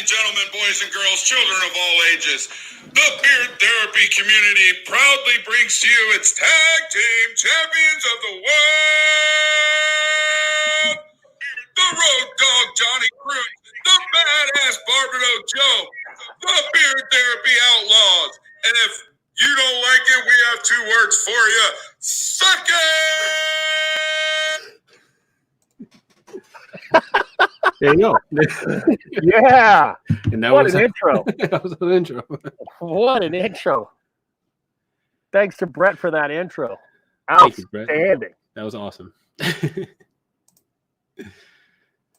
gentlemen, boys and girls, children of all ages, the Beard Therapy community proudly brings to you its Tag Team Champions of the World, the Road Dog Johnny Cruz, the Badass Barbado Joe, the Beard Therapy Outlaws. And if you don't like it, we have two words for you. Suck it! There you go. Yeah. And that What was an intro. That was an intro. What an intro. Thanks to Brett for that intro. Thank you, Brett. Outstanding. That was awesome.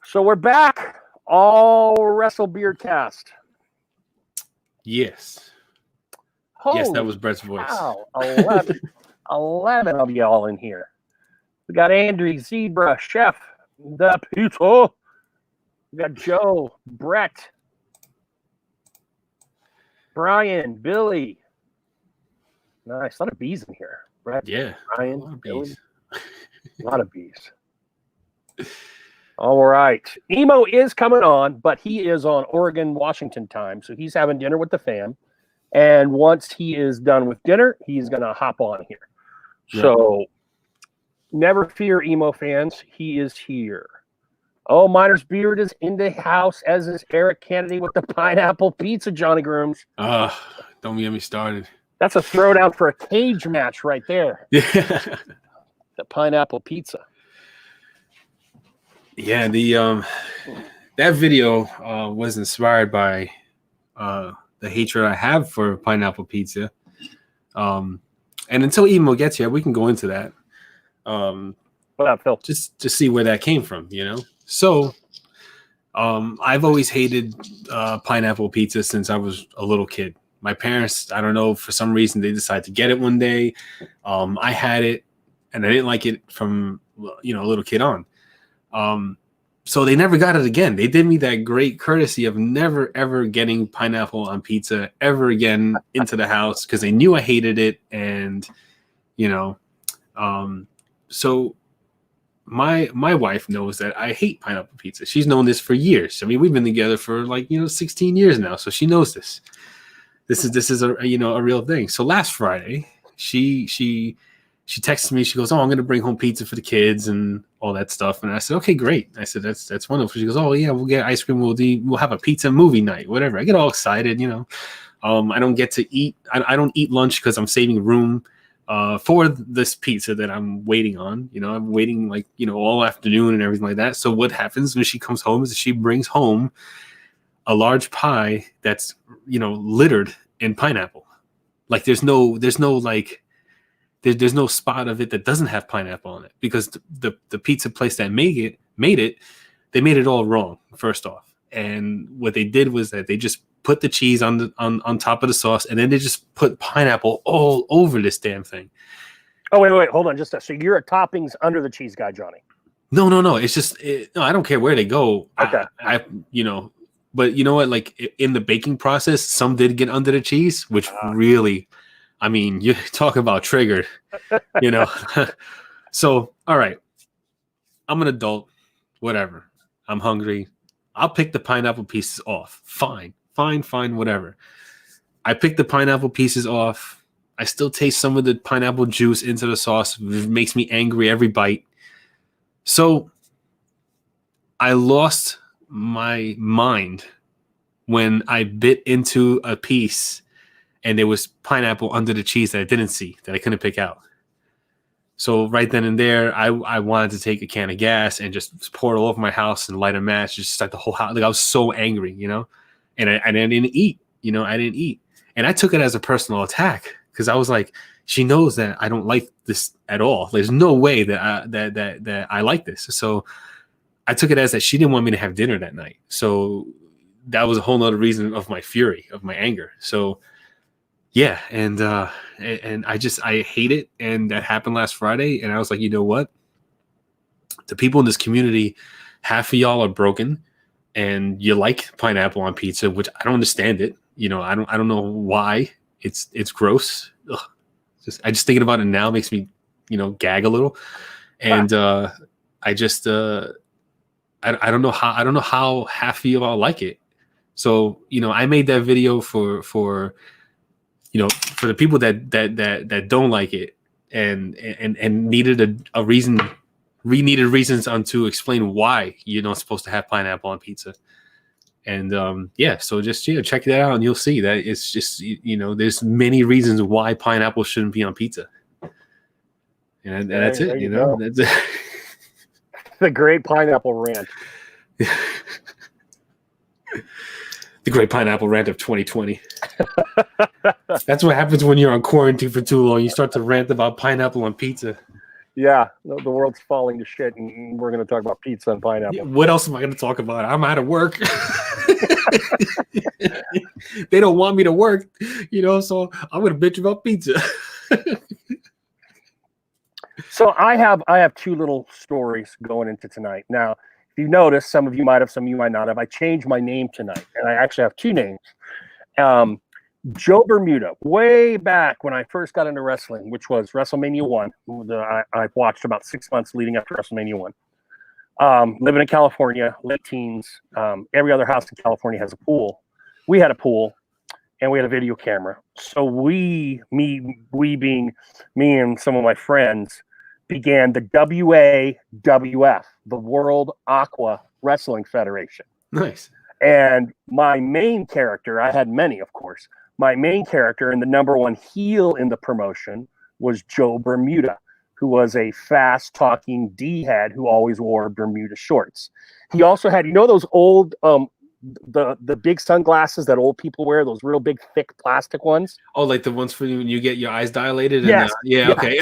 So we're back. All Wrestle Beardcast. Yes. Holy Yes, that was Brett's voice. Wow. 11 of y'all in here. We got Andrew, Zebra, Chef, the Pizza. We got Joe, Brett, Brian, Billy. Nice. A lot of bees in here. Brett, Yeah. Brian, A lot of Billy. bees. A lot of bees. All right. Emo is coming on, but he is on Oregon, Washington time. So he's having dinner with the fam. And once he is done with dinner, he's going to hop on here. Right. So never fear, Emo fans. He is here. Oh, Miner's Beard is in the house, as is Eric Kennedy with the pineapple pizza, Johnny Grooms. Don't get me started. That's a throwdown for a cage match right there. Yeah. The pineapple pizza. Yeah, that video was inspired by the hatred I have for pineapple pizza. And until Emo gets here, we can go into that. What up, Phil? Just to see where that came from, you know? So I've always hated pineapple pizza since I was a little kid. My parents, I don't know, for some reason, they decided to get it one day. I had it, and I didn't like it from, a little kid on. So they never got it again. They did me that great courtesy of never, ever getting pineapple on pizza ever again into the house because they knew I hated it. And, so my wife knows that I hate pineapple pizza. She's known this for years. I mean, we've been together for 16 years now. So she knows this. This is a real thing. So last Friday, she texted me. She goes, "Oh, I'm going to bring home pizza for the kids and all that stuff." And I said, "Okay, great." I said, "That's wonderful." She goes, "Oh yeah, we'll get ice cream. We'll have a pizza movie night, whatever." I get all excited, I don't get to eat. I don't eat lunch because I'm saving room for this pizza that I'm waiting on. I'm waiting all afternoon and everything like that. So what happens when she comes home is she brings home a large pie that's littered in pineapple. Like there's no spot of it that doesn't have pineapple on it because the pizza place that made it, they made it all wrong, first off. And what they did was that they just put the cheese on top of the sauce, and then they just put pineapple all over this damn thing. Oh, wait, hold on. So you're a toppings under the cheese guy, Johnny? No. It's just, no, I don't care where they go. Okay. But you know what? Like in the baking process, some did get under the cheese, which really, I mean, you talk about triggered, So, all right, I'm an adult, whatever. I'm hungry. I'll pick the pineapple pieces off. Fine, whatever. I pick the pineapple pieces off. I still taste some of the pineapple juice into the sauce. It makes me angry every bite. So I lost my mind when I bit into a piece and there was pineapple under the cheese that I didn't see, that I couldn't pick out. So right then and there, I wanted to take a can of gas and just pour it all over my house and light a match, just start the whole house. Like I was so angry, and I didn't eat, I didn't eat. And I took it as a personal attack because I was like, she knows that I don't like this at all. There's no way that I like this. So I took it as that she didn't want me to have dinner that night. So that was a whole nother reason of my fury, of my anger. So yeah, and I hate it, and that happened last Friday, and I was like, you know what? The people in this community, half of y'all are broken, and you like pineapple on pizza, which I don't understand it. I don't know why. It's gross. Ugh. I just thinking about it now makes me, gag a little, and I don't know how half of y'all like it. So, I made that video for the people that don't like it and needed a reason, needed reasons to explain why you're not supposed to have pineapple on pizza. And so just check that out, and you'll see that it's just there's many reasons why pineapple shouldn't be on pizza. And that's it. That's it. The great pineapple rant. The great pineapple rant of 2020. That's what happens when you're on quarantine for too long. You start to rant about pineapple on pizza. Yeah, the world's falling to shit, and we're going to talk about pizza and pineapple. Yeah, what else am I going to talk about? I'm out of work. They don't want me to work, so I'm going to bitch about pizza. So I have two little stories going into tonight. Now, if you notice, some of you might have, some of you might not have. I changed my name tonight, and I actually have two names. Joe Bermuda, way back when I first got into wrestling, which was WrestleMania 1. I watched about 6 months leading up to WrestleMania 1. Living in California, late teens. Every other house in California has a pool. We had a pool, and we had a video camera. So we being me and some of my friends, began the WAWF, the World Aqua Wrestling Federation. Nice. And my main character, I had many, of course. My main character and the number one heel in the promotion was Joe Bermuda, who was a fast-talking D-head who always wore Bermuda shorts. He also had, those old, the big sunglasses that old people wear, those real big, thick plastic ones? Oh, like the ones for when you get your eyes dilated? Yes. Yeah, okay.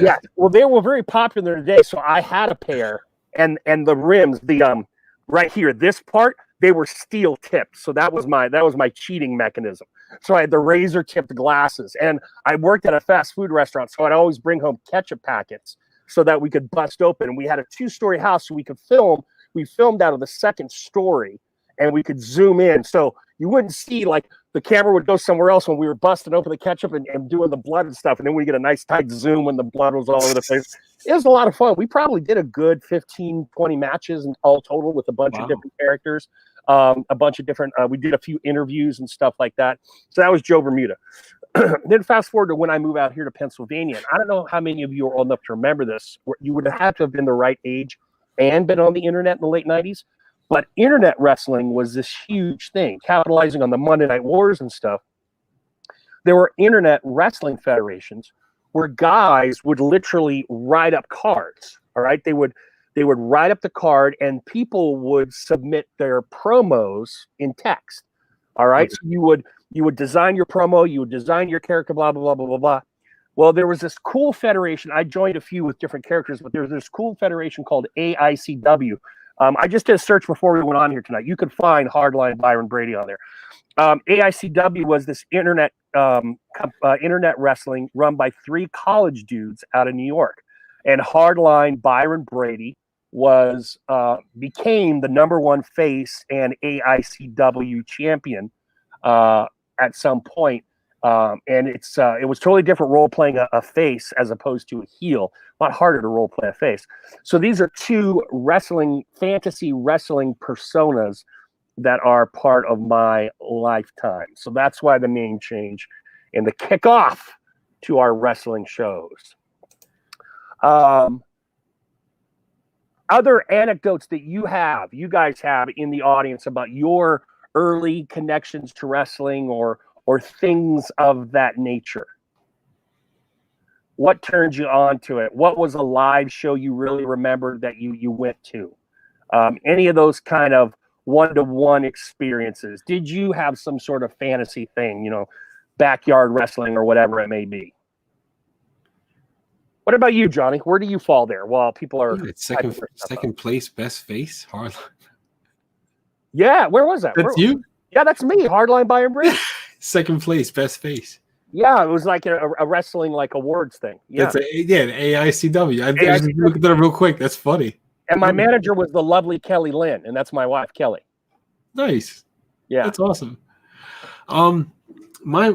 Yeah. Well, they were very popular today, so I had a pair, and the rims, right here, this part, they were steel tipped. So that was my cheating mechanism. So I had the razor tipped glasses, and I worked at a fast food restaurant. So I'd always bring home ketchup packets so that we could bust open. And we had a 2-story house, so we could film. We filmed out of the second story, and we could zoom in. So you wouldn't see, like, the camera would go somewhere else when we were busting open the ketchup and doing the blood and stuff. And then we get a nice tight zoom when the blood was all over the place. It was a lot of fun. We probably did a good 15, 20 matches in all total with a bunch of different characters, a bunch of different, we did a few interviews and stuff like that. So that was Joe Bermuda. Then fast forward to when I move out here to Pennsylvania. And I don't know how many of you are old enough to remember this. You would have to have been the right age and been on the internet in the late 90s. But internet wrestling was this huge thing, capitalizing on the Monday Night Wars and stuff. There were internet wrestling federations where guys would literally write up cards. All right, they would write up the card, and people would submit their promos in text. All right, so you would design your promo, you would design your character, blah blah blah blah blah blah. Well, there was this cool federation. I joined a few with different characters, but there was this cool federation called AICW. I just did a search before we went on here tonight. You could find Hardline Byron Brady on there. AICW was this internet wrestling run by 3 college dudes out of New York, and Hardline Byron Brady became the number 1 face and AICW champion at some point. And it was totally different role playing a face as opposed to a heel. A lot harder to role play a face. So these are 2 fantasy wrestling personas that are part of my lifetime. So that's why the name change and the kickoff to our wrestling shows. Other anecdotes that you guys have in the audience about your early connections to wrestling or things of that nature. What turned you on to it? What was a live show you really remembered that you went to? Any of those kind of one-to-one experiences? Did you have some sort of fantasy thing, backyard wrestling or whatever it may be? What about you, Johnny? Where do you fall there? While people are second place, best face, Hardline. Yeah, where was that? You? Yeah, that's me, Hardline Byron Brady. Second place, best face. Yeah, it was like a wrestling awards thing. Yeah, the AICW. I just looked at that real quick. That's funny. And my manager was the lovely Kelly Lynn, and that's my wife, Kelly. Nice. Yeah, that's awesome. My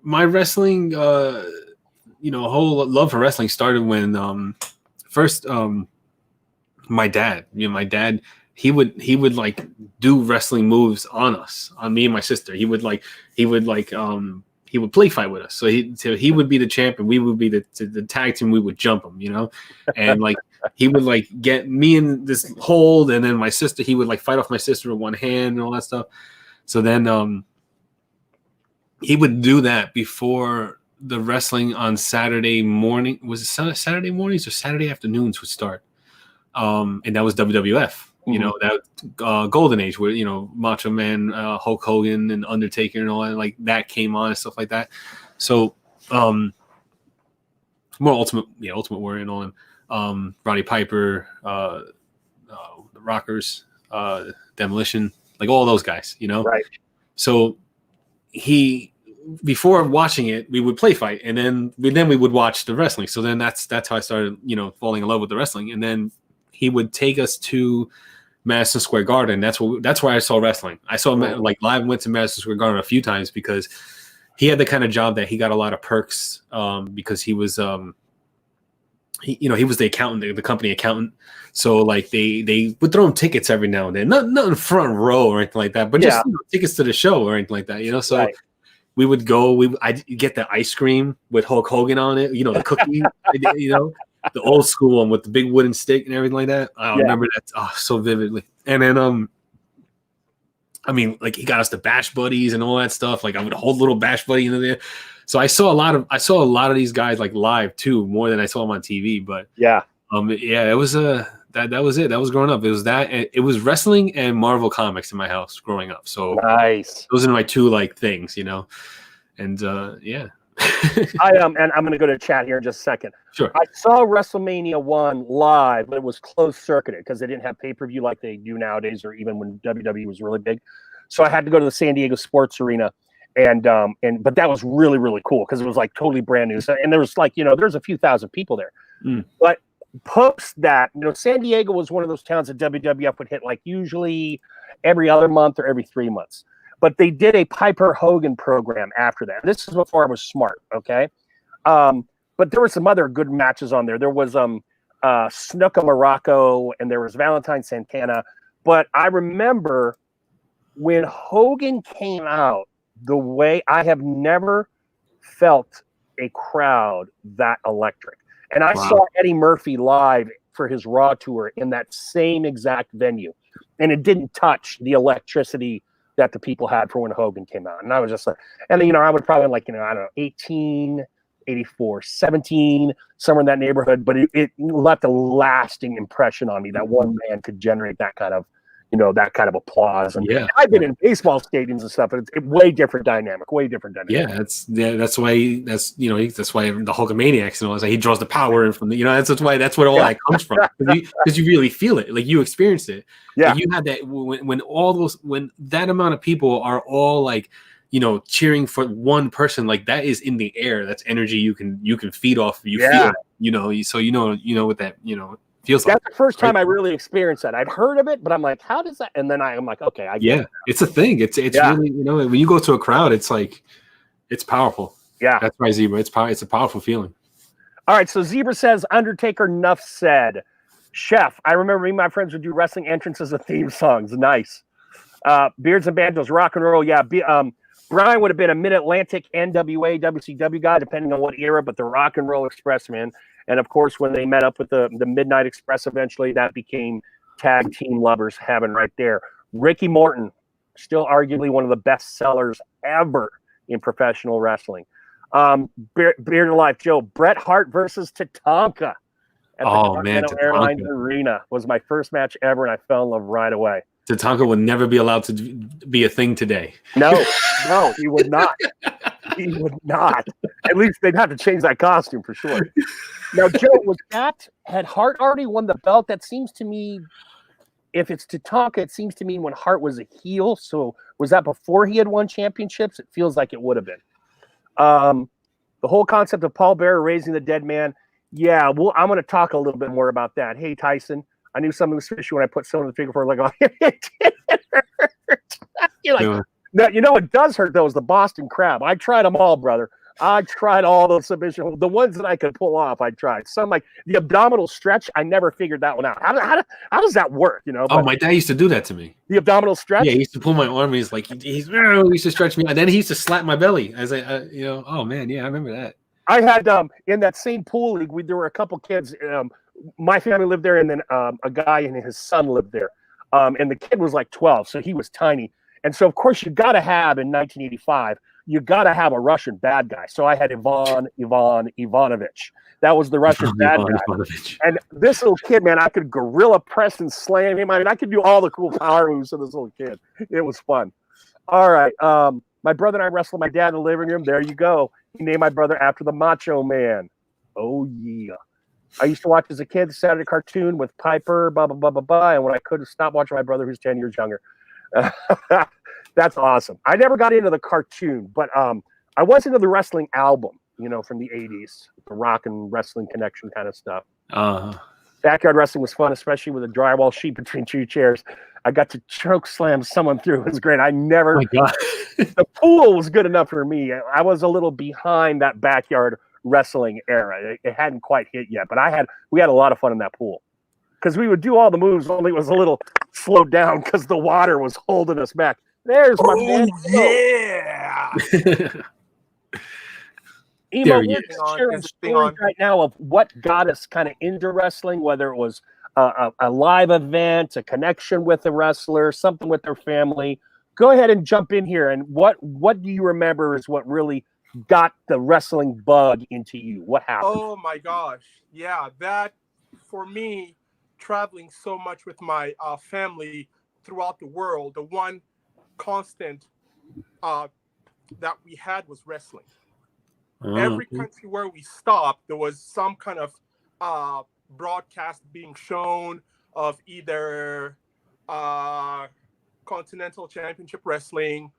wrestling, whole love for wrestling started when first my dad he would like do wrestling moves on us, on me and my sister. He would play fight with us. So he would be the champ and we would be the tag team. We would jump him, and like he would like get me in this hold, and then my sister, he would like fight off my sister with one hand and all that stuff. So then he would do that before the wrestling on Saturday morning. Was it Saturday mornings or Saturday afternoons would start? And that was WWF. That golden age where Macho Man, Hulk Hogan, and Undertaker and all that, like that came on and stuff like that. So more Ultimate Warrior and all them, Roddy Piper, the Rockers, Demolition, like all those guys, Right. So before watching it, we would play fight, and then we would watch the wrestling. So then that's how I started, falling in love with the wrestling. And then he would take us to Madison Square Garden. That's where I saw wrestling. I saw him like live. Went to Madison Square Garden a few times because he had the kind of job that he got a lot of perks because he was he was the accountant, the company accountant. So like they would throw him tickets every now and then, not in front row or anything like that, but just tickets to the show or anything like that. So we would go. I'd get the ice cream with Hulk Hogan on it. The cookie. The old school one with the big wooden stick and everything like that. I remember that so vividly. And then like he got us the Bash Buddies and all that stuff. Like I would hold little Bash Buddy into there. So I saw a lot of these guys like live too, more than I saw them on TV. But it was that was it. That was growing up. It was that. It was wrestling and Marvel Comics in my house growing up. So nice. Those are my two like things, and and I'm going to go to chat here in just a second. Sure. I saw WrestleMania 1 live, but it was closed circuited because they didn't have pay-per-view like they do nowadays, or even when WWE was really big. So I had to go to the San Diego Sports Arena, but that was really, really cool because it was like totally brand new. So, and there was like, there's a few thousand people there. But post that, San Diego was one of those towns that WWF would hit like usually every other month or every 3 months. But they did a Piper Hogan program after that. This is before I was smart, okay? But there were some other good matches on there. There was Snuka Morocco, and there was Valentine Santana. But I remember when Hogan came out, the way I have never felt a crowd that electric. And I saw Eddie Murphy live for his Raw tour in that same exact venue. And it didn't touch the electricity that the people had for when Hogan came out. And I was just like, and I would probably like, I don't know, 18, 84, 17, somewhere in that neighborhood. But it left a lasting impression on me that one man could generate that kind of, that kind of applause. And I've been in baseball stadiums and stuff, and it's way different dynamic. Yeah, that's why that's why the Hulkamaniacs and all that. He draws the power in from the that's where all that comes from, because you really feel it, like you experienced it. Like you had that when that amount of people are all like cheering for one person, like that is in the air. That's energy you can feed off. You feel it, so what that feels like. That's the first time I really experienced that. I'd heard of it, but I'm like, how does that? And then I'm like, okay, I get it. It's a thing. It's really, when you go to a crowd, it's like, it's powerful. Yeah. That's right, Zebra. It's a powerful feeling. All right. So Zebra says, Undertaker, enough said. Chef, I remember me and my friends would do wrestling entrances as theme songs. Nice. Beards and Banjos, rock and roll. Yeah. Brian would have been a Mid-Atlantic NWA, WCW guy, depending on what era, but the Rock and Roll Express, man. And of course, when they met up with the Midnight Express, eventually that became Tag Team Lovers Heaven right there. Ricky Morton, still arguably one of the best sellers ever in professional wrestling. Bearded Life Joe, Bret Hart versus Tatanka at the Continental Airlines Arena was my first match ever, and I fell in love right away. Tatanka would never be allowed to be a thing today. No, he would not. He would not. At least they'd have to change that costume for sure. Now, Joe, had Hart already won the belt? That seems to me, if it's Tatanka, it seems to me when Hart was a heel. So was that before he had won championships? It feels like it would have been. The whole concept of Paul Bearer raising the dead man. Yeah, well, I'm going to talk a little bit more about that. Hey, Tyson, I knew something was fishy when I put someone in the figure four. Like, you're like, no, it does hurt though. Is the Boston Crab? I tried them all, brother. I tried all those submission, the ones that I could pull off. I tried some, like the abdominal stretch. I never figured that one out. How does that work? You know? Oh, But my dad used to do that to me. the abdominal stretch. Yeah, he used to pull my arm. And he's like, he used to stretch me, and then he used to slap my belly as oh man, yeah, I remember that. I had in that same pool league, there were a couple kids. My family lived there, and then a guy and his son lived there. And the kid was like 12, so he was tiny. And so, of course, you got to have in 1985, you got to have a Russian bad guy. So I had Ivan Ivanovich. That was the Russian bad guy. Ivanovich. And this little kid, man, I could gorilla press and slam him. I mean, I could do all the cool power moves of this little kid. It was fun. All right. My brother and I wrestled my dad in the living room. There you go. He named my brother after the Macho Man. Oh, yeah. I used to watch as a kid the Saturday cartoon with Piper, blah, blah, blah, blah, blah. And when I couldn't stop watching my brother, who's 10 years younger. That's awesome. I never got into the cartoon, but I was into the wrestling album, from the 80s, the rock and wrestling connection kind of stuff. Backyard wrestling was fun, especially with a drywall sheet between two chairs. I got to choke slam someone through. It was great. I never. Oh my God. The pool was good enough for me. I was a little behind that backyard wrestling era. It hadn't quite hit yet, but we had a lot of fun in that pool because we would do all the moves. Only it was a little slowed down because the water was holding us back. There's my man. Yeah. Emo, we're sharing stories right now of what got us kind of into wrestling, whether it was a live event, a connection with a wrestler, something with their family. Go ahead and jump in here. And what do you remember is what really got the wrestling bug into you? What happened? Oh my gosh. Yeah, that for me, traveling so much with my family throughout the world, the one constant that we had was wrestling. Every country where we stopped, there was some kind of broadcast being shown of either Continental Championship Wrestling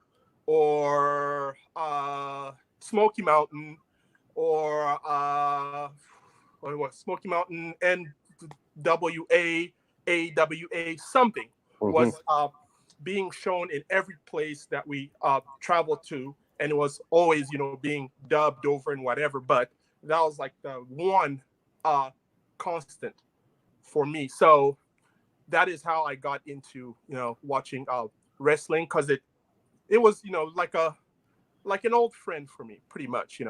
or Smoky Mountain or Smoky Mountain NWA, AWA, something was being shown in every place that we traveled to. And it was always, being dubbed over and whatever. But that was like the one constant for me. So that is how I got into, watching wrestling, because it was, like an old friend for me, pretty much,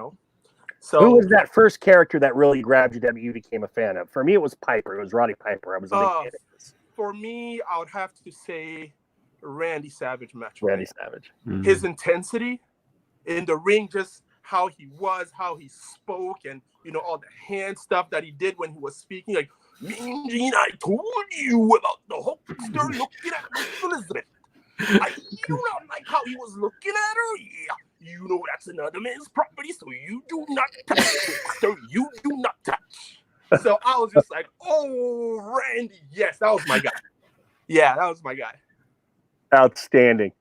So who was that first character that really grabbed you that you became a fan of? For me, it was Piper. It was Roddy Piper. I was a big fan of this. For me, I would have to say Randy Savage match. Randy Savage. His intensity in the ring, just how he was, how he spoke, and all the hand stuff that he did when he was speaking, like, Mean Gene, I told you about the Hulkster looking at Miss Elizabeth. I do not like how he was looking at her. Yeah, that's another man's property, so you do not touch, Hulkster. You do not touch. So I was just like, oh, Randy, yes, that was my guy. Yeah, that was my guy. Outstanding.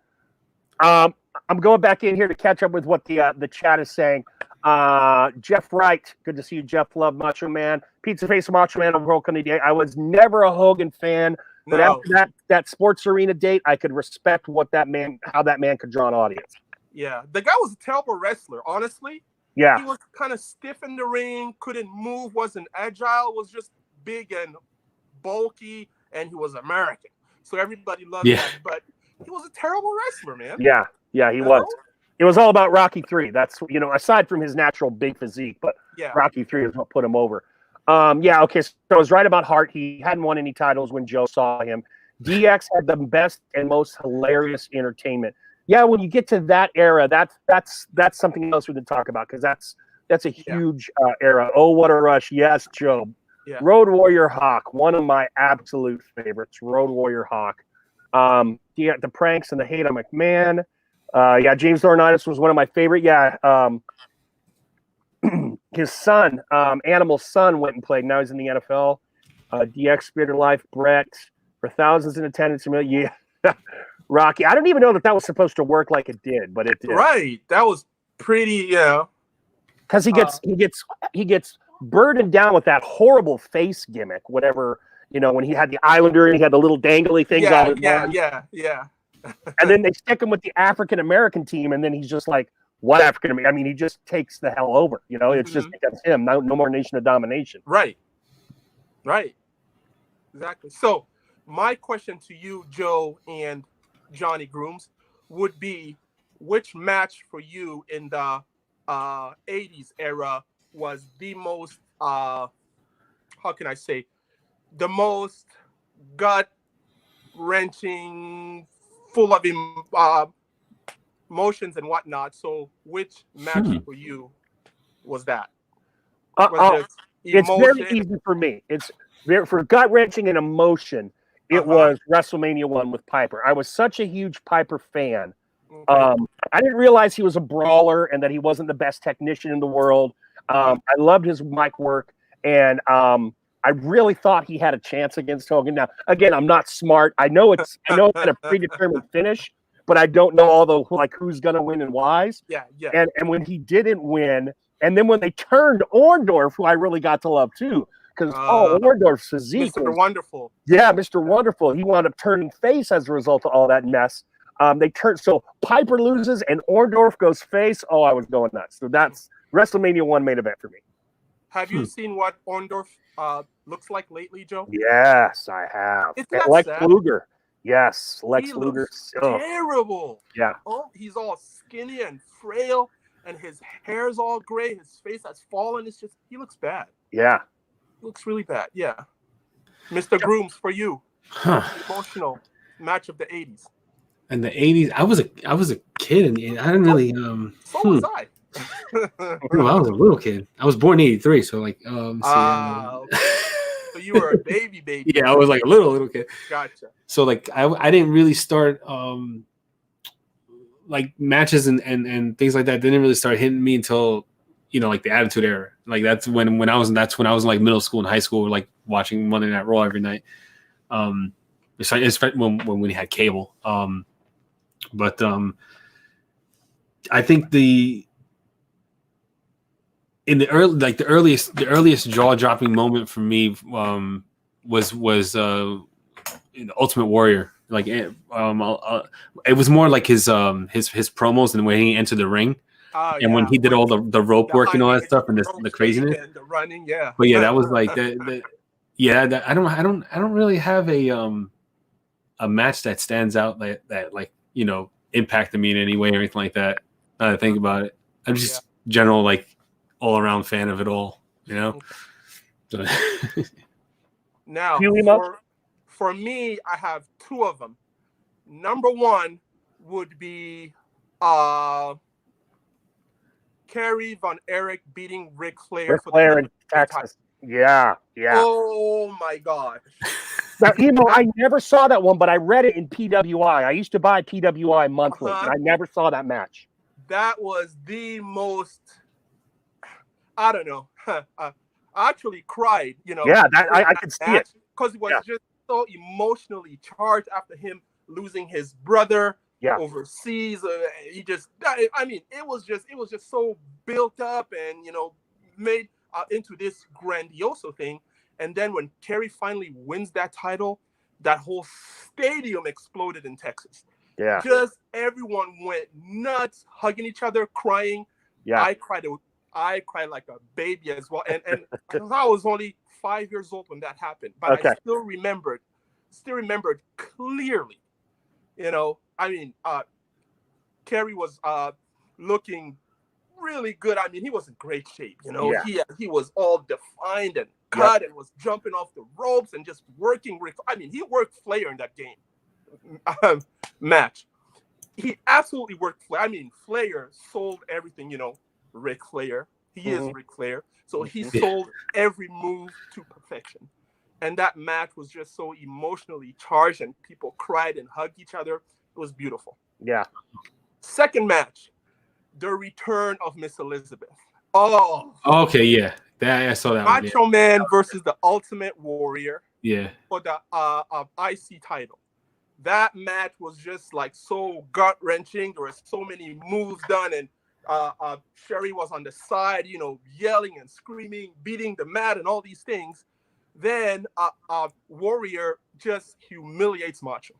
I'm going back in here to catch up with what the chat is saying. Jeff Wright, good to see you, Jeff. Love Macho Man. Pizza Face Macho Man of World Day. I was never a Hogan fan, but after that Sports Arena date, I could respect how that man could draw an audience. Yeah, the guy was a terrible wrestler, honestly. Yeah, he was kind of stiff in the ring, couldn't move, wasn't agile, was just big and bulky, and he was American, so everybody loved him. But he was a terrible wrestler, man. Yeah, he was. It was all about Rocky III. That's, aside from his natural big physique, but Rocky III is what put him over. Okay, so I was right about Hart. He hadn't won any titles when Joe saw him. DX had the best and most hilarious entertainment. Yeah, when you get to that era, that's something else we can talk about, because that's a huge era. Oh, what a rush. Yes, Joe. Yeah. Road Warrior Hawk, one of my absolute favorites. Road Warrior Hawk. The pranks and the hate on McMahon. James Laurinaitis was one of my favorite. His son, Animal's son, went and played. Now he's in the NFL. DX, Bearded Life, Brett, for thousands in attendance. Rocky. I don't even know that was supposed to work like it did, but it did. Right. That was pretty, because he gets burdened down with that horrible face gimmick, whatever, when he had the Islander and he had the little dangly things on his arm. Yeah. And then they stick him with the African American team, and then he's just like, what African American. I mean, he just takes the hell over. You know, it's just against him. No more Nation of Domination. Right. Exactly. So my question to you, Joe and Johnny Grooms, would be, which match for you in the 80s era was the most, how can I say, the most gut-wrenching, full of emotions and whatnot? So which match for you was that? It's very easy for me. It's for gut-wrenching and emotion. It was WrestleMania 1 with Piper. I was such a huge Piper fan. I didn't realize he was a brawler and that he wasn't the best technician in the world. I loved his mic work, and I really thought he had a chance against Hogan. Now, again, I'm not smart. I know it's at a predetermined finish, but I don't know all the who's gonna win and why's. Yeah. And when he didn't win, and then when they turned Orndorff, who I really got to love too, because Orndorff's physique, Mr. Wonderful. Yeah, Mr. Wonderful. He wound up turning face as a result of all that mess. They turned, so Piper loses and Orndorff goes face. Oh, I was going nuts. So that's WrestleMania 1 main event for me. Have you seen what Orndorff looks like lately, Joe? Yes, I have. It's Lex Luger. Yes, Lex Luger. Terrible. Yeah. Oh, he's all skinny and frail, and his hair's all gray. His face has fallen. It's just, he looks bad. Yeah. He looks really bad. Yeah. Mr. Grooms, for you, emotional match of the 80s. In the 80s, I was a kid, and I didn't really. So was I. No, I was a little kid. I was born in '83, so like. Okay. So you were a baby. Yeah, I was like a little kid. Gotcha. So like I didn't really start like matches and things like that didn't really start hitting me until like the Attitude Era. Like that's when I was in like middle school and high school, like watching Monday Night Raw every night. Especially when we had cable. But I think the earliest jaw-dropping moment for me was the Ultimate Warrior. Like it was more like his promos and when he entered the ring. And when he did all the rope work and all that stuff and the craziness, and the running, yeah. But yeah, that was like that. I don't really have a match that stands out that like impacted me in any way or anything like that. Now that I think about it, I'm just general like all around fan of it all. So. Now for me, I have two of them. Number one would be Kerry Von Erich beating Ric Flair in Texas. Yeah. Oh my gosh. Now, I never saw that one, but I read it in PWI. I used to buy PWI monthly, and I never saw that match. That was the most, I don't know. I actually cried, Yeah, I could see it. Because it was just so emotionally charged after him losing his brother overseas. It was just so built up and, made into this grandioso thing. And then when Kerry finally wins that title, that whole stadium exploded in Texas. Yeah. Just everyone went nuts, hugging each other, crying. Yeah. I cried like a baby as well. And I was only 5 years old when that happened. But I still remembered clearly. Kerry was looking really good. I mean, he was in great shape. He was all defined and cut and was jumping off the ropes and just working. He worked Flair in that game match. He absolutely worked Flair. Flair sold everything. Ric Flair. He is Ric Flair, so he sold every move to perfection. And that match was just so emotionally charged, and people cried and hugged each other. It was beautiful. Yeah. Second match, the return of Miss Elizabeth. Oh. Okay, yeah. I saw that one. Macho Man versus the Ultimate Warrior. Yeah. For the IC title. That match was just like so gut-wrenching. There were so many moves done, and Sherry was on the side, yelling and screaming, beating the mat and all these things. Then Warrior just humiliates Macho.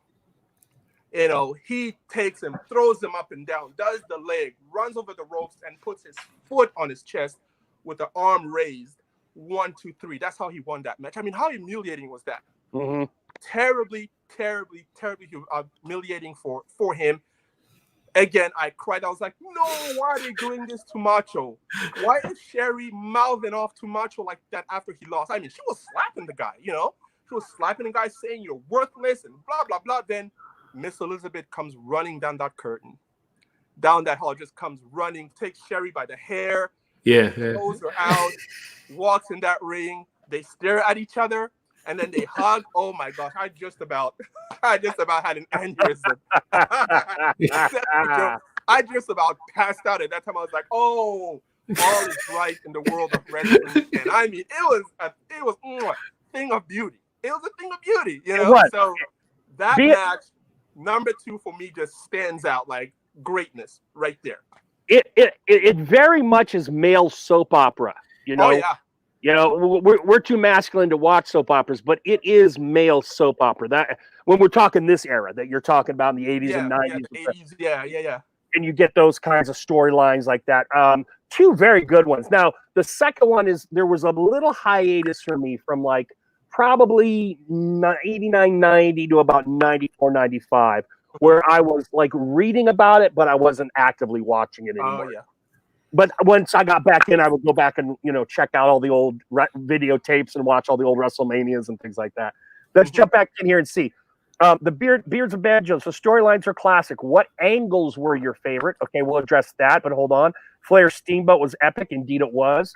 You know, he takes him, throws him up and down, does the leg, runs over the ropes, and puts his foot on his chest with the arm raised. 1, 2, 3. That's how he won that match. I mean, how humiliating was that? Mm-hmm. Terribly humiliating for him. Again, I cried. I was like, no, why are they doing this to Macho? Why is Sherry mouthing off to Macho like that after he lost? I mean, she was slapping the guy, you know? She was slapping the guy saying you're worthless and blah, blah, blah. Then Miss Elizabeth comes running down that curtain. Down that hall, just comes running, takes Sherry by the hair, throws her out, walks in that ring. They stare at each other, and then they hug. Oh my gosh, I just about had an aneurysm. I just about passed out at that time. I was like, oh, all is right in the world of wrestling. And I mean, it was a thing of beauty. It was a thing of beauty, you know. So that match, number 2 for me, just stands out like greatness right there. It very much is male soap opera, you know. Oh yeah. You know, we're too masculine to watch soap operas, but it is male soap opera. That when we're talking this era that you're talking about in the 80s and 90s. Yeah, 80s, yeah. And you get those kinds of storylines like that. 2 very good ones. Now, the second one is there was a little hiatus for me from like probably 89, 90 to about 94, 95, where I was like reading about it, but I wasn't actively watching it anymore. Oh, yeah. But once I got back in, I would go back and, you know, check out all the old videotapes and watch all the old WrestleManias and things like that. Let's jump back in here and see. The Beards and Banjos, the storylines are classic. What angles were your favorite? Okay, we'll address that, but hold on. Flair Steamboat was epic. Indeed it was.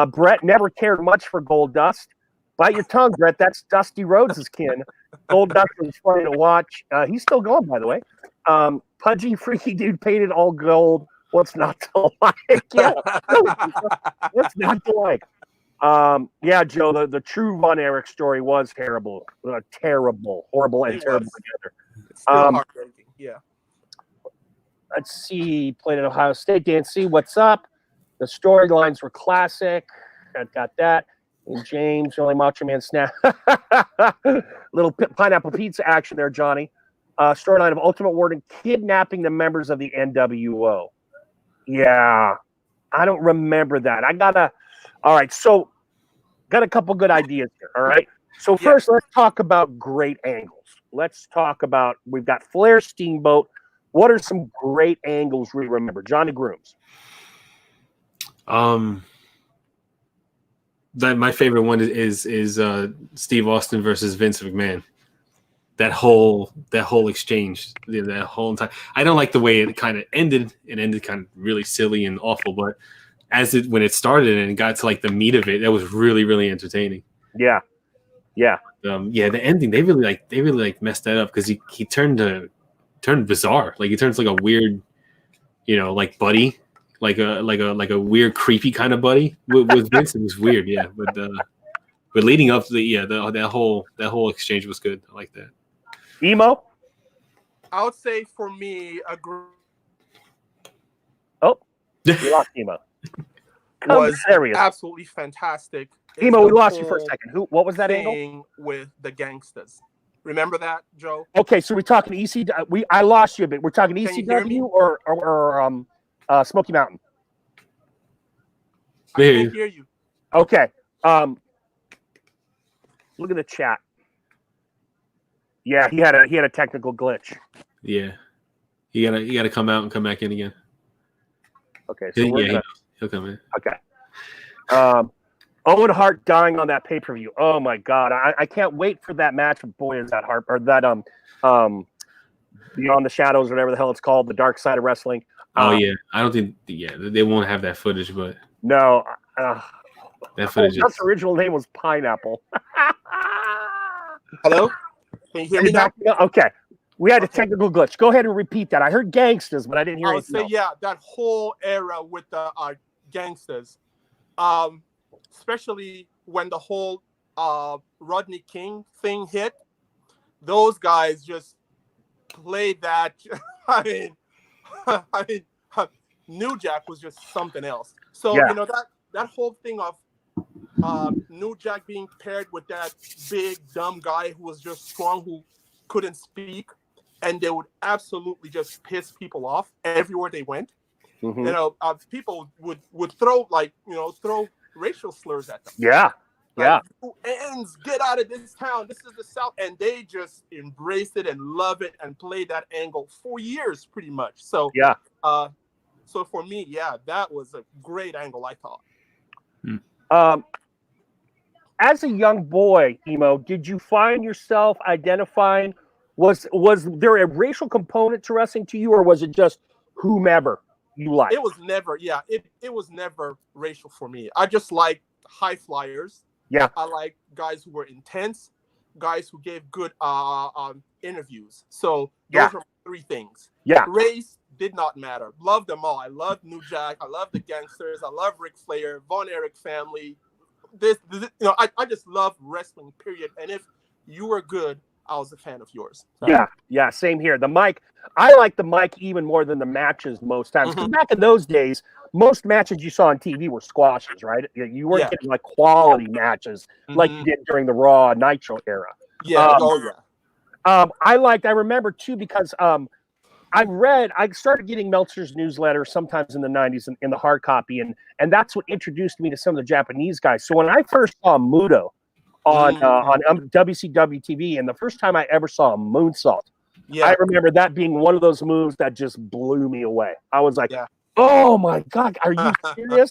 Brett never cared much for Goldust. Bite your tongue, Brett. That's Dusty Rhodes' kin. Goldust was funny to watch. He's still going, by the way. Pudgy, freaky dude painted all gold. What's not to like? Yeah, what's not to like? Yeah, Joe, the true Von Erich story was terrible. Horrible, and terrible together. It's still heartbreaking. Yeah. Let's see. Played at Ohio State. Dan C, what's up? The storylines were classic. Got that. And James, only Macho Man snap. Little pineapple pizza action there, Johnny. Storyline of Ultimate Warden kidnapping the members of the NWO. Yeah, I don't remember that. All right, so got a couple good ideas here, all right? So first, let's talk about great angles. Let's talk about, we've got Flair Steamboat. What are some great angles we remember? Johnny Grooms. My favorite one is Steve Austin versus Vince McMahon. That whole exchange, that whole entire. I don't like the way it kind of ended. It ended kind of really silly and awful, but when it started and it got to like the meat of it, that was really, really entertaining. Yeah. The ending they really messed that up because he turned bizarre. Like he turns like a weird, like buddy, like a weird creepy kind of buddy with Vince. It was weird, yeah. But leading up to that whole exchange was good. I like that. Emo? I would say for me, Oh, we lost Emo. Was absolutely fantastic. Emo, we lost you for a second. What was that angle? With the gangsters. Remember that, Joe? Okay, so we're talking ECW. I lost you a bit. We're talking ECW or Smoky Mountain. I can't hear you. Okay. Look at the chat. Yeah, he had a technical glitch. Yeah, you gotta come out and come back in again. Okay, so he'll come in. Okay. Owen Hart dying on that pay-per-view. Oh my God, I can't wait for that match with is that Hart or that Beyond the Shadows, whatever the hell it's called, the Dark Side of Wrestling. I don't think they won't have that footage, but no. That footage. His original name was Pineapple. Hello? Can you hear me now? Okay. We had a technical glitch. Go ahead and repeat that. I heard gangsters, but I didn't hear anything else. Yeah, that whole era with the gangsters, especially when the whole Rodney King thing hit, those guys just played that. I mean, New Jack was just something else. So, that whole thing of New Jack being paired with that big, dumb guy who was just strong, who couldn't speak. and they would absolutely just piss people off everywhere they went. Mhm. You know, people would throw throw racial slurs at them. Yeah. Like, "You ends, get out of this town. This is the South," and they just embrace it and love it and play that angle for years, pretty much. So Yeah. So for me, yeah, that was a great angle, I thought. As a young boy, Emo, did you find yourself identifying? Was there a racial component to wrestling to you, or was it just whomever you liked? It was never, it was never racial for me. I just like high flyers. Yeah. I like guys who were intense, guys who gave good interviews. So those are three things. Yeah. Race did not matter. Love them all. I love New Jack. I love the Gangsters. I love Ric Flair, Von Erich family. This I just love wrestling, period. And if you were good, I was a fan of yours. So. Yeah, same here. The mic, I like the mic even more than the matches most times. Because back in those days, most matches you saw on TV were squashes, right? You weren't getting like quality matches like you did during the Raw Nitro era. I remember too, because I started getting Meltzer's newsletter sometimes in the 90s in the hard copy, and that's what introduced me to some of the Japanese guys. So when I first saw Muto on WCW TV, and the first time I ever saw a moonsault, I remember that being one of those moves that just blew me away. I was like, oh my God, are you serious?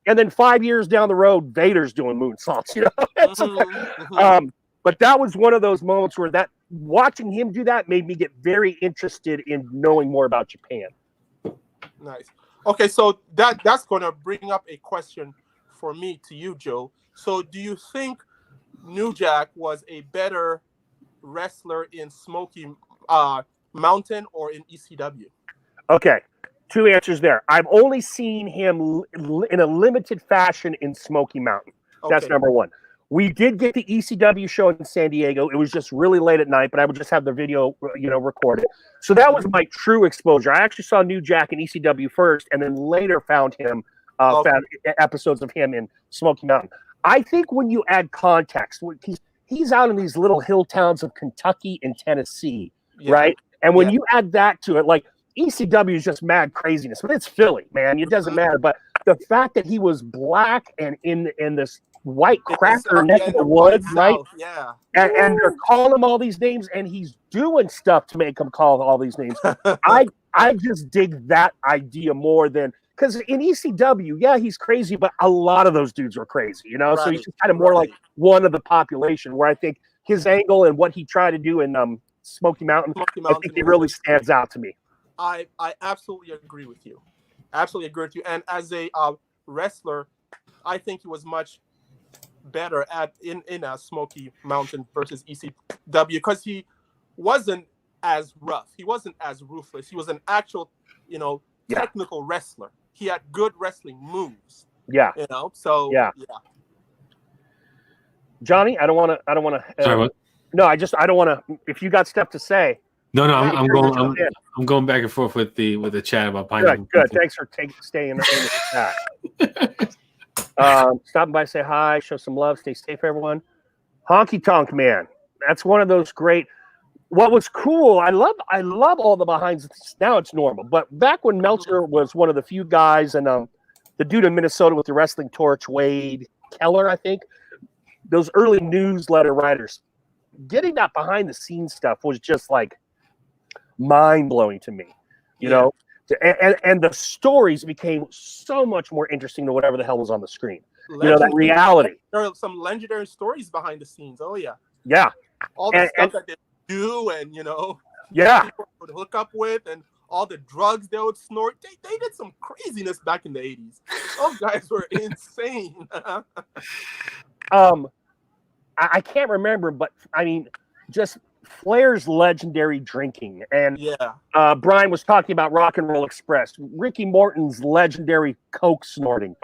And then 5 years down the road, Vader's doing moonsaults, you know? But that was one of those moments where watching him do that made me get very interested in knowing more about Japan. Nice. Okay, so that's going to bring up a question for me to you, Joe. So do you think New Jack was a better wrestler in Smoky Mountain or in ECW? Okay, two answers there. I've only seen him in a limited fashion in Smoky Mountain. That's number one. We did get the ECW show in San Diego. It was just really late at night, but I would just have the video, recorded. So that was my true exposure. I actually saw New Jack in ECW first, and then later found found episodes of him in Smoky Mountain. I think when you add context, he's out in these little hill towns of Kentucky and Tennessee, right? And when you add that to it, like ECW is just mad craziness, but it's Philly, man. It doesn't matter. But the fact that he was black and in this white cracker neck of the woods, right? Yeah. And they're calling him all these names, and he's doing stuff to make him call all these names. I just dig that idea more than, because in ECW, he's crazy, but a lot of those dudes were crazy, you know? So he's just kind of more like one of the population, where I think his angle and what he tried to do in Smoky Mountain, I think it really stands out to me. I absolutely agree with you. Absolutely agree with you. And as a wrestler, I think he was much better in Smoky Mountain versus ECW, because he wasn't as rough. He wasn't as ruthless. He was an actual, technical wrestler. He had good wrestling moves. Yeah. So yeah. Johnny, I don't want to. Sorry, what? No, I don't want to. If you got stuff to say. No, I'm going back and forth with the chat about pineapple. Good. Thanks for staying in the chat. Stopping by, say hi, show some love, stay safe, everyone. Honky Tonk Man, that's one of those great. What was cool, I love all the behinds. Now it's normal, but back when Meltzer was one of the few guys, and the dude in Minnesota with the wrestling torch, Wade Keller, I think, those early newsletter writers, getting that behind the scenes stuff was just like mind blowing to me, you know. And the stories became so much more interesting than whatever the hell was on the screen. That reality. There are some legendary stories behind the scenes. Oh yeah. Yeah. All the stuff that they do, and people would hook up with, and all the drugs they would snort. They did some craziness back in the 80s. Those guys were insane. I can't remember, but I mean, just Flair's legendary drinking, and Brian was talking about Rock and Roll Express, Ricky Morton's legendary coke snorting,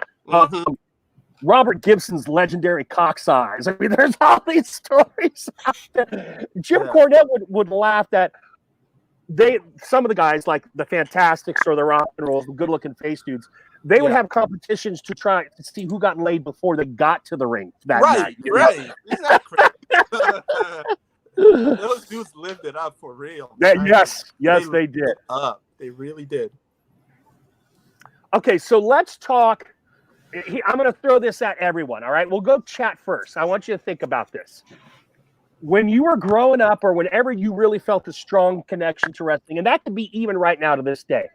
Robert Gibson's legendary cock size. I mean, there's all these stories out there. Jim Cornette would laugh that some of the guys like the Fantastics or the Rock and Rolls, the good-looking face dudes, they would have competitions to try to see who got laid before they got to the ring that night. Right. Isn't that crazy? Those dudes lived it up for real. Yes, they lived did. it up. They really did. Okay, so let's talk. I'm going to throw this at everyone. All right, we'll go chat first. I want you to think about this. When you were growing up, or whenever you really felt a strong connection to wrestling, and that could be even right now to this day,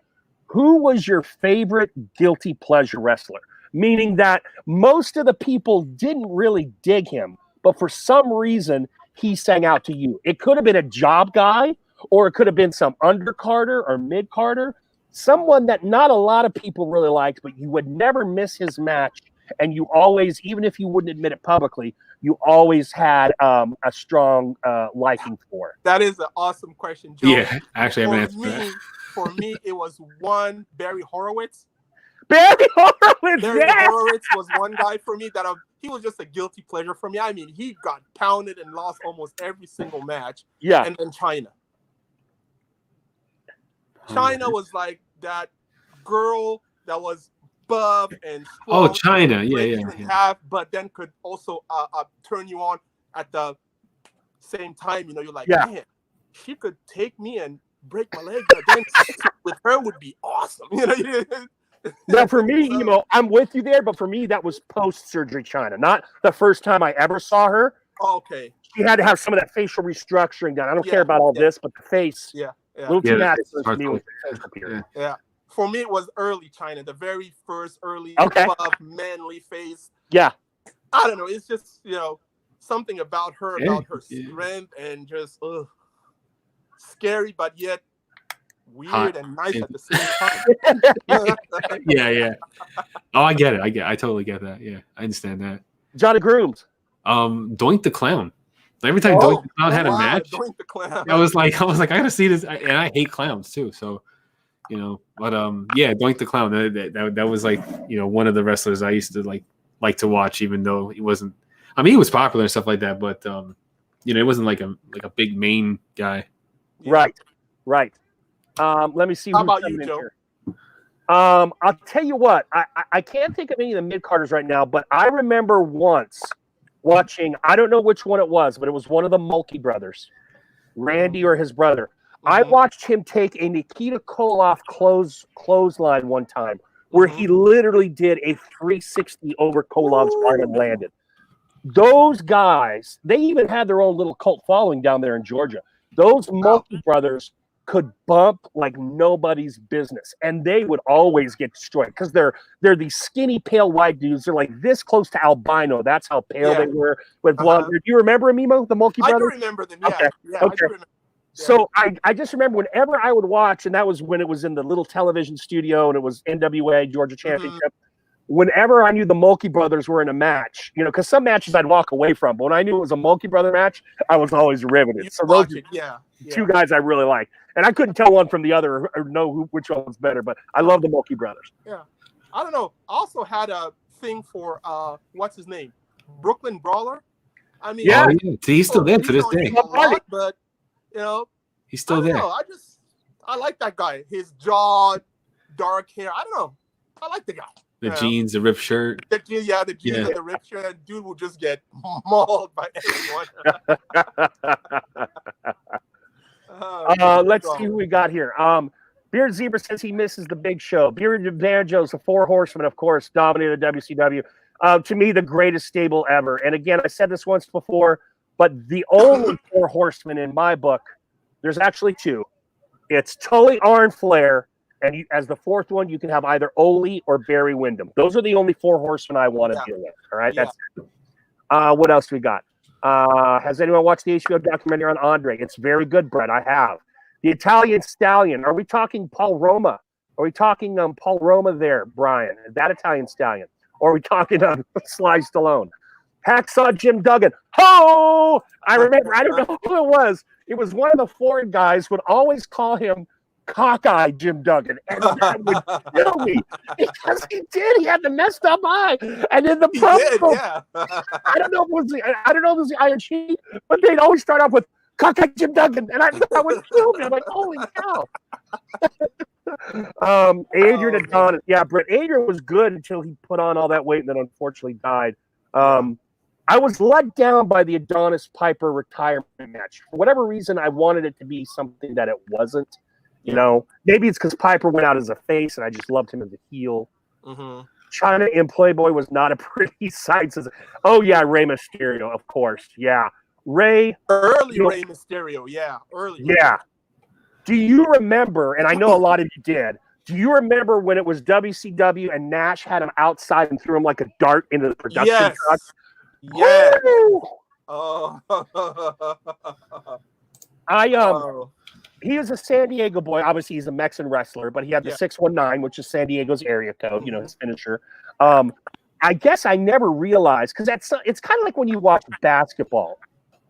who was your favorite guilty pleasure wrestler? Meaning that most of the people didn't really dig him, but for some reason he sang out to you. It could have been a job guy, or it could have been some undercarder or mid-carder, someone that not a lot of people really liked, but you would never miss his match. And you always, even if you wouldn't admit it publicly, you always had a strong liking for. That is an awesome question, Joe. Yeah, actually, I mean, For me, it was one Barry Horowitz. Barry Horowitz, Barry yes! Horowitz was one guy for me that he was just a guilty pleasure for me. I mean, he got pounded and lost almost every single match. Yeah. And then China. China was like that girl that was buff and strong. Oh, China, yeah. In half, but then could also turn you on at the same time. You know, you're like, man, she could take me and break my leg, but then with her would be awesome. You know. Now, for me, I'm with you there, but for me, that was post-surgery China, not the first time I ever saw her. Okay. She had to have some of that facial restructuring done. I don't care about all this, but the face. Yeah. Little too masculine for me was the facial period. Yeah. For me, it was early China, the very first early buff, manly face. Yeah. I don't know. It's just, something about her, about her strength and just scary, but yet weird and nice at the same time. Yeah. Oh, I get it. I totally get that. Yeah, I understand that. Johnny Grooms. Doink the Clown. Every time Doink the Clown had a match, Doink the Clown. I was like, I gotta see this, and I hate clowns too. So, but Doink the Clown. That was like, one of the wrestlers I used to like to watch, even though he wasn't. I mean, he was popular and stuff like that, but it wasn't like a big main guy. Yeah. Right. Let me see. How about you, Joe? I'll tell you what. I can't think of any of the mid-carders right now, but I remember once watching. I don't know which one it was, but it was one of the Mulkey brothers, Randy or his brother. I watched him take a Nikita Koloff clothesline one time, where he literally did a 360 over Koloff's arm and landed. Those guys, they even had their own little cult following down there in Georgia. Those Mulkey brothers could bump like nobody's business, and they would always get destroyed because they're these skinny, pale white dudes. They're like this close to albino. That's how pale they were with blonde. Do you remember them, Emo, the Mulkey brothers? I do remember them. Yeah. Okay. Yeah, I do remember. Yeah. So I just remember whenever I would watch, and that was when it was in the little television studio, and it was NWA Georgia Championship. Whenever I knew the Mulkey brothers were in a match, because some matches I'd walk away from, but when I knew it was a Mulkey brother match, I was always riveted. So those two guys I really like, and I couldn't tell one from the other or know which one was better, but I love the Mulkey brothers. Yeah, I don't know. I also had a thing for what's his name, Brooklyn Brawler. I mean, he's still there to this day. But he's still there. I like that guy. His jaw, dark hair. I don't know. I like the guy. The jeans, the ripped shirt. The jeans and the ripped shirt. That dude will just get mauled by everyone. Let's see who we got here. Beard Zebra says he misses the big show. Bearded Banjos, the Four Horsemen, of course, dominated WCW. To me, the greatest stable ever. And again, I said this once before, but the only Four Horsemen in my book, there's actually two. It's Tully Arn Flair. And as the fourth one, you can have either Ole or Barry Windham. Those are the only Four Horsemen I want to deal with. All right, that's what else we got? Has anyone watched the HBO documentary on Andre? It's very good, Brett. I have. The Italian Stallion. Are we talking Paul Roma? Are we talking Paul Roma there, Brian? That Italian Stallion? Or are we talking Sly Stallone? Hacksaw Jim Duggan. Ho! I remember. I don't know who it was. It was one of the foreign guys would always call him Cockeye Jim Duggan, and that would kill me because he did. He had the messed up eye, and in the promo, I don't know if it was the Iron Sheik, but they'd always start off with Cockeye Jim Duggan, and I thought that would kill me. I'm like, holy cow! Adrian Adonis, Brett. Adrian was good until he put on all that weight, and then unfortunately died. I was let down by the Adonis Piper retirement match. For whatever reason, I wanted it to be something that it wasn't. You know, maybe it's because Piper went out as a face and I just loved him as a heel. Mm-hmm. China in Playboy was not a pretty sight. Oh, yeah, Rey Mysterio, of course. Yeah. Ray. Early Rey Mysterio, early. Yeah. Do you remember, and I know a lot of you did, do you remember when it was WCW and Nash had him outside and threw him like a dart into the production truck? Yes. Woo! Oh. He was a San Diego boy. Obviously, he's a Mexican wrestler, but he had the 619, which is San Diego's area code, you know, his finisher. I guess I never realized, because it's kind of like when you watch basketball.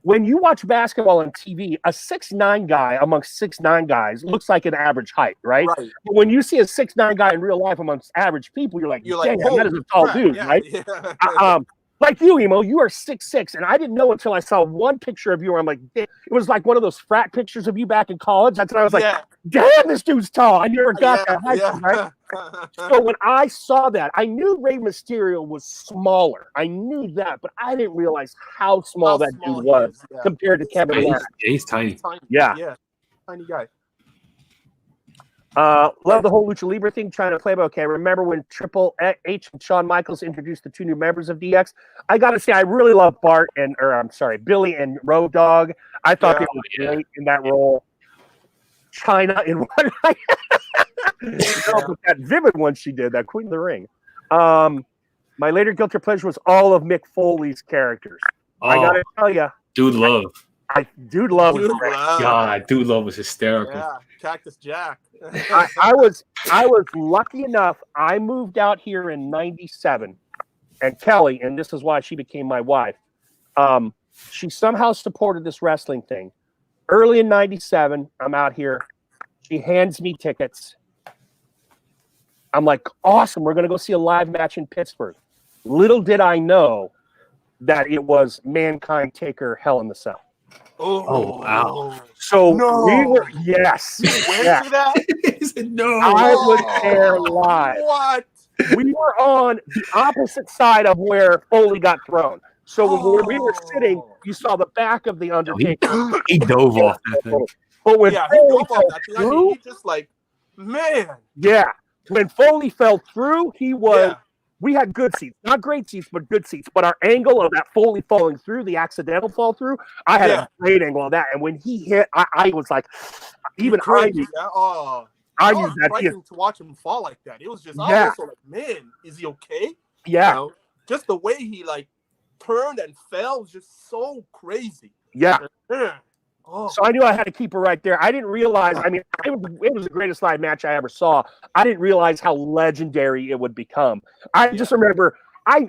When you watch basketball on TV, a 6'9" guy amongst 6'9" guys looks like an average height, right? But when you see a 6'9" guy in real life amongst average people, you're like, damn, that is a tall dude, right? Yeah. Like you, Emo, you are 6'6", and I didn't know until I saw one picture of you where I'm like, it was like one of those frat pictures of you back in college. That's when I was like, damn, this dude's tall. I never got that height, right? So when I saw that, I knew Rey Mysterio was smaller. I knew that, but I didn't realize how small that dude was compared to Kevin Nash. He's tiny. Yeah. Tiny guy. Love the whole Lucha Libre thing, trying to play about. Okay, remember when Triple H and Shawn Michaels introduced the two new members of DX? I gotta say, I really love Billy and Road Dogg. I thought they were great in that role. China in one. But that Vivid one she did, that Queen of the Ring. My later guilty pleasure was all of Mick Foley's characters. I gotta tell you, Dude Love. Dude Love. God, Dude Love was hysterical. Yeah, Cactus Jack. I was lucky enough. I moved out here in '97, and Kelly, and this is why she became my wife. She somehow supported this wrestling thing. Early in '97, I'm out here. She hands me tickets. I'm like, awesome. We're gonna go see a live match in Pittsburgh. Little did I know that it was Mankind Taker Hell in the Cell. Oh wow! So we were yes. You went to that? He said no. I was there live. What? We were on the opposite side of where Foley got thrown. So when we were sitting, you saw the back of the Undertaker. He dove off that thing. But when he Foley dove off that thing. I mean, he just like, man. Yeah. When Foley fell through, he was. Yeah. We had good seats, not great seats, but good seats. But our angle of that Foley falling through, the accidental fall through, I had a great angle of that. And when he hit, I was like, even I knew. I knew that. Frightening to watch him fall like that. It was just, I was also like, man, is he okay? Yeah. You know, just the way he like turned and fell was just so crazy. Yeah. So I knew I had to keep her right there. I didn't realize, I mean, it was the greatest live match I ever saw. I didn't realize how legendary it would become. I just remember,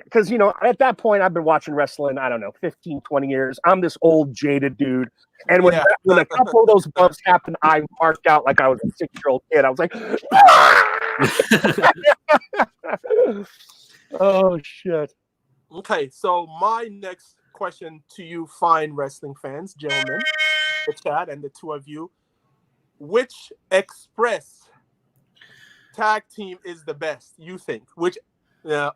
because, you know, at that point, I've been watching wrestling, I don't know, 15, 20 years. I'm this old, jaded dude. And when a couple of those bumps happened, I marked out like I was a 6-year-old kid. I was like, oh, shit. Okay, so my next question to you fine wrestling fans, gentlemen, the chat and the two of you, which Express tag team is the best, you think? Which one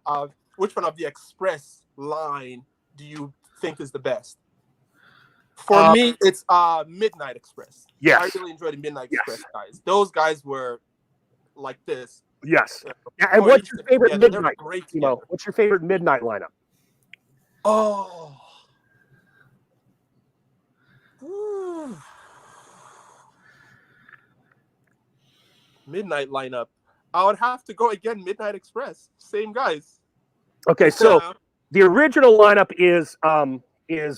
of the Express line do you think is the best? For me, it's Midnight Express. Yes. I really enjoy the Midnight Express guys. Those guys were like this. Yes. And what's your favorite Midnight? What's your favorite Midnight lineup? Oh. Midnight lineup. I would have to go again. Midnight Express, same guys. Okay, so the original lineup is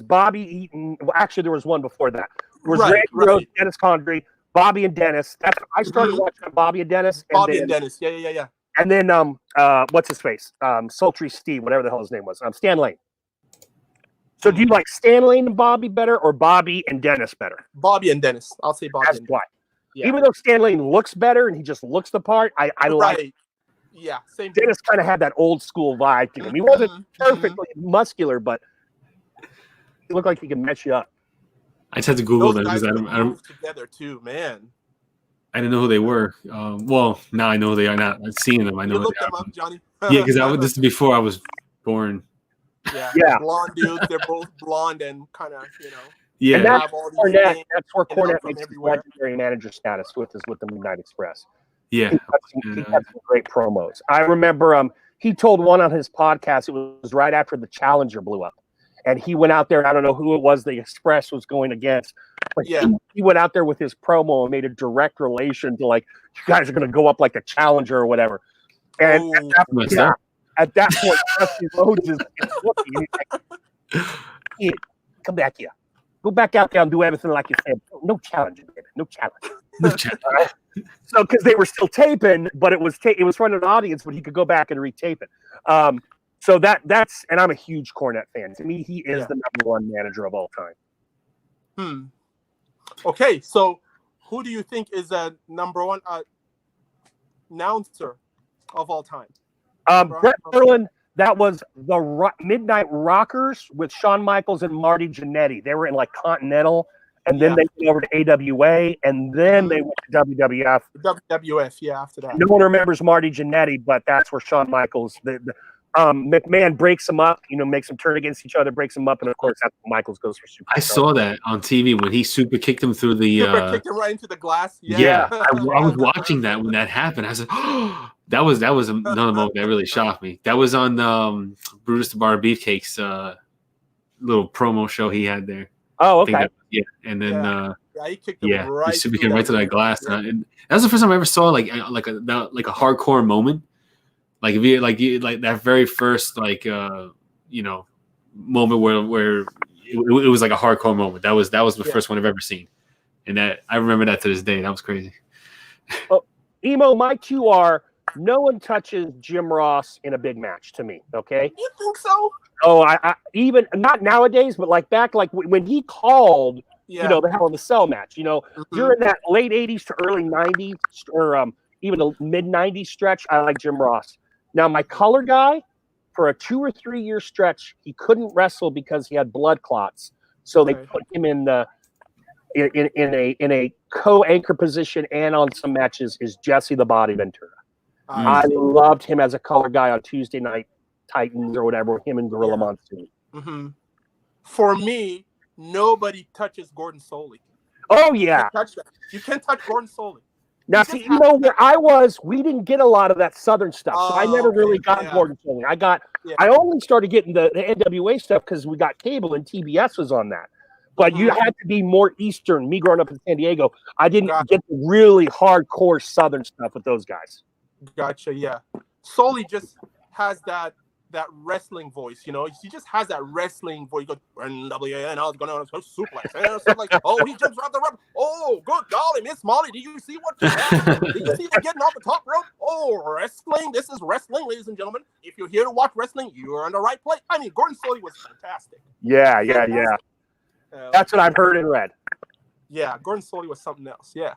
Bobby Eaton. Well, actually, there was one before that. It was Randy Rose, Dennis Condrey, Bobby and Dennis. I started watching Bobby and Dennis. And Dennis, yeah. And then what's his face? Sultry Steve, whatever the hell his name was. Stan Lane. So do you like Stan Lane and Bobby better, or Bobby and Dennis better? Bobby and Dennis. I'll say Bobby. That's and why. Yeah. Even though Stan Lane looks better and he just looks the part, I like. Yeah, same. Dennis kind of had that old school vibe to him. He wasn't perfectly muscular, but he looked like he could mess you up. I just had to Google them because I don't together too, man. I didn't know who they were. Well, now I know who they are. Not seeing them, I know. You looked them up, Johnny. Yeah, because this is before I was born. Yeah. Blonde dudes. They're both blonde and kind of, you know. Yeah. And that's have all these Cornette. names That's where and come Cornette from makes his everywhere. legendary manager status with the Midnight Express. Yeah. He got some great promos. I remember he told one on his podcast. It was right after the Challenger blew up, and he went out there. I don't know who it was the Express was going against, but he went out there with his promo and made a direct relation to, like, you guys are going to go up like the Challenger or whatever. And at that point, Dusty Rhodes is looking. And he's like, "Kid, come back here. Go back out there and do everything like you said. No challenge, baby. No challenge." So, because they were still taping, but it was front of an audience, but he could go back and retape it. So that's, and I'm a huge Cornette fan. To me, he is the number one manager of all time. Okay, so who do you think is the number one announcer of all time? Brett Berlin. That was the Midnight Rockers with Shawn Michaels and Marty Jannetty. They were in, like, Continental, and then they went over to AWA, and then they went to WWF. WWF, after that. No one remembers Marty Jannetty, but that's where Shawn Michaels, McMahon breaks them up, makes them turn against each other, breaks them up, and of course that's when Michaels goes for super. I saw that on TV when he super kicked him through the. Kicked him right into the glass. Yeah, I was watching that when that happened. I said, "Oh, that was another moment that really shocked me." That was on Brutus the Bar Beefcake's little promo show he had there. Oh, okay. And then he kicked him right. He super kicked right to that glass. And that was the first time I ever saw like a hardcore moment. Like if you like that very first moment where it was like a hardcore moment. That was the first one I've ever seen, and that I remember that to this day. That was crazy. Well, Emo, my two are no one touches Jim Ross in a big match to me. Okay, you think so? Oh, I even not nowadays, but like back when he called, the Hell in a Cell match. During that late '80s to early '90s, or even the mid '90s stretch, I like Jim Ross. Now, my color guy, for a 2 or 3 year stretch, he couldn't wrestle because he had blood clots. So they put him in a co-anchor position, and on some matches is Jesse the Body Ventura. I loved him as a color guy on Tuesday Night Titans or whatever, him and Gorilla Monsoon. For me, nobody touches Gordon Soley. Oh, yeah. You can't touch Gordon Soley. Now, see, where I was, we didn't get a lot of that Southern stuff, so I never really got Gordon Soley. I only started getting the NWA stuff because we got cable and TBS was on that. But you had to be more Eastern. Me growing up in San Diego, I didn't get the really hardcore Southern stuff with those guys. Gotcha, yeah. Soley just has that wrestling voice, he just has that wrestling voice. He goes, NWA, and I was going on a suplex, and stuff like, oh, he jumps off the rope. Oh, good golly, Miss Molly, did you see what just happened? Did you see them getting off the top rope? Oh, wrestling, this is wrestling, ladies and gentlemen. If you're here to watch wrestling, you're in the right place. I mean, Gordon Soley was fantastic. Yeah. That's what I've heard and read. Yeah, Gordon Soley was something else. Yeah.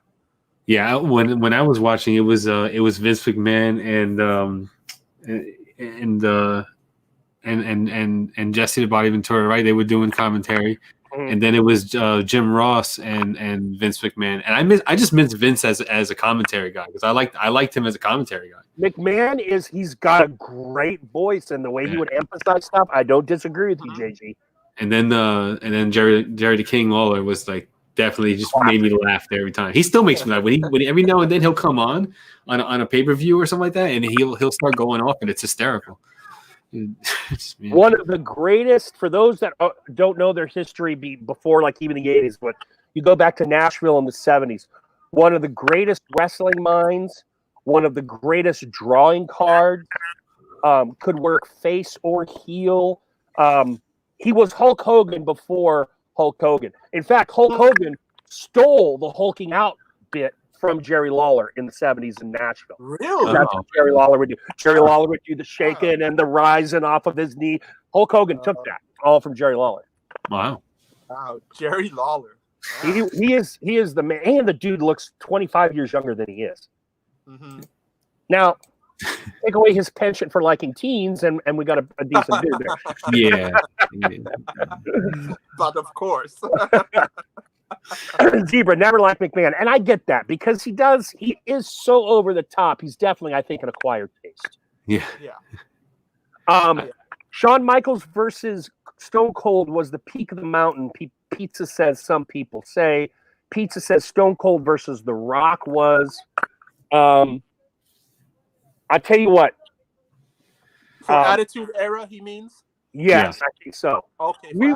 Yeah, when I was watching, it was Vince McMahon and Jesse the Body Ventura, right? They were doing commentary, and then it was Jim Ross and Vince McMahon, and I just missed Vince as a commentary guy because I liked him as a commentary guy. McMahon he's got a great voice, and the way he would emphasize stuff, I don't disagree with you, JG. And then Jerry the King Lawler was like definitely just made me laugh every time. He still makes me laugh when every now and then he'll come on a pay-per-view or something like that, and he'll start going off, and it's hysterical. One of the greatest, for those that don't know their history before like even the 80s, but you go back to Nashville in the 70s, one of the greatest wrestling minds, one of the greatest drawing cards, could work face or heel. He was Hulk Hogan before Hulk Hogan. In fact, Hulk Hogan stole the hulking out bit from Jerry Lawler in the 70s in Nashville. Really? That's what Jerry Lawler would do. Jerry Lawler would do the shaking and the rising off of his knee. Hulk Hogan took that all from Jerry Lawler. Wow, Jerry Lawler. Wow. He is the man, and the dude looks 25 years younger than he is. Now, take away his penchant for liking teens, and we got a decent dude there. Yeah. But of course. Zebra never liked McMahon, and I get that because he is so over the top. He's definitely, I think, an acquired taste. Yeah. Shawn Michaels versus Stone Cold was the peak of the mountain. Pizza says some people say. Pizza says Stone Cold versus The Rock was. I tell you what. For Attitude Era, he means? Yes, I think so. Okay. We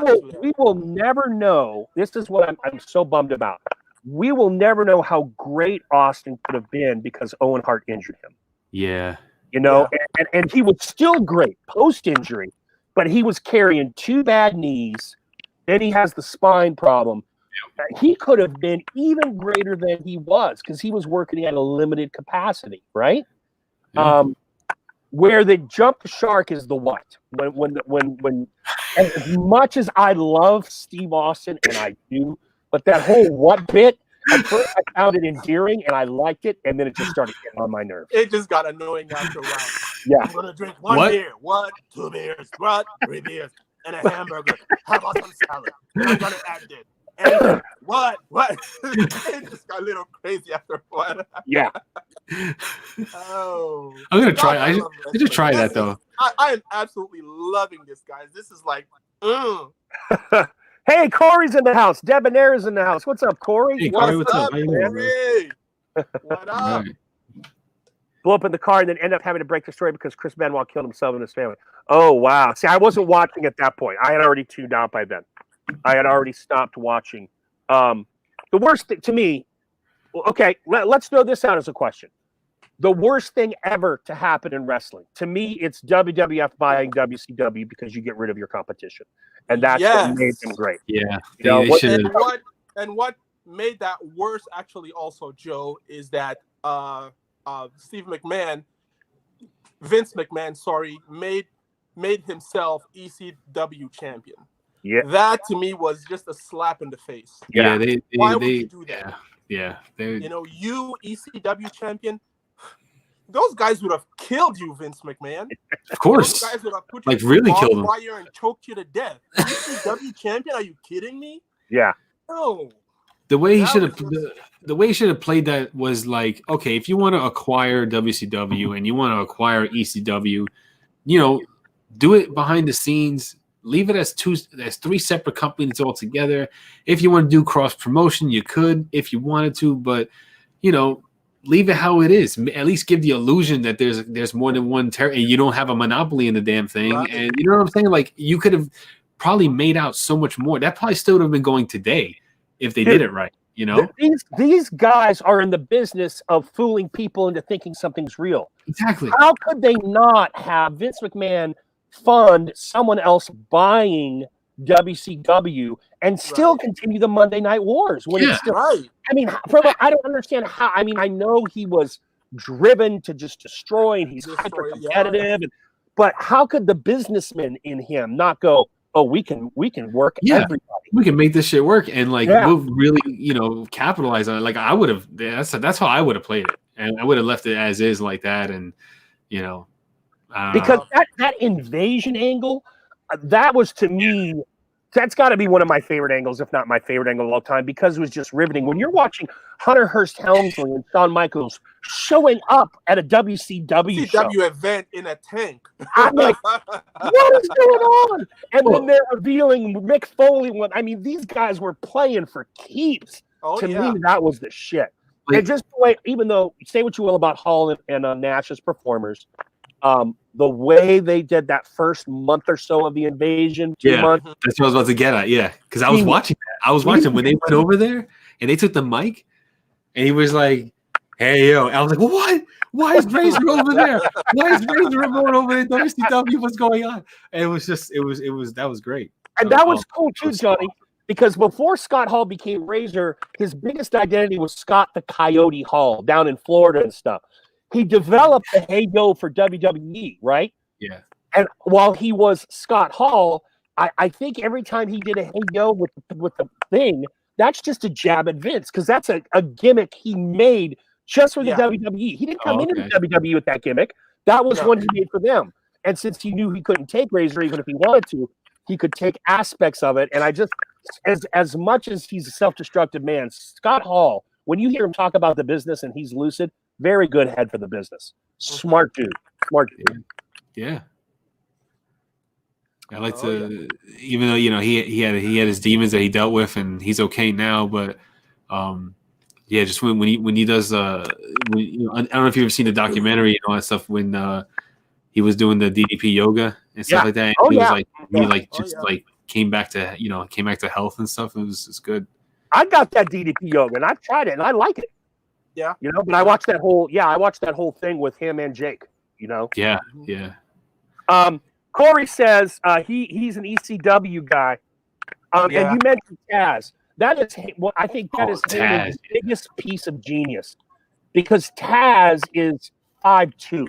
will never know. This is what I'm so bummed about. We will never know how great Austin could have been because Owen Hart injured him. Yeah. You know, and he was still great post-injury, but he was carrying 2 bad knees. Then he has the spine problem. He could have been even greater than he was because he was working at a limited capacity, right? Yeah. Where they jump the shark is the what. When as much as I love Steve Austin, and I do, but that whole what bit, at first I found it endearing and I liked it, and then it just started getting on my nerves. It just got annoying after a while. Yeah. I'm gonna drink 1 beer, 2 beers, 3 beers, and a hamburger. How about some salad? And I'm gonna add this. And what? It just got a little crazy after a while. Yeah. Oh. I'm gonna try. I should try that though. I am absolutely loving this, guys. This is like, Hey, Corey's in the house. Debonair's in the house. What's up, Corey? Hey, Corey, what's up? How you doing, Corey? What up? Right. Blew up in the car and then end up having to break the story because Chris Benoit killed himself and his family. Oh, wow. See, I wasn't watching at that point. I had already tuned out by then. I had already stopped watching. The worst thing to me, okay, let's throw this out as a question. The worst thing ever to happen in wrestling, to me, it's WWF buying WCW because you get rid of your competition. And that's what made them great. Yeah. You know, what made that worse, actually, also, Joe, is that Vince McMahon, made himself ECW champion. Yeah, that to me was just a slap in the face. Yeah, why would you do that? Yeah, you ECW champion. Those guys would have killed you, Vince McMahon. Of course. Those guys would have put you like really killed him. Fire and choked you to death. ECW champion? Are you kidding me? Yeah. No. The way he should have played that was like, okay, if you want to acquire WCW and you want to acquire ECW, do it behind the scenes. Leave it as 3 separate companies altogether. If you want to do cross promotion, you could if you wanted to, but leave it how it is. At least give the illusion that there's more than one territory. You don't have a monopoly in the damn thing, right. And you know what I'm saying? Like you could have probably made out so much more. That probably still would have been going today if they did it right. These guys are in the business of fooling people into thinking something's real. Exactly. How could they not have Vince McMahon fund someone else buying WCW and still continue the Monday Night Wars when it's still right? I mean, I don't understand how. I mean, I know he was driven to just destroy, and he's hyper competitive, but how could the businessman in him not go, oh, we can work everybody. We can make this shit work, and we'll really, capitalize on it. Like I would have. That's how I would have played it, and I would have left it as is like that, and because that invasion angle, that was to me. That's got to be one of my favorite angles, if not my favorite angle of all time, because it was just riveting. When you're watching Hunter Hearst Helmsley and Shawn Michaels showing up at a WCW event in a tank, I'm like, what is going on? And then they're revealing Mick Foley. These guys were playing for keeps. To me, that was the shit. And just the way, even though, say what you will about Hall and Nash as performers, the way they did that first month or so of the invasion, 2 months. That's what I was about to get at. Yeah, because I was watching that. I was watching when they went over there and they took the mic, and he was like, "Hey, yo!" I was like, "What? Why is Razor over there? Why is Razor going over there? WCW? What's going on?" And it was that was great. And that was cool too, Johnny, because before Scott Hall became Razor, his biggest identity was Scott the Coyote Hall down in Florida and stuff. He developed the Hey Yo for WWE, right? Yeah. And while he was Scott Hall, I think every time he did a Hey Yo with the thing, that's just a jab at Vince, because that's a gimmick he made just for the WWE. He didn't come into the WWE with that gimmick. That was one he made for them. And since he knew he couldn't take Razor, even if he wanted to, he could take aspects of it. And I just, as much as he's a self-destructive man, Scott Hall, when you hear him talk about the business and he's lucid, very good head for the business. Smart dude. Yeah. I like to, even though he had his demons that he dealt with, and he's okay now. But yeah, just when he does I don't know if you've ever seen the documentary and all that stuff when he was doing the DDP yoga and stuff like that. And he was like like came back to health and stuff. It's good. I got that DDP yoga and I've tried it and I like it. Yeah. But I watched that whole thing with him and Jake, Yeah. Corey says he's an ECW guy. And you mentioned Taz. That is I think that is Heyman's biggest piece of genius. Because Taz is 5'2".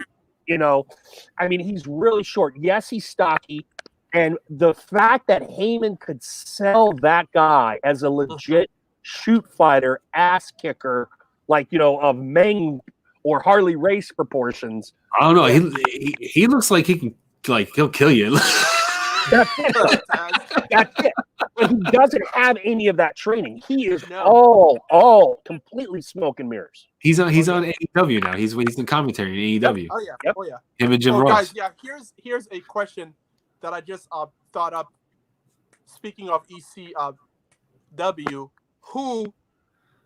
I mean, he's really short. Yes, he's stocky. And the fact that Heyman could sell that guy as a legit shoot fighter, ass kicker, of Meng or Harley Race proportions. I don't know. He looks like he can, he'll kill you. That's it. That's it. But he doesn't have any of that training. He is all completely smoke and mirrors. He's on AEW now. He's in commentary in AEW. Yep. Him and Jim Ross. Guys, here's a question that I just thought up. Speaking of ECW, who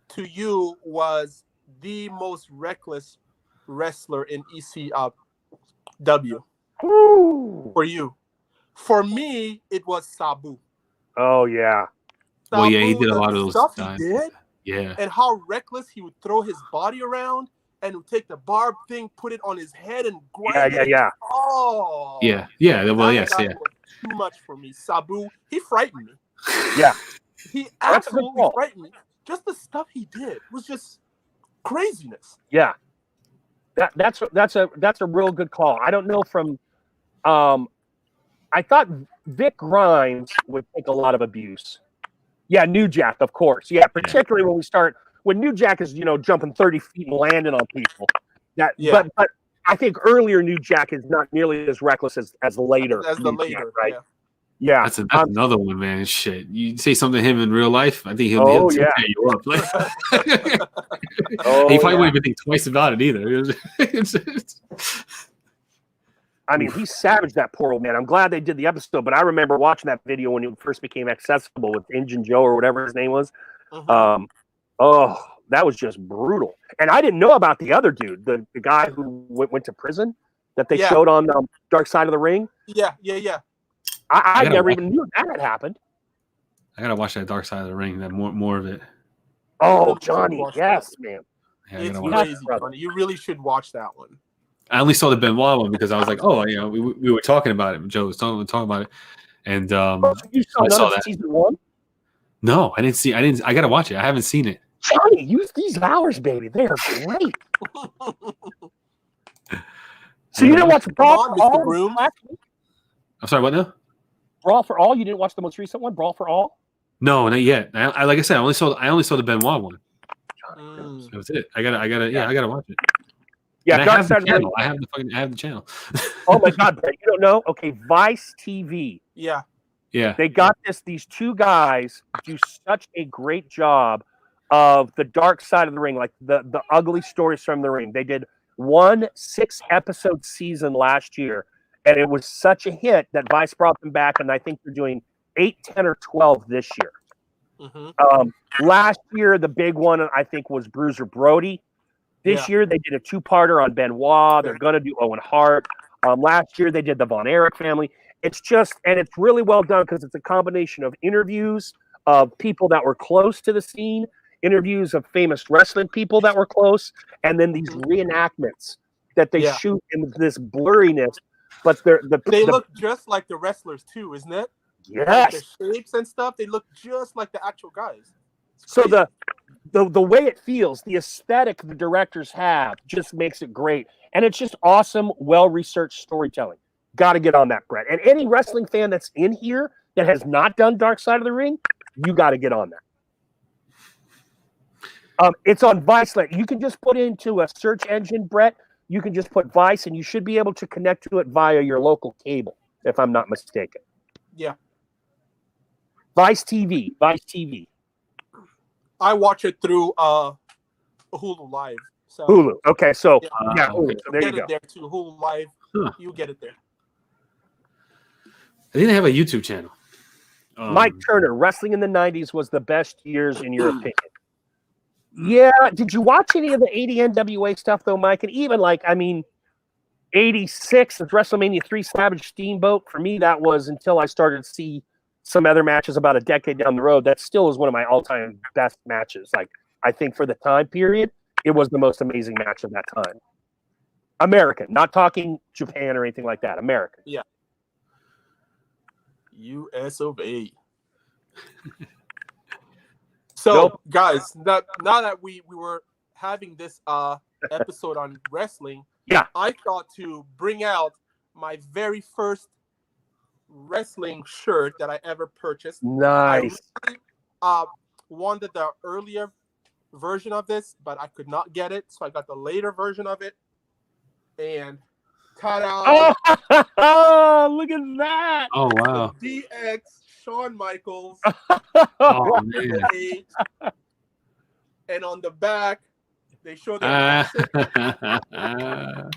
to you was the most reckless wrestler in ECW? For you? For me, it was Sabu. Oh yeah. Well, yeah, he did a lot of those stuff times. he did. Yeah. And how reckless he would throw his body around and would take the barb thing, put it on his head, and grind it. Yeah. Oh. Yeah. Well, yes. Yeah. Too much for me. Sabu, he frightened me. Yeah. He absolutely frightened me. Just the stuff he did was just craziness. Yeah. That's a real good call. I don't know from I thought Vic Grimes would take a lot of abuse. Yeah, New Jack, of course. Yeah, particularly when New Jack is, jumping 30 feet and landing on people. But I think earlier New Jack is not nearly as reckless as later. As the later, Jack, right? Yeah. Yeah, that's another one, man. Shit, you say something to him in real life, I think he'll tear you up. He probably wouldn't even think twice about it either. I mean, he savaged that poor old man. I'm glad they did the episode, but I remember watching that video when it first became accessible with Injun Joe or whatever his name was. That was just brutal. And I didn't know about the other dude, the guy who went to prison that they showed on Dark Side of the Ring. Yeah. I never even knew that had happened. I gotta watch that Dark Side of the Ring. That more of it. Oh, Johnny, yes, man. Yeah, it's crazy, Johnny. You really should watch that one. I only saw the Benoit one because I was like, we were talking about it. Joe was talking about it, and you saw that season 1? No, I didn't see. I gotta watch it. I haven't seen it. Johnny, use these hours, baby. They are great. So you didn't watch Brawl for All? I'm sorry, what now? Brawl for All? You didn't watch the most recent one, Brawl for All? No, not yet. I like I said, I only saw the Benoit one. So that was it. I gotta watch it. Yeah, I have the channel. I have the channel. Oh my God, Brett, you don't know? Okay, Vice TV. Yeah. They got these two guys do such a great job of the Dark Side of the Ring, like the ugly stories from the ring. They did 1 6-episode season last year, and it was such a hit that Vice brought them back, and I think they're doing 8, 10, or 12 this year. Last year, the big one, I think, was Bruiser Brody. This year, they did a 2-parter on Benoit. They're going to do Owen Hart. Last year, they did the Von Erich family. It's really well done because it's a combination of interviews of people that were close to the scene, interviews of famous wrestling people that were close, and then these reenactments that they shoot in this blurriness. But they look just like the wrestlers too, isn't it? Yes. Like the shapes and stuff, they look just like the actual guys. So the way it feels, the aesthetic the directors have just makes it great. And it's just awesome, well-researched storytelling. Got to get on that, Brett. And any wrestling fan that's in here that has not done Dark Side of the Ring, you got to get on that. It's on Vice. You can just put into a search engine, Brett. You can just put Vice, and you should be able to connect to it via your local cable, if I'm not mistaken. Yeah. Vice TV. I watch it through Hulu Live. So, Hulu. Okay, so yeah, Hulu. So there you go. There too. Hulu Live. You get it there. I think they have a YouTube channel. Mike Turner, wrestling in the 90s was the best years in your opinion. Yeah. Did you watch any of the 80 NWA stuff though, Mike? And even 86, the WrestleMania 3 Savage Steamboat. For me, that was until I started to see some other matches about a decade down the road. That still is one of my all-time best matches. I think for the time period, it was the most amazing match of that time. American, not talking Japan or anything like that. American. Yeah. US of A. So, guys, now that we were having this episode on wrestling, yeah, I thought to bring out my very first wrestling shirt that I ever purchased. Nice. I really, wanted the earlier version of this, but I could not get it, so I got the later version of it. And ta-da! Oh, look at that! Oh wow! DX Shawn Michaels. Oh man! And on the back, they show the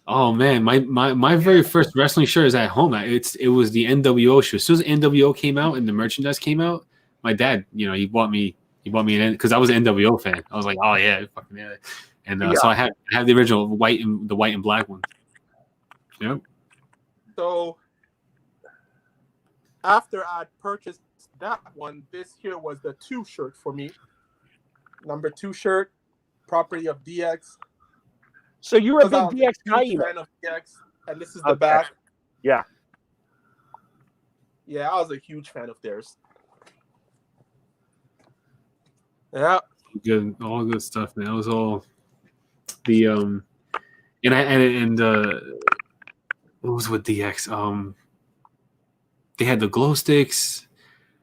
oh man, my very first wrestling shirt is at home. It was the NWO show. As soon as NWO came out and the merchandise came out, my dad, he bought me an because I was an NWO fan. I was like, oh yeah, fucking yeah. And so I had the original white and black one. Yep. So after I purchased that one, this here was the 2 shirt for me. Number 2 shirt, property of DX. So you were a big DX guy, fan of DX, and this is the back. Yeah. Yeah, I was a huge fan of theirs. Yeah. Good, all good stuff, man. That was all the and what was with DX? They had the glow sticks,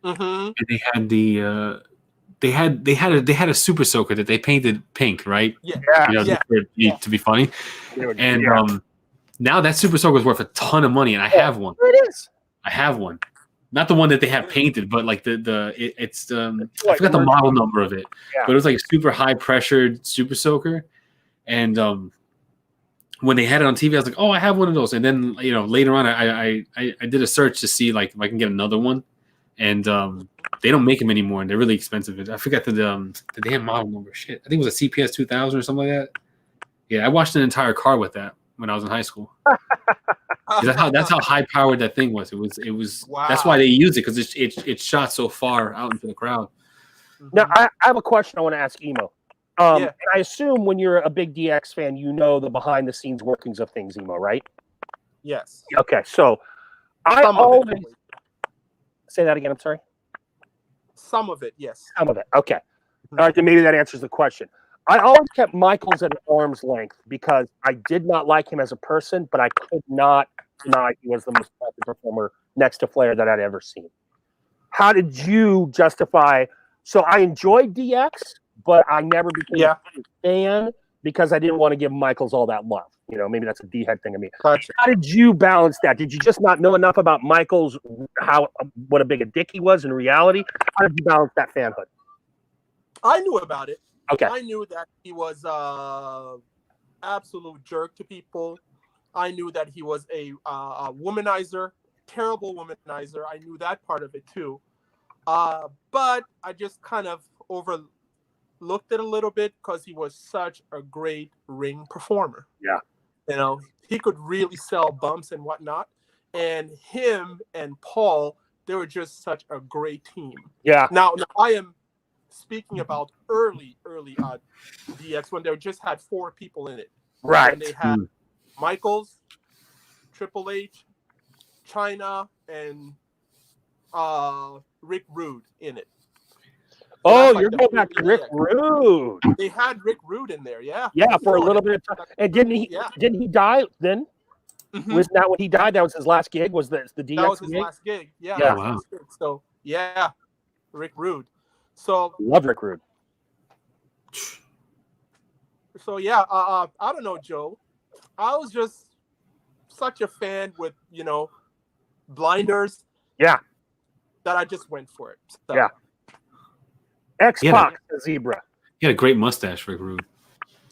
and they had the they had a super soaker that they painted pink, right? Yeah. To be funny. And now that super soaker is worth a ton of money, and I have one. It is. I have one. Not the one that they have painted, but like it's I forgot the model number of it. Yeah. But it was like a super high pressured super soaker. And when they had it on TV, I was like, "Oh, I have one of those." And then later on, I did a search to see like if I can get another one, and they don't make them anymore, and they're really expensive. I forgot the damn model number. Shit, I think it was a CPS 2000 or something like that. Yeah, I watched an entire car with that when I was in high school. That's how high powered that thing was. It was. Wow. That's why they used it, because it shot so far out into the crowd. Now I have a question I want to ask Emo. I assume when you're a big DX fan, you know the behind the scenes workings of things, Emo, right? Yes. Okay, so I always say that again. I'm sorry. Some of it, yes. Some of it. Okay. All right, then maybe that answers the question. I always kept Michaels at an arm's length because I did not like him as a person, but I could not deny he was the most talented performer next to Flair that I'd ever seen. How did you justify? So I enjoyed DX, but I never became a fan because I didn't want to give Michaels all that love. Maybe that's a D-head thing of me. Gotcha. How did you balance that? Did you just not know enough about Michaels, what a big a dick he was in reality? How did you balance that fanhood? I knew about it. Okay. I knew that he was absolute jerk to people. I knew that he was a womanizer, terrible womanizer. I knew that part of it too. But I just kind of overlooked it a little bit because he was such a great ring performer. Yeah. He could really sell bumps and whatnot. And him and Paul, they were just such a great team. Yeah. Now I am speaking about early DX when they just had 4 people in it. Right. And they had Michaels, Triple H, Chyna, and Rick Rude in it. Oh, you're going back to Rick Rude. They had Rick Rude in there, yeah. Yeah, for a little bit of time. And didn't he die then? Mm-hmm. Wasn't that when he died? That was his last gig? Was the DX That was his gig? last gig. Yeah. Yeah. Wow. So, yeah, Rick Rude. So love Rick Rude. So, yeah, I don't know, Joe. I was just such a fan with, blinders. Yeah. That I just went for it. So. Yeah. X-Pac, the zebra. He had a great mustache, Rick Rude.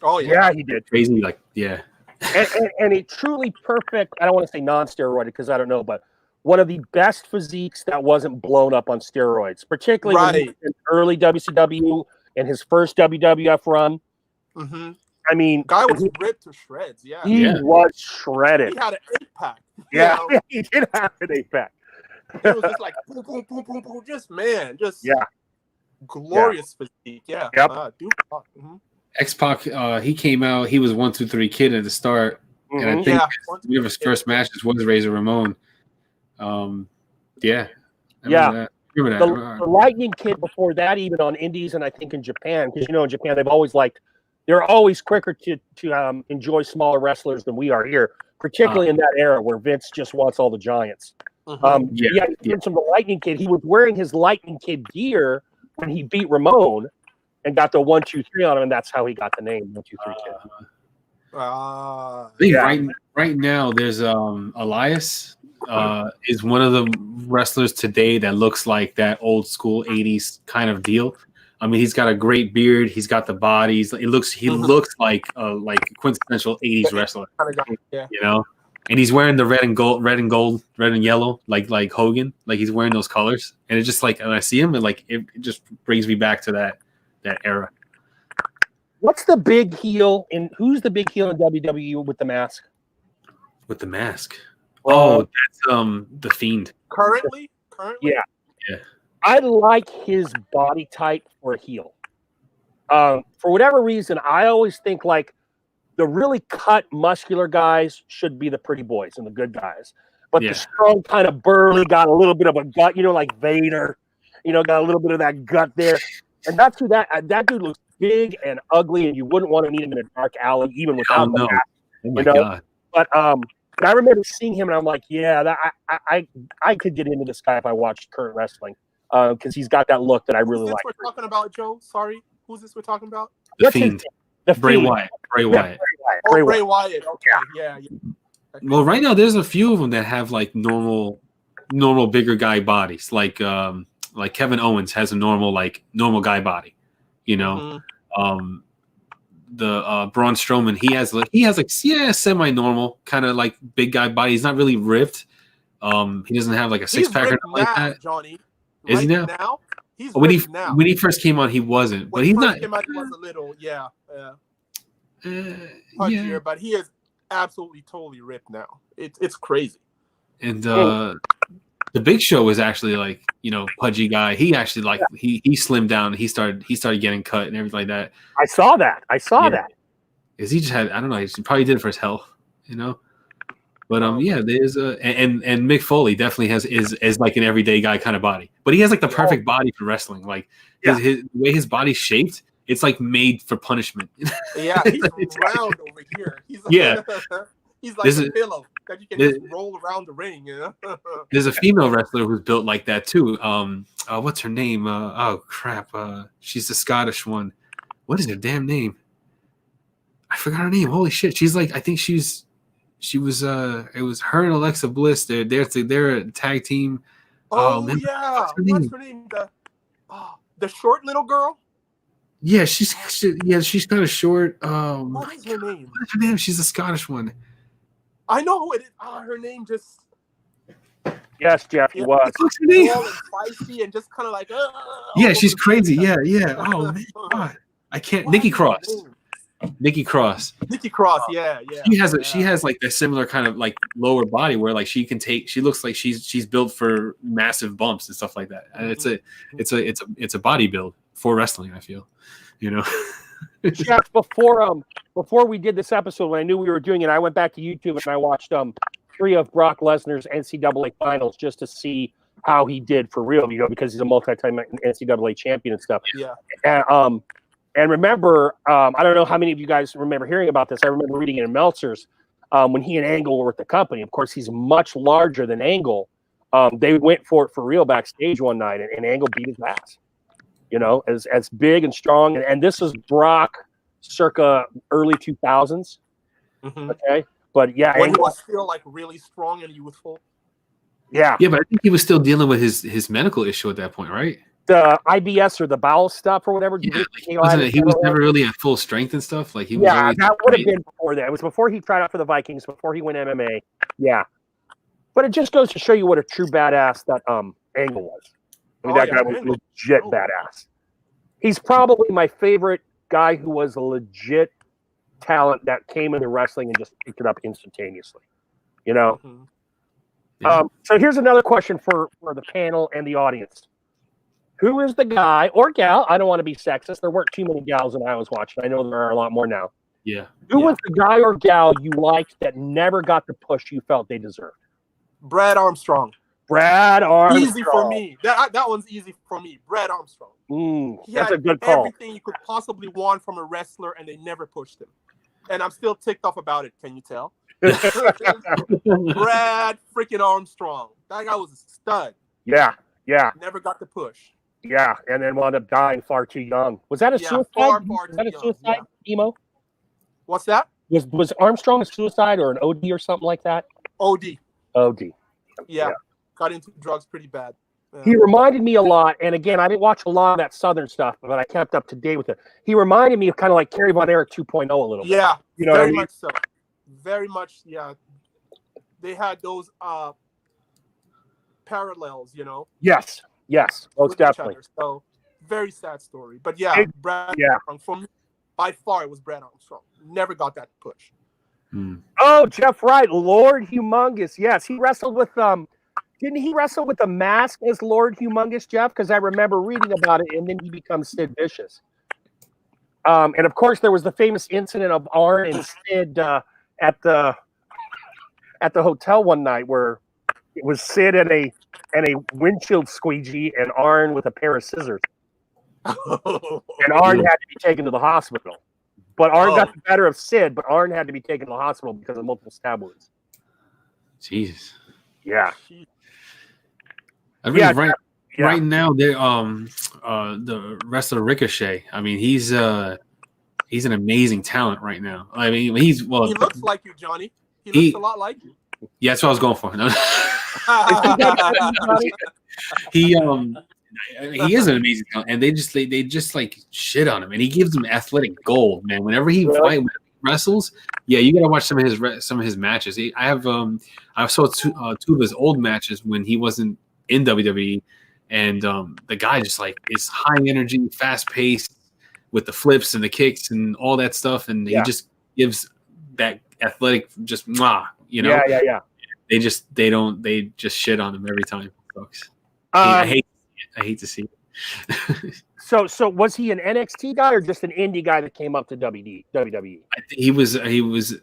Oh, yeah. Yeah, he did. Crazy, and a truly perfect, I don't want to say non-steroided because I don't know, but one of the best physiques that wasn't blown up on steroids, particularly when he was in early WCW and his first WWF run. Mm-hmm. I mean, guy was ripped to shreds. Yeah, he was shredded. He had an 8-pack. Yeah, he did have an 8-pack. It was just like boom, boom, boom, boom, boom. Just glorious physique. Yeah. Yep. X-Pac, he came out. He was 1, 2, 3 kid at the start, and I think one of his first matches was Razor Ramon. Remember that. The Lightning Kid before that, even on Indies, and I think in Japan, because in Japan they're always quicker to enjoy smaller wrestlers than we are here, particularly in that era where Vince just wants all the giants. From the Lightning Kid, he was wearing his Lightning Kid gear when he beat Ramon and got the 1, 2, 3 on him, and that's how he got the name 1, 2, 3 Kid. I think right now there's Elias is one of the wrestlers today that looks like that old school 80s kind of deal. I mean, he's got a great beard. He's got the bodies. He looks like a quintessential 80s wrestler. And he's wearing the red and yellow, like Hogan. Like he's wearing those colors. And it's just like, when I see him, it just brings me back to that era. What's the big heel who's the big heel in WWE with the mask? With the mask. That's the Fiend. Currently? Yeah. I like his body type for a heel. For whatever reason, I always think like the really cut, muscular guys should be the pretty boys and the good guys. But the strong, kind of burly, got a little bit of a gut, like Vader, got a little bit of that gut there. And that's who that dude looks big and ugly, and you wouldn't want to meet him in a dark alley, even without the mask. Oh my God. But I remember seeing him, and I'm like, I could get into this guy if I watched current wrestling. Because he's got that look that I really like. We're talking about, Joe? Sorry, who's this we're talking about? The Fiend. Bray Wyatt. Bray Wyatt. Bray Wyatt. Okay, yeah. Well, right now there's a few of them that have like normal bigger guy bodies. Like Kevin Owens has a normal guy body. The Braun Strowman, he has semi-normal kind of like big guy body. He's not really ripped. He doesn't have like a six-pack or like that. Johnny. Is he now? He's when he first came on, he wasn't. But he's not. He was a little, punchier, but he is absolutely totally ripped now. It's crazy. And the Big Show was actually like pudgy guy. He actually he slimmed down. He started getting cut and everything like that. I saw that. Because he just had, I don't know. He probably did it for his health, But there's and Mick Foley definitely is like an everyday guy kind of body, but he has like the perfect body for wrestling. Like his the way his body's shaped, it's like made for punishment. He's round over here. He's he's like a pillow that you can just roll around the ring. There's a female wrestler who's built like that too. What's her name? She's the Scottish one. What is her damn name? I forgot her name. Holy shit! She's like, I think she was it was her and Alexa Bliss. They're a tag team. What's her name? The short little girl. Yeah, she's kind of short. What is her name? What's her name? She's a Scottish one. I know who it is. Her name just. Yes, Jeff, he was. What's her name? And spicy and just kind of like. She's crazy. Yeah. Oh man, God. I can't. Nikki Cross. Nikki Cross, yeah. She has like a similar kind of like lower body where like she looks like she's built for massive bumps and stuff like that. And it's a body build for wrestling, I feel. Jeff, before we did this episode, when I knew we were doing it, I went back to YouTube and I watched 3 of Brock Lesnar's NCAA finals just to see how he did for real, because he's a multi-time NCAA champion and stuff. Yeah. And remember, I don't know how many of you guys remember hearing about this. I remember reading it in Meltzer's when he and Angle were with the company. Of course, he's much larger than Angle. They went for it for real backstage one night, and Angle beat his ass. As big and strong. And this is Brock circa early 2000s. Mm-hmm. Okay. But yeah. When he was still like really strong and youthful. Yeah. Yeah, but I think he was still dealing with his medical issue at that point, right? The IBS or the bowel stuff or whatever. Yeah, he was never really at full strength and stuff. Like he was. Yeah, that would have been before that. It was before he tried out for the Vikings, before he went MMA. Yeah. But it just goes to show you what a true badass that Angle was. I mean, that guy was legit badass. He's probably my favorite guy who was a legit talent that came into wrestling and just picked it up instantaneously. You know? Mhm. Yeah. So here's another question for the panel and the audience. Who is the guy or gal? I don't want to be sexist. There weren't too many gals when I was watching. I know there are a lot more now. Yeah. Who was the guy or gal you liked that never got the push you felt they deserved? Brad Armstrong. Brad Armstrong. Easy for me. That one's easy for me. Brad Armstrong. He That's had a good call. everything you could possibly want from a wrestler, and they never pushed him. And I'm still ticked off about it. Can you tell? Brad freaking Armstrong. That guy was a stud. Yeah. Never got the push. Yeah, and then wound up dying far too young. Was that a suicide? Far Was that too a young, suicide, Emo? What's that? Was Armstrong a suicide or an OD or something like that? OD. OD. Yeah. Got into drugs pretty bad. Yeah. He reminded me a lot, and again, I didn't watch a lot of that Southern stuff, but I kept up to date with it. He reminded me of kind of like Kerry Von Erich 2.0 a little bit. Yeah, You know very what I mean? much so. Very much, yeah. They had those parallels, you know. Yes, most with each definitely. other. So very sad story. But yeah, Brad Armstrong, for me, by far it was Brad Armstrong. Never got that push. Oh, Jeff Wright, Lord Humongous. Yes, he wrestled with didn't he wrestle with a mask as Lord Humongous, Jeff? Because I remember reading about it, and then he becomes Sid Vicious. And of course, there was the famous incident of Arn and Sid at the hotel one night where it was Sid and a windshield squeegee and Arn with a pair of scissors. And Arn had to be taken to the hospital. But Arn got the better of Sid, but Arn had to be taken to the hospital because of multiple stab wounds. Jesus. Yeah. I mean, right now they're the wrestler Ricochet. I mean, he's an amazing talent right now. I mean, he looks like you, Johnny. He looks a lot like you. Yeah, that's what I was going for. No. He is an amazing talent, and they just like shit on him, and he gives them athletic gold, man. Whenever he wrestles, yeah, you gotta watch some of his matches. I saw two of his old matches when he wasn't in WWE, and the guy just like is high energy, fast paced with the flips and the kicks and all that stuff, and he just gives that athletic you know. Yeah. They just shit on him every time, folks. I hate to see it. So was he an NXT guy or just an indie guy that came up to WWE? I think he was NXT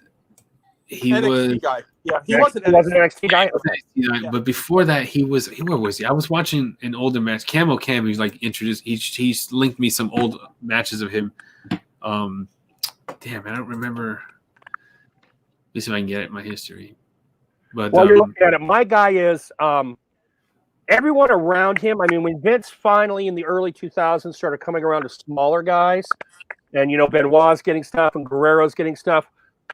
guy. Yeah, he was an NXT guy. Okay. Yeah. But before that, where was he? I was watching an older match. Camo Cam, he's like introduced. He's linked me some old matches of him. Damn, I don't remember. Let me see if I can get it in my history. But while you're looking at it, my guy is everyone around him. I mean, when Vince finally in the early 2000s started coming around to smaller guys, and Benoit's getting stuff and Guerrero's getting stuff.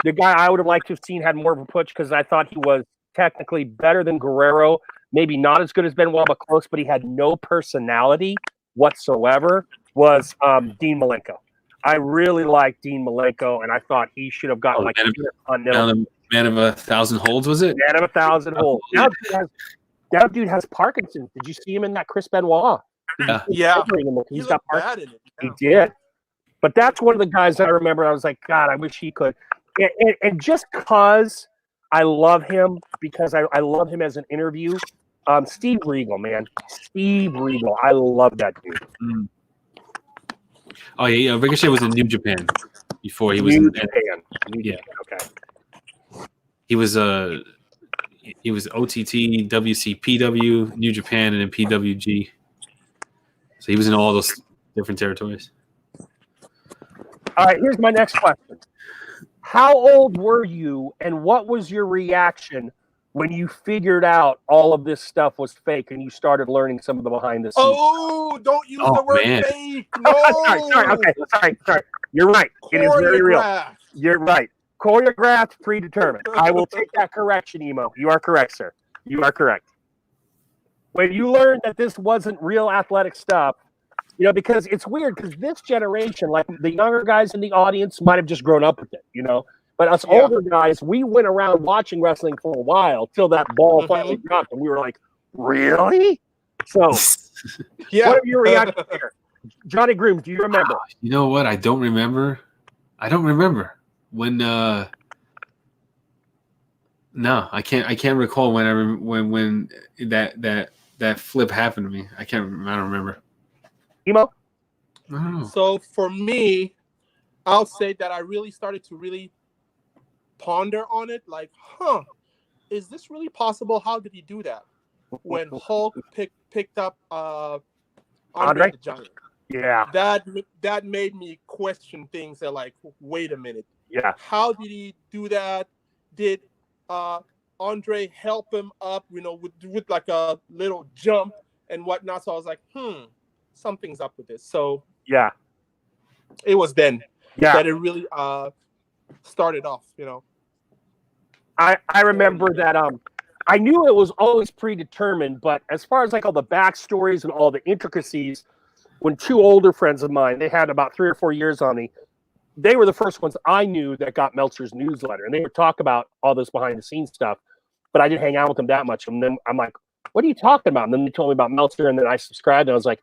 The guy I would have liked to have seen had more of a push because I thought he was technically better than Guerrero. Maybe not as good as Benoit, but close. But he had no personality whatsoever. Was Dean Malenko. I really liked Dean Malenko, and I thought he should have gotten Man of 1,000 holds, was it? Man of 1,000 holds. Now dude has Parkinson's. Did you see him in that Chris Benoit? Yeah. He's got Parkinson's. He did. But that's one of the guys that I remember. I was like, God, I wish he could. And just because I love him, because I love him as an interview, Steve Regal, man. Steve Regal. I love that dude. Oh, yeah. Ricochet was in New Japan before he was in Japan. Yeah. Okay. He was OTT, WCPW, New Japan, and then PWG. So he was in all those different territories. All right, here's my next question. How old were you, and what was your reaction when you figured out all of this stuff was fake and you started learning some of the behind the scenes? Oh, don't use the word fake. No. Sorry. You're right. It is very real. You're right. Choreographed, predetermined. I will take that correction, Emo. You are correct, sir. You are correct. When you learned that this wasn't real athletic stuff, because it's weird because this generation, like the younger guys in the audience, might have just grown up with it. But us Yeah. older guys, we went around watching wrestling for a while till that ball finally dropped, and we were like, "Really?" So, Yeah. what are your reactions here, Johnny Grooms? Do you remember? You know what? I don't remember. When. No, I can't recall when that flip happened to me. I don't remember. Emo? I don't know. So for me, I'll say that I really started to really ponder on it. Like, is this really possible? How did he do that? When Hulk picked up Andre the Giant. Yeah. That made me question things. That like, wait a minute. Yeah. How did he do that? Did Andre help him up? With like a little jump and whatnot. So I was like, something's up with this. So Yeah. it was then Yeah. that it really started off. I remember that I knew it was always predetermined, but as far as like all the backstories and all the intricacies, when two older friends of mine, they had about 3 or 4 years on me, they were the first ones I knew that got Meltzer's newsletter, and they would talk about all this behind the scenes stuff, but I didn't hang out with them that much. And then I'm like, what are you talking about? And then they told me about Meltzer, and then I subscribed, and I was like,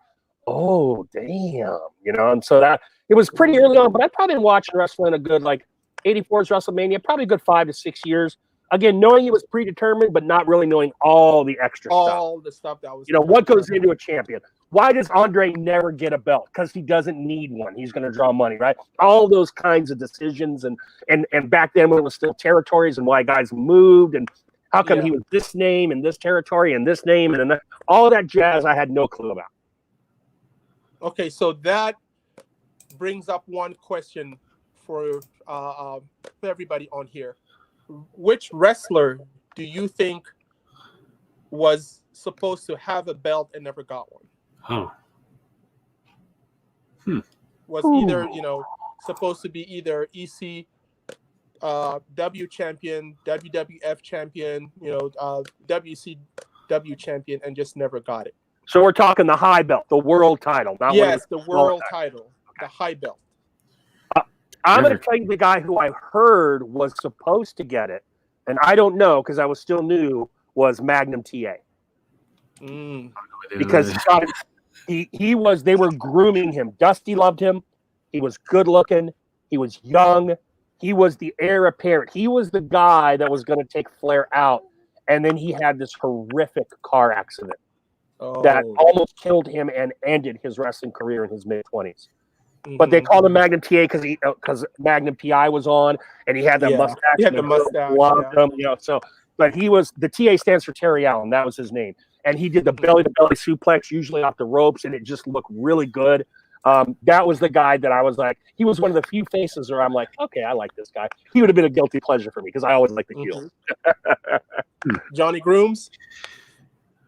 oh, damn, and so that it was pretty early on, but I've probably been watching wrestling a good, like, 84's WrestleMania, probably a good 5 to 6 years. Again, knowing it was predetermined, but not really knowing all the extra stuff. All the stuff that was, what goes into a champion. Why does Andre never get a belt? Because he doesn't need one. He's going to draw money, right? All those kinds of decisions, and back then when it was still territories, and why guys moved, and how come he was this name and this territory and this name and all that jazz, I had no clue about. Okay, so that brings up one question for everybody on here. Which wrestler do you think was supposed to have a belt and never got one? Was either, supposed to be either EC W champion, WWF champion, WCW champion, and just never got it. So we're talking the high belt, the world title. Not yes, the world title, the high belt. I'm going to tell you the guy who I heard was supposed to get it, and I don't know because I was still new, was Magnum TA. Because they were grooming him. Dusty loved him. He was good looking. He was young. He was the heir apparent. He was the guy that was going to take Flair out. And then he had this horrific car accident that almost killed him and ended his wrestling career in his mid-20s. But they called him Magnum TA because Magnum PI was on, and he had that mustache. He had the mustache. Loved him, So, but he was, the TA stands for Terry Allen. That was his name. And he did the belly-to-belly suplex, usually off the ropes, and it just looked really good. That was the guy that I was like, he was one of the few faces where I'm like, okay, I like this guy. He would have been a guilty pleasure for me because I always like the heel. Johnny Grooms?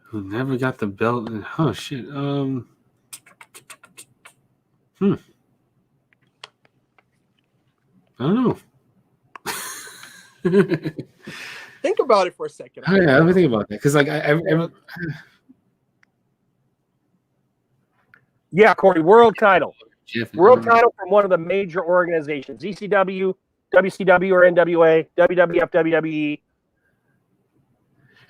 Who never got the belt? Oh, shit. I don't know. Think about it for a second. Oh, yeah, let me think about that because, like, yeah, Corey, world title. World title from one of the major organizations: ECW, WCW or NWA, WWF, WWE.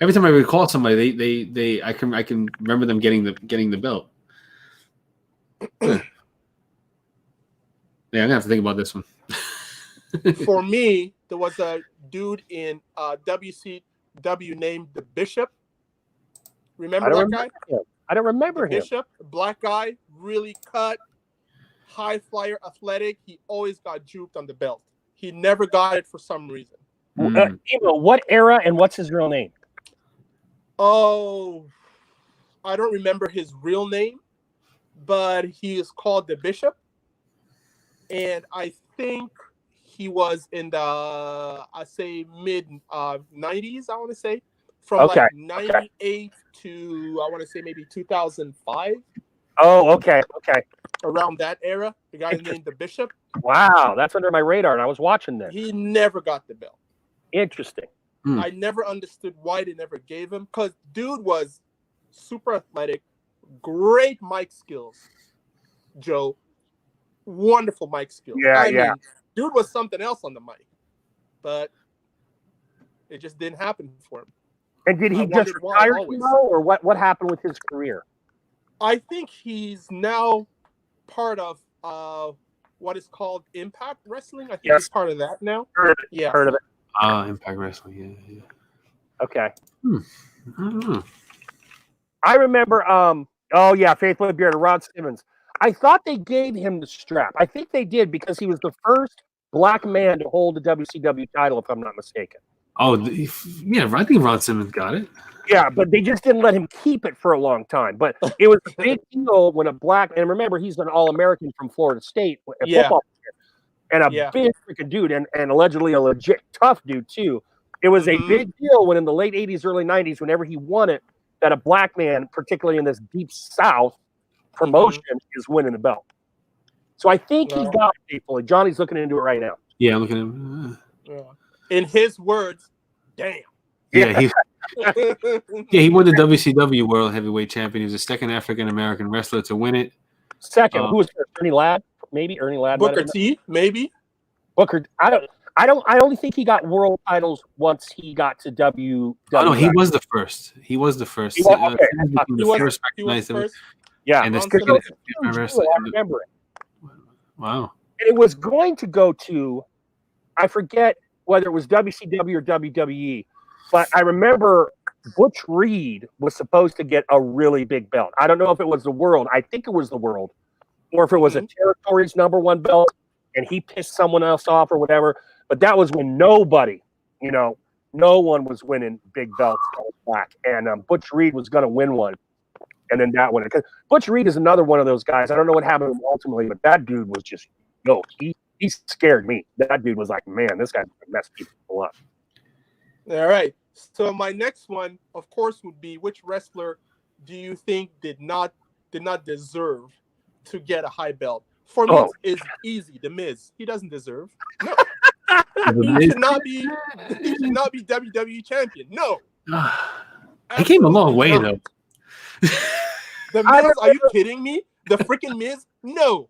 Every time I recall somebody, I can remember them getting the belt. Yeah, I'm gonna have to think about this one. For me, there was a dude in WCW named the Bishop. Remember that guy? I don't remember him. Bishop, black guy, really cut, high flyer, athletic. He always got juked on the belt. He never got it for some reason. What era and what's his real name? Oh, I don't remember his real name, but he is called the Bishop. And I think he was in the, I say mid 90s, I want to say. From like 98 to, I want to say maybe 2005. Oh, okay. Around that era. The guy named the Bishop. Wow, that's under my radar, and I was watching this. He never got the belt. Interesting. I never understood why they never gave him, because dude was super athletic, great mic skills, Joe. Wonderful mic skills. I mean, dude was something else on the mic. but it just didn't happen for him. And did he I just wondered why retire, always. or what happened with his career? I think he's now part of what is called Impact Wrestling. I think Yes. he's part of that now. Heard of it. Yeah. Heard of it. Impact Wrestling. Yeah. Okay. I don't know. I remember. Oh yeah, Faithful Bearded Rod Simmons. I thought they gave him the strap. I think they did because he was the first black man to hold the WCW title, if I'm not mistaken. Oh, yeah. I think Ron Simmons got it. Yeah, but they just didn't let him keep it for a long time. But it was a big deal when a black, and remember, he's an All-American from Florida State, a football player, and a big freaking dude, and allegedly a legit tough dude too. It was a big deal when in the late 80s, early 90s, whenever he won it, that a black man, particularly in this deep South promotion, is winning the belt. So I think he got it faithfully. Johnny's looking into it right now. Yeah, I'm looking at him. In his words, damn. Yeah, he won the WCW World Heavyweight Champion. He was the second African American wrestler to win it. Second, who was first? Ernie Ladd? Maybe Ernie Ladd. Booker T, maybe. Booker. I only think he got world titles once he got to WWE. Oh no, he was the first. He was the first. He was, okay. He was first. Yeah, and I remember it. Wow. And it was going to go to, I forget whether it was WCW or WWE, but I remember Butch Reed was supposed to get a really big belt. I don't know if it was the world. I think it was the world, or if it was a territory's #1 belt, and he pissed someone else off or whatever. But that was when nobody, no one was winning big belts back, and Butch Reed was going to win one. And then that one, because Butch Reed is another one of those guys. I don't know what happened to him ultimately, but that dude was just, he scared me. That dude was like, man, this guy's gonna mess people up. All right. So my next one, of course, would be which wrestler do you think did not deserve to get a high belt? For me, it's easy. The Miz. He doesn't deserve. No. He should not be WWE champion. No. He came a long way though. The Miz, are you kidding me? The freaking Miz? No.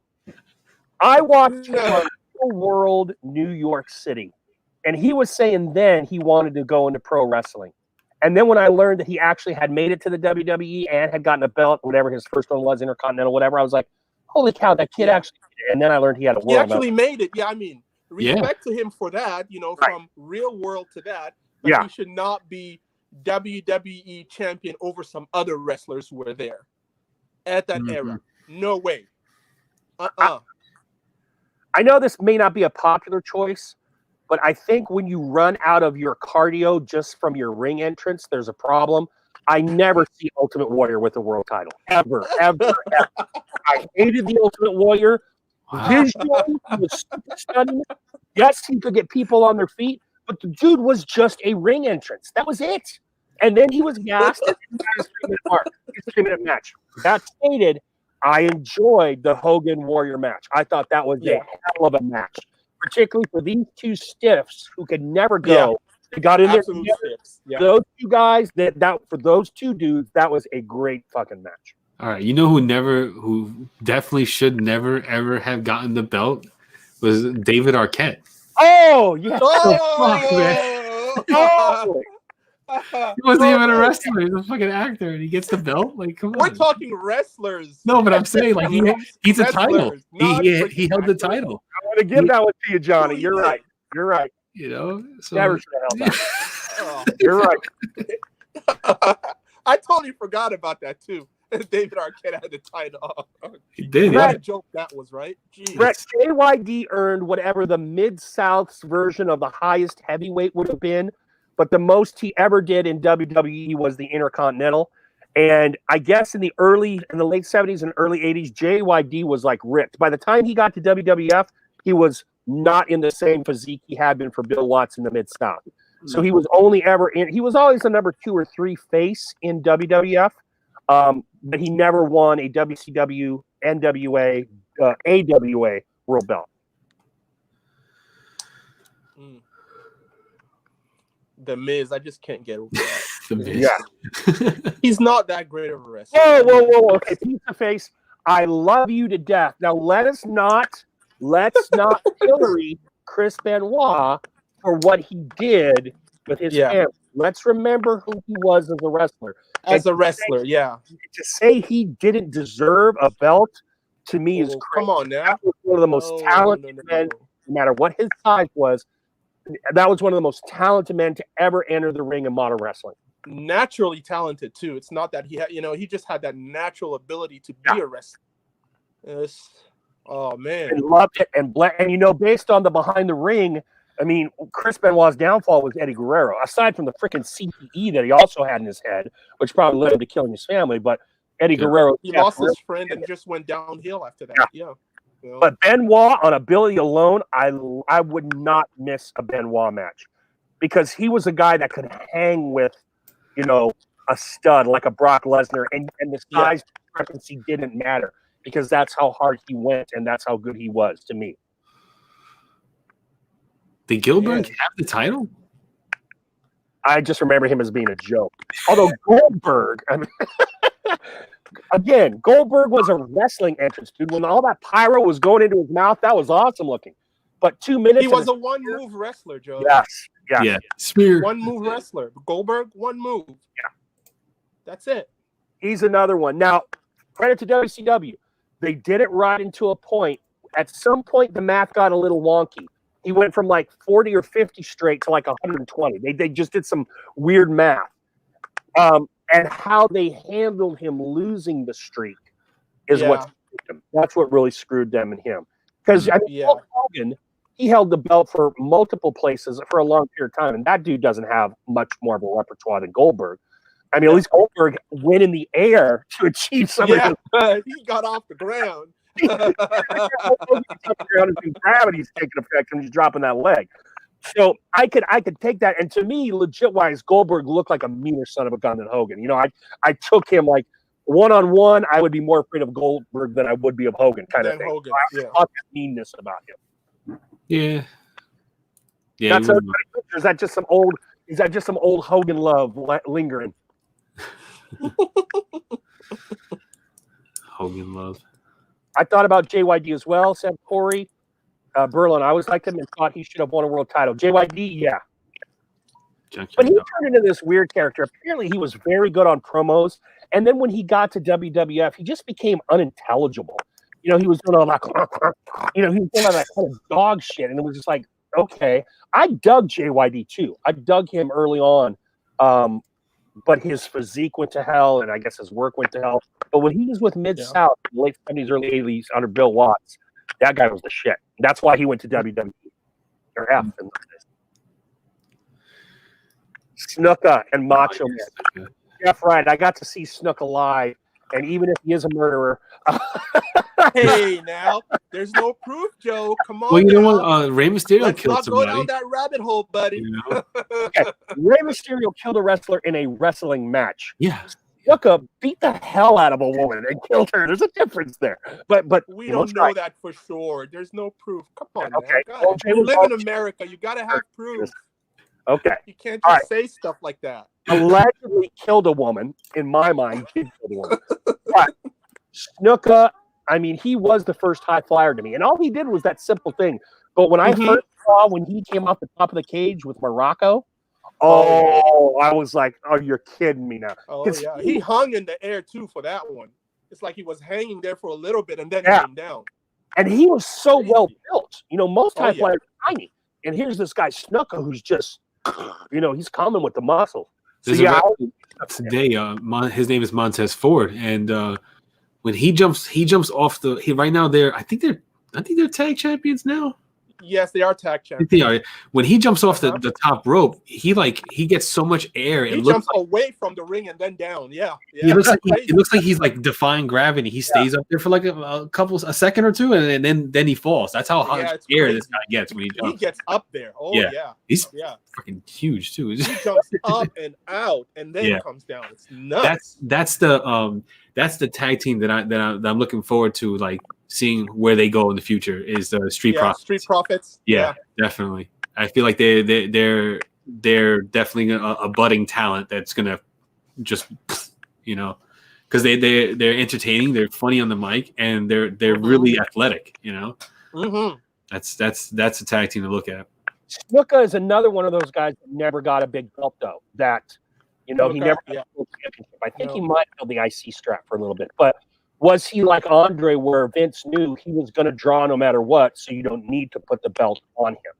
I watched Real World New York City, and he was saying then he wanted to go into pro wrestling. And then when I learned that he actually had made it to the WWE and had gotten a belt, whatever his first one was, Intercontinental, whatever, I was like, holy cow, that kid actually did it. And then I learned he had a world He actually made it. Yeah, I mean, respect to him for that, Right. From Real World to that. But he should not be WWE champion over some other wrestlers who were there at that era. No way. I know this may not be a popular choice, but I think when you run out of your cardio just from your ring entrance, there's a problem. I never see Ultimate Warrior with the world title. Ever. I hated the Ultimate Warrior. Visually, he was super stunning. Yes, he could get people on their feet, but the dude was just a ring entrance. That was it. And then he was gassed and he had a 3-minute match. That stated, I enjoyed the Hogan Warrior match. I thought that was a hell of a match, particularly for these two stiffs who could never go. They got in there. Those two guys, for those two dudes, that was a great fucking match. All right, you know who definitely should never ever have gotten the belt was David Arquette. Oh yeah. Fuck, man. He wasn't even a wrestler. He's a fucking actor, and he gets the belt. Like, come on. We're talking wrestlers. No, but I'm saying, like, he's a title. He held the title. I'm gonna give that one to you, Johnny. You're right. So, Never should have held that. You're right. I totally forgot about that too. David Arquette had the title. He did. What a joke that was, right? Jeez. Brett, JYD earned whatever the Mid-South's version of the highest heavyweight would have been, but the most he ever did in WWE was the Intercontinental. And I guess in the late 70s and early 80s, JYD was like ripped. By the time he got to WWF, he was not in the same physique he had been for Bill Watts in the Mid-South. So he was he was always the number 2 or 3 face in WWF. But he never won a WCW, NWA, AWA world belt. The Miz, I just can't get over that. The Miz. Yeah. He's not that great of a wrestler. Whoa. Okay, piece of face. I love you to death. Now let's not pillory Chris Benoit for what he did with his Yeah. family. Let's remember who he was as a wrestler. As a wrestler, yeah. To say he didn't deserve a belt to me is Oh, crazy. come on now. That was one of the most talented men, no matter what his size was. That was one of the most talented men to ever enter the ring in modern wrestling. Naturally talented too. It's not that he had, he just had that natural ability to be a wrestler. Oh man, and loved it and based on the behind the ring. I mean, Chris Benoit's downfall was Eddie Guerrero. Aside from the freaking CTE that he also had in his head, which probably led him to killing his family, but Eddie Guerrero, he lost his friend and just went downhill after that. Yeah. But Benoit, on ability alone, I would not miss a Benoit match because he was a guy that could hang with, a stud like a Brock Lesnar, and the size discrepancy didn't matter because that's how hard he went and that's how good he was to me. Did Gilbert have the title? I just remember him as being a joke. Although Goldberg, I mean, again, Goldberg was a wrestling entrance, dude. When all that pyro was going into his mouth, that was awesome looking. But 2 minutes. He was a one-move wrestler, Joe. Yes. Yeah. Spear. One-move wrestler. Goldberg, one move. Yeah. That's it. He's another one. Now, credit to WCW. They did it right into a point. At some point, the math got a little wonky. He went from like 40 or 50 straight to like 120. They just did some weird math. And how they handled him losing the streak is what screwed him. That's what really screwed them and him. Because Hulk Hogan, he held the belt for multiple places for a long period of time, and that dude doesn't have much more of a repertoire than Goldberg. I mean, at least Goldberg went in the air to achieve something. Yeah, he got off the ground. Gravity's taking effect and he's dropping that leg. So I could take that, and to me, legit wise, Goldberg looked like a meaner son of a gun than Hogan. I took him like one-on-one. I would be more afraid of Goldberg than I would be of Hogan, kind of thing. Hogan, so I thought that meanness about him. Yeah. That's is that just some old Hogan love lingering? Hogan love. I thought about JYD as well. Said Corey Berlin. I always liked him and thought he should have won a world title. JYD, yeah. But he turned into this weird character. Apparently, he was very good on promos. And then when he got to WWF, he just became unintelligible. He was doing all that, he was doing all that kind of dog shit. And it was just like, okay. I dug JYD too. I dug him early on. But his physique went to hell, and I guess his work went to hell. But when he was with Mid-South in the late 70s, early 80s under Bill Watts, that guy was the shit. That's why he went to WWE or F. Snuka and Macho Man. Jeff Wright, I got to see Snuka live, and even if he is a murderer. Hey, now, there's no proof, Joe. Come on. Well, you know what? Rey Mysterio killed somebody. Let's not go down that rabbit hole, buddy. Okay. Rey Mysterio killed a wrestler in a wrestling match. Yeah. Snuka beat the hell out of a woman and killed her. There's a difference there. But we don't know that for sure. There's no proof. Come on, okay. Well, you live in America. You got to have proof. Okay. You can't just say stuff like that. Allegedly killed a woman, in my mind, did kill the woman. But Snuka, I mean, he was the first high flyer to me. And all he did was that simple thing. But when I first saw when he came off the top of the cage with Morocco, I was like, oh, you're kidding me now. Oh, yeah. He hung in the air, too, for that one. It's like he was hanging there for a little bit and then came down. And he was so well built. Most high flyers are tiny. And here's this guy, Snuka, who's just, he's coming with the muscle. So, today, his name is Montez Ford. And when he jumps off right now I think they're tag champions now. Yes, they are tag champions. They are. When he jumps off the top rope, he gets so much air. He jumps away from the ring and then down. Yeah. It looks like he's like defying gravity. He stays up there for like a second or two, and then he falls. That's how hot air this guy gets when he jumps. He gets up there. Oh yeah. He's freaking huge too. He jumps up and out and then comes down. It's nuts. That's the tag team that I'm looking forward to, like seeing where they go in the future is the Street Profits. Street Profits. Yeah, definitely. I feel like they're definitely a budding talent that's gonna just because they're entertaining, they're funny on the mic, and they're really athletic. That's a tag team to look at. Snuka is another one of those guys that never got a big belt, though. That, he never got a world championship. I think he might have held the IC strap for a little bit. But was he like Andre, where Vince knew he was going to draw no matter what, so you don't need to put the belt on him?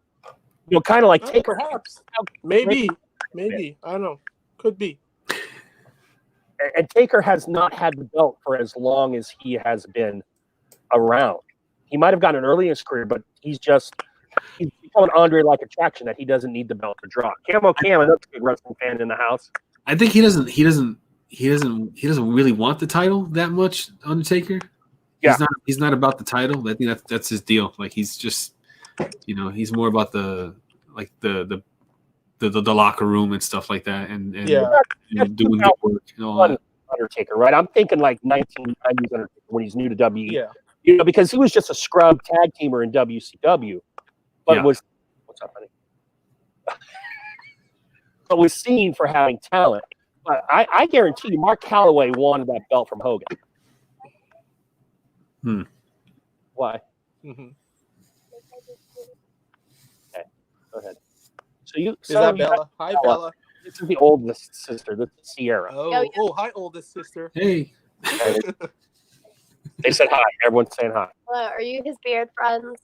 You know, kind of like Taker. Perhaps. Maybe. I don't know. Could be. And Taker has not had the belt for as long as he has been around. He might have gotten it early in his career, but he's become an Andre-like attraction that he doesn't need the belt to draw. Camo Cam, another big wrestling fan in the house. I think he doesn't really want the title that much, Undertaker. Yeah. He's not about the title. I think that's his deal. Like, he's just, he's more about the locker room and stuff like that, and doing good work and all that. Undertaker, right? I'm thinking like 1990s Undertaker when he's new to WWE. Yeah. Because he was just a scrub tag teamer in WCW, but what's up, honey? But was seen for having talent. But I guarantee you, Mark Calloway wanted that belt from Hogan. Why? Mm-hmm. Okay, go ahead. So you is that Bella? Hi, Bella. This is the oldest sister. This is Sierra. Oh, hi, oldest sister. Hey. They said hi. Everyone's saying hi. Hello, are you his beard friends?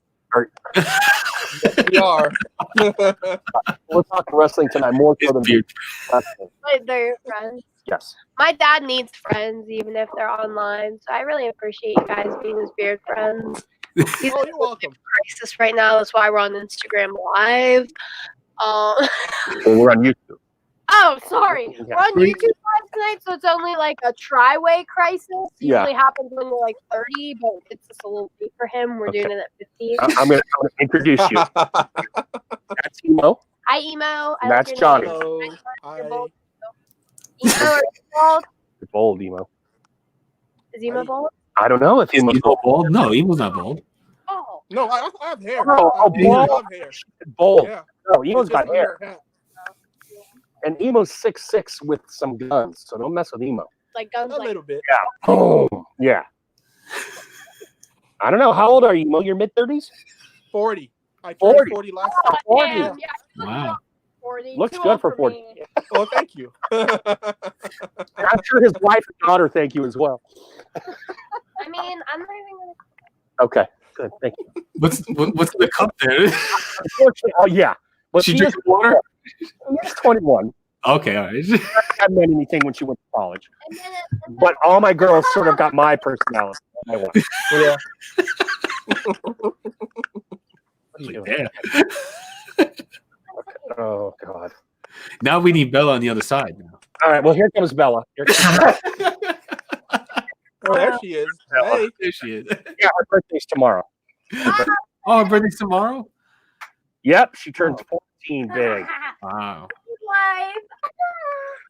We are. We're talking wrestling tonight more so than beard wrestling. Wait, they're your friends? Yes. My dad needs friends, even if they're online. So I really appreciate you guys being his beard friends. He's you're welcome. Crisis right now. That's why we're on Instagram Live. Well, we're on YouTube. Oh, sorry. We're on YouTube Live tonight, so it's only like a tri-way crisis. Usually happens when you're like 30, but it's just a little late for him. We're doing it at 50. I'm going to introduce you. That's Emo. Hi, Emo. That's Johnny. Hello. Hi. Emo, are you bald? It's bold, Emo. Is Emo bald? I don't know if Is Emo's Emo bald? No, Emo's not bald. Oh. No, I have hair. Oh, I have hair. bold. Yeah. No, Emo's got hair. Hat. And Emo's 6'6" with some guns, so don't mess with Emo. Like guns, A little bit. Yeah. Boom. Yeah. I don't know. How old are you, Emo? You're mid-30s? 40. I turned 40. 40 last Oh, time. 40. damn, Wow. 40. Looks Too good old for 40. me. Oh, thank you. I'm sure his wife and daughter thank you as well. I mean, I'm not even gonna. Okay. Good. Thank you. What's in the cup there? Unfortunately, oh, yeah. But She drinking water? She's 21. Okay, all right. She hadn't meant anything when she went to college. And then But all my girls sort of got my personality. Yeah. Damn. Oh, God. Now we need Bella on the other side. Now. All right. Well, here comes Bella. Here comes Oh, there she is. Hey. There she is. Yeah, her birthday's tomorrow. Oh, her birthday's tomorrow? Yep, she turns 14 big. Wow. live.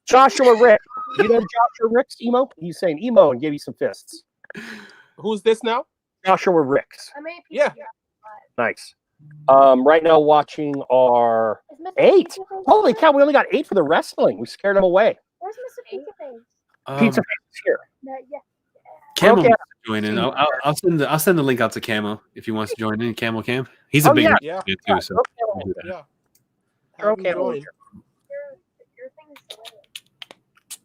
Joshua Rick. You know Joshua Rick's Emo? He's saying Emo and gave you some fists. Who's this now? Joshua Ricks. How many people Yeah. do you Nice. Right now watching our have? Is Mr. 8. Pizza Face Holy there? cow, we only got 8 for the wrestling. We scared them away. Where's Mr. Pizza Face? Pizza Face is here. Yeah. Camo Okay. wants to join in. I'll send the link out to Camo if he wants to join in. Camo Cam. He's a Oh, big yeah. Yeah. fan too, so Okay. we'll do that. Yeah. They're okay. Have him join. Your thing is lit.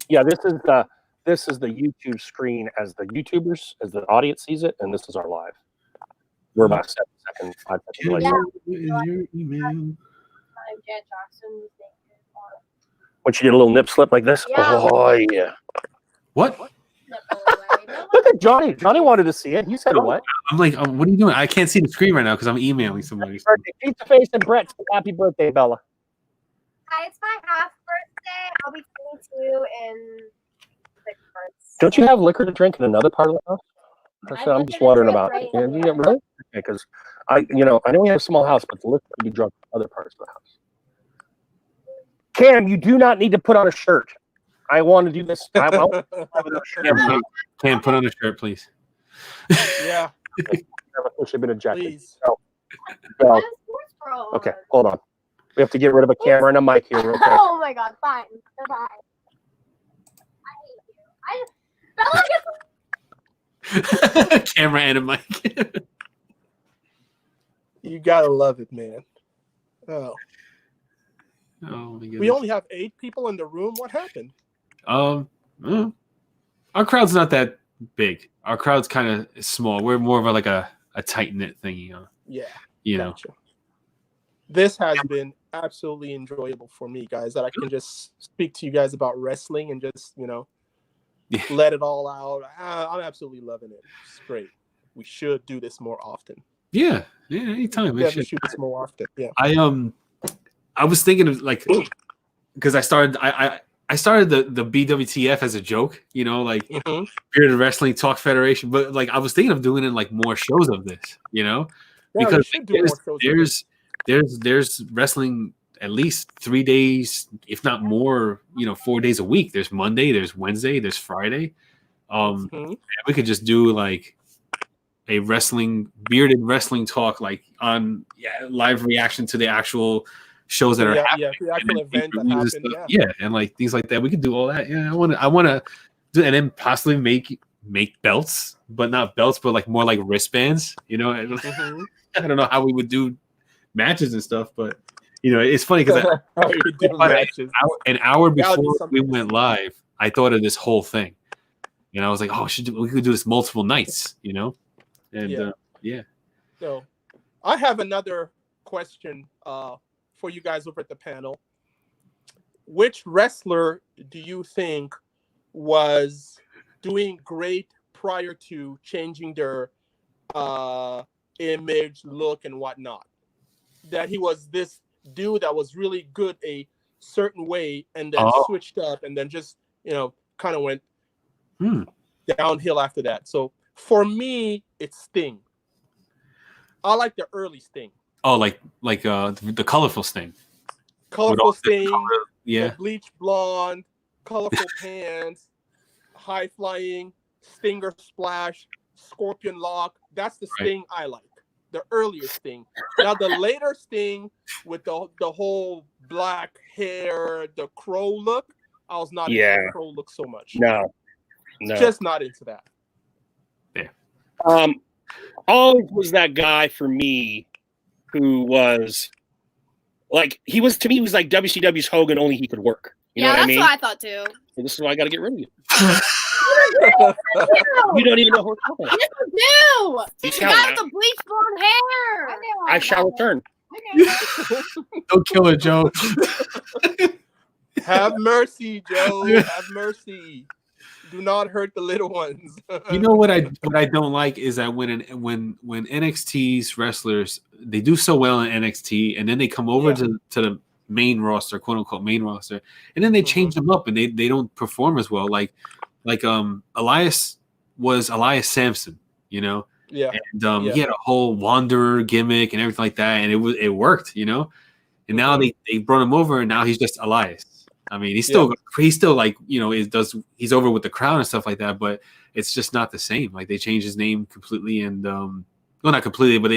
Yeah, this is the YouTube screen as the YouTubers, as the audience sees it, and this is our live. We're about 5 seconds late. Yeah. Is your email? Jan Jackson was naked on When she did a little nip slip like this. Yeah. Oh yeah. What? Look at Johnny. Johnny wanted to see it. He said what? I'm like, what are you doing? I can't see the screen right now because I'm emailing somebody. Happy birthday. Pizza Face and Brett. Happy birthday, Bella. Hi, it's my half birthday. I'll be 22 in 6 months. Don't you have liquor to drink in another part of the house? That's what I'm just wondering about. Right. Yeah, really? Because I know we have a small house, but the liquor can be drunk in other parts of the house. Cam, you do not need to put on a shirt. I want to do this. I won't have a shirt. Cam, put on a shirt, please. Yeah. I should have been ejected. Please. So, What is sports bra on? okay, hold on. We have to get rid of a camera and a mic here real quick. Oh my god, fine. Goodbye. I hate you. Bella gets Camera and a mic. You gotta love it, man. Oh, Oh my goodness. we only have 8 people in the room. What happened? Well, our crowd's not that big. Our crowd's kind of small. We're more of a tight knit thing, Yeah, you know. gotcha. This has been absolutely enjoyable for me, guys. That I can just speak to you guys about wrestling and just let it all out. I'm absolutely loving it. It's great. We should do this more often. Yeah, anytime. We should do this more often. Yeah. I was thinking of because I started the BWTF as a joke, Bearded Wresting Talk Federation, but I was thinking of doing it more shows of this, because there's wrestling at least 3 days, if not more, 4 days a week. There's Monday, there's Wednesday, there's Friday. We could just do a bearded wrestling talk, on live reaction to the actual shows that are happening. The actual event that happened. And things like that. We could do all that. Yeah, I want to do, and then possibly make belts, but not belts, but more like wristbands. I don't know how we would do matches and stuff, but it's funny because an hour before we went live, I thought of this whole thing, I was like, oh, we could do this multiple nights, and So, I have another question for you guys over at the panel. Which wrestler do you think was doing great prior to changing their image, look, and whatnot? That he was this dude that was really good a certain way and then switched up and then just, kind of went downhill after that. So for me, it's Sting. I like the early Sting. Oh, the colorful Sting. Colorful Sting. The bleach blonde, colorful pants, high flying, stinger splash, scorpion lock. That's the Sting I like. The earlier Sting. Now the later Sting with the whole black hair, the crow look, I was not into the crow look so much. No. Just not into that. Yeah. Always was that guy for me who was he was like WCW's Hogan, only he could work. You know what I mean? That's what I thought too. And this is why I got to get rid of you. You don't even know who I'm talking about. Yes, you got the bleach blonde hair. I shall return. Don't kill it, Joe. Have mercy, Joe. Have mercy. Do not hurt the little ones. You know what I don't like is that when NXT's wrestlers, they do so well in NXT and then they come over to the main roster, quote unquote main roster, and then they change them up and they don't perform as well. Like Elias was Elias Sampson, and he had a whole wanderer gimmick and everything like that, and it worked, and now they brought him over and now he's just Elias. I mean, he's still he's over with the crowd and stuff like that, but it's just not the same. They changed his name completely, and well, not completely, but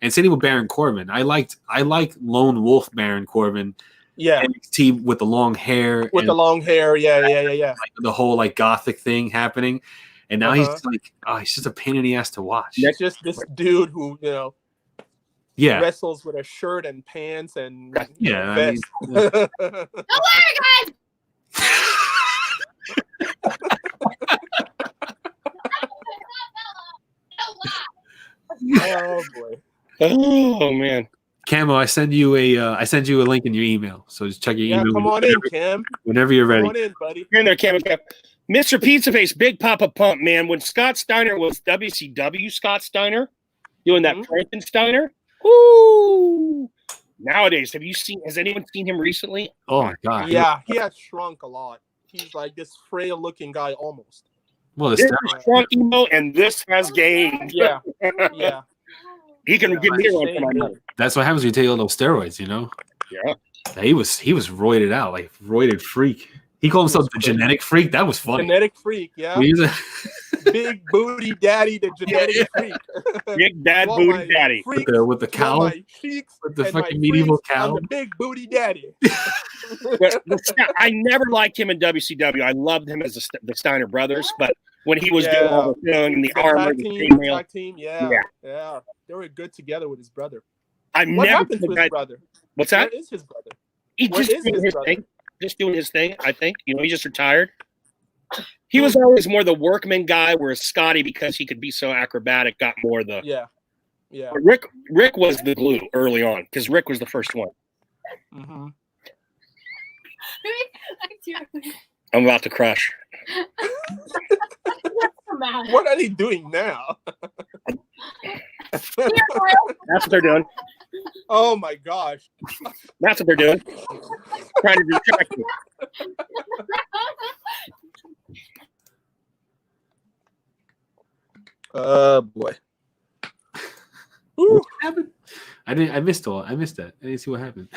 and same with Baron Corbin. I like Lone Wolf Baron Corbin. Yeah, NXT with the long hair. With the long hair, yeah. The whole gothic thing happening, and now he's he's just a pain in the ass to watch. It's just this dude who wrestles with a shirt and pants and vest. Don't worry, guys. Oh boy. Oh man. Camo, I send you a link in your email. So just check your email. Come on in, Cam. Whenever you're ready. Come on in, buddy. You're in there, Cam. Mr. Pizza Face, Big Papa Pump, man. When Scott Steiner was WCW Scott Steiner, doing that Frankensteiner. Woo! Nowadays, has anyone seen him recently? Oh my god. Yeah, he has shrunk a lot. He's like this frail looking guy almost. Well, this is shrunk emo and this has gained. Yeah. He can give me one for my money. That's what happens when you take all those steroids, Yeah. He was roided out, roided freak. He called himself the genetic freak. That was funny. Genetic freak, yeah. Big booty daddy, the genetic freak. Big bad booty daddy. With the cowl. With the fucking medieval cowl. I'm the big booty daddy. I never liked him in WCW. I loved him as the Steiner brothers, but when he was doing all the thing and the armor, the tag team, yeah. They were good together with his brother. What happened to his brother? What's that? Where is his brother? He's just doing his thing. Just doing his thing, I think. He just retired. He was always more the workman guy, whereas Scotty, because he could be so acrobatic, got more the yeah. Rick was the glue early on because Rick was the first one. Mm-hmm. I'm about to crush. What are they doing now? That's what they're doing. Oh my gosh. That's what they're doing. Trying to distract you. Boy. What happened? I missed that. I didn't see what happened.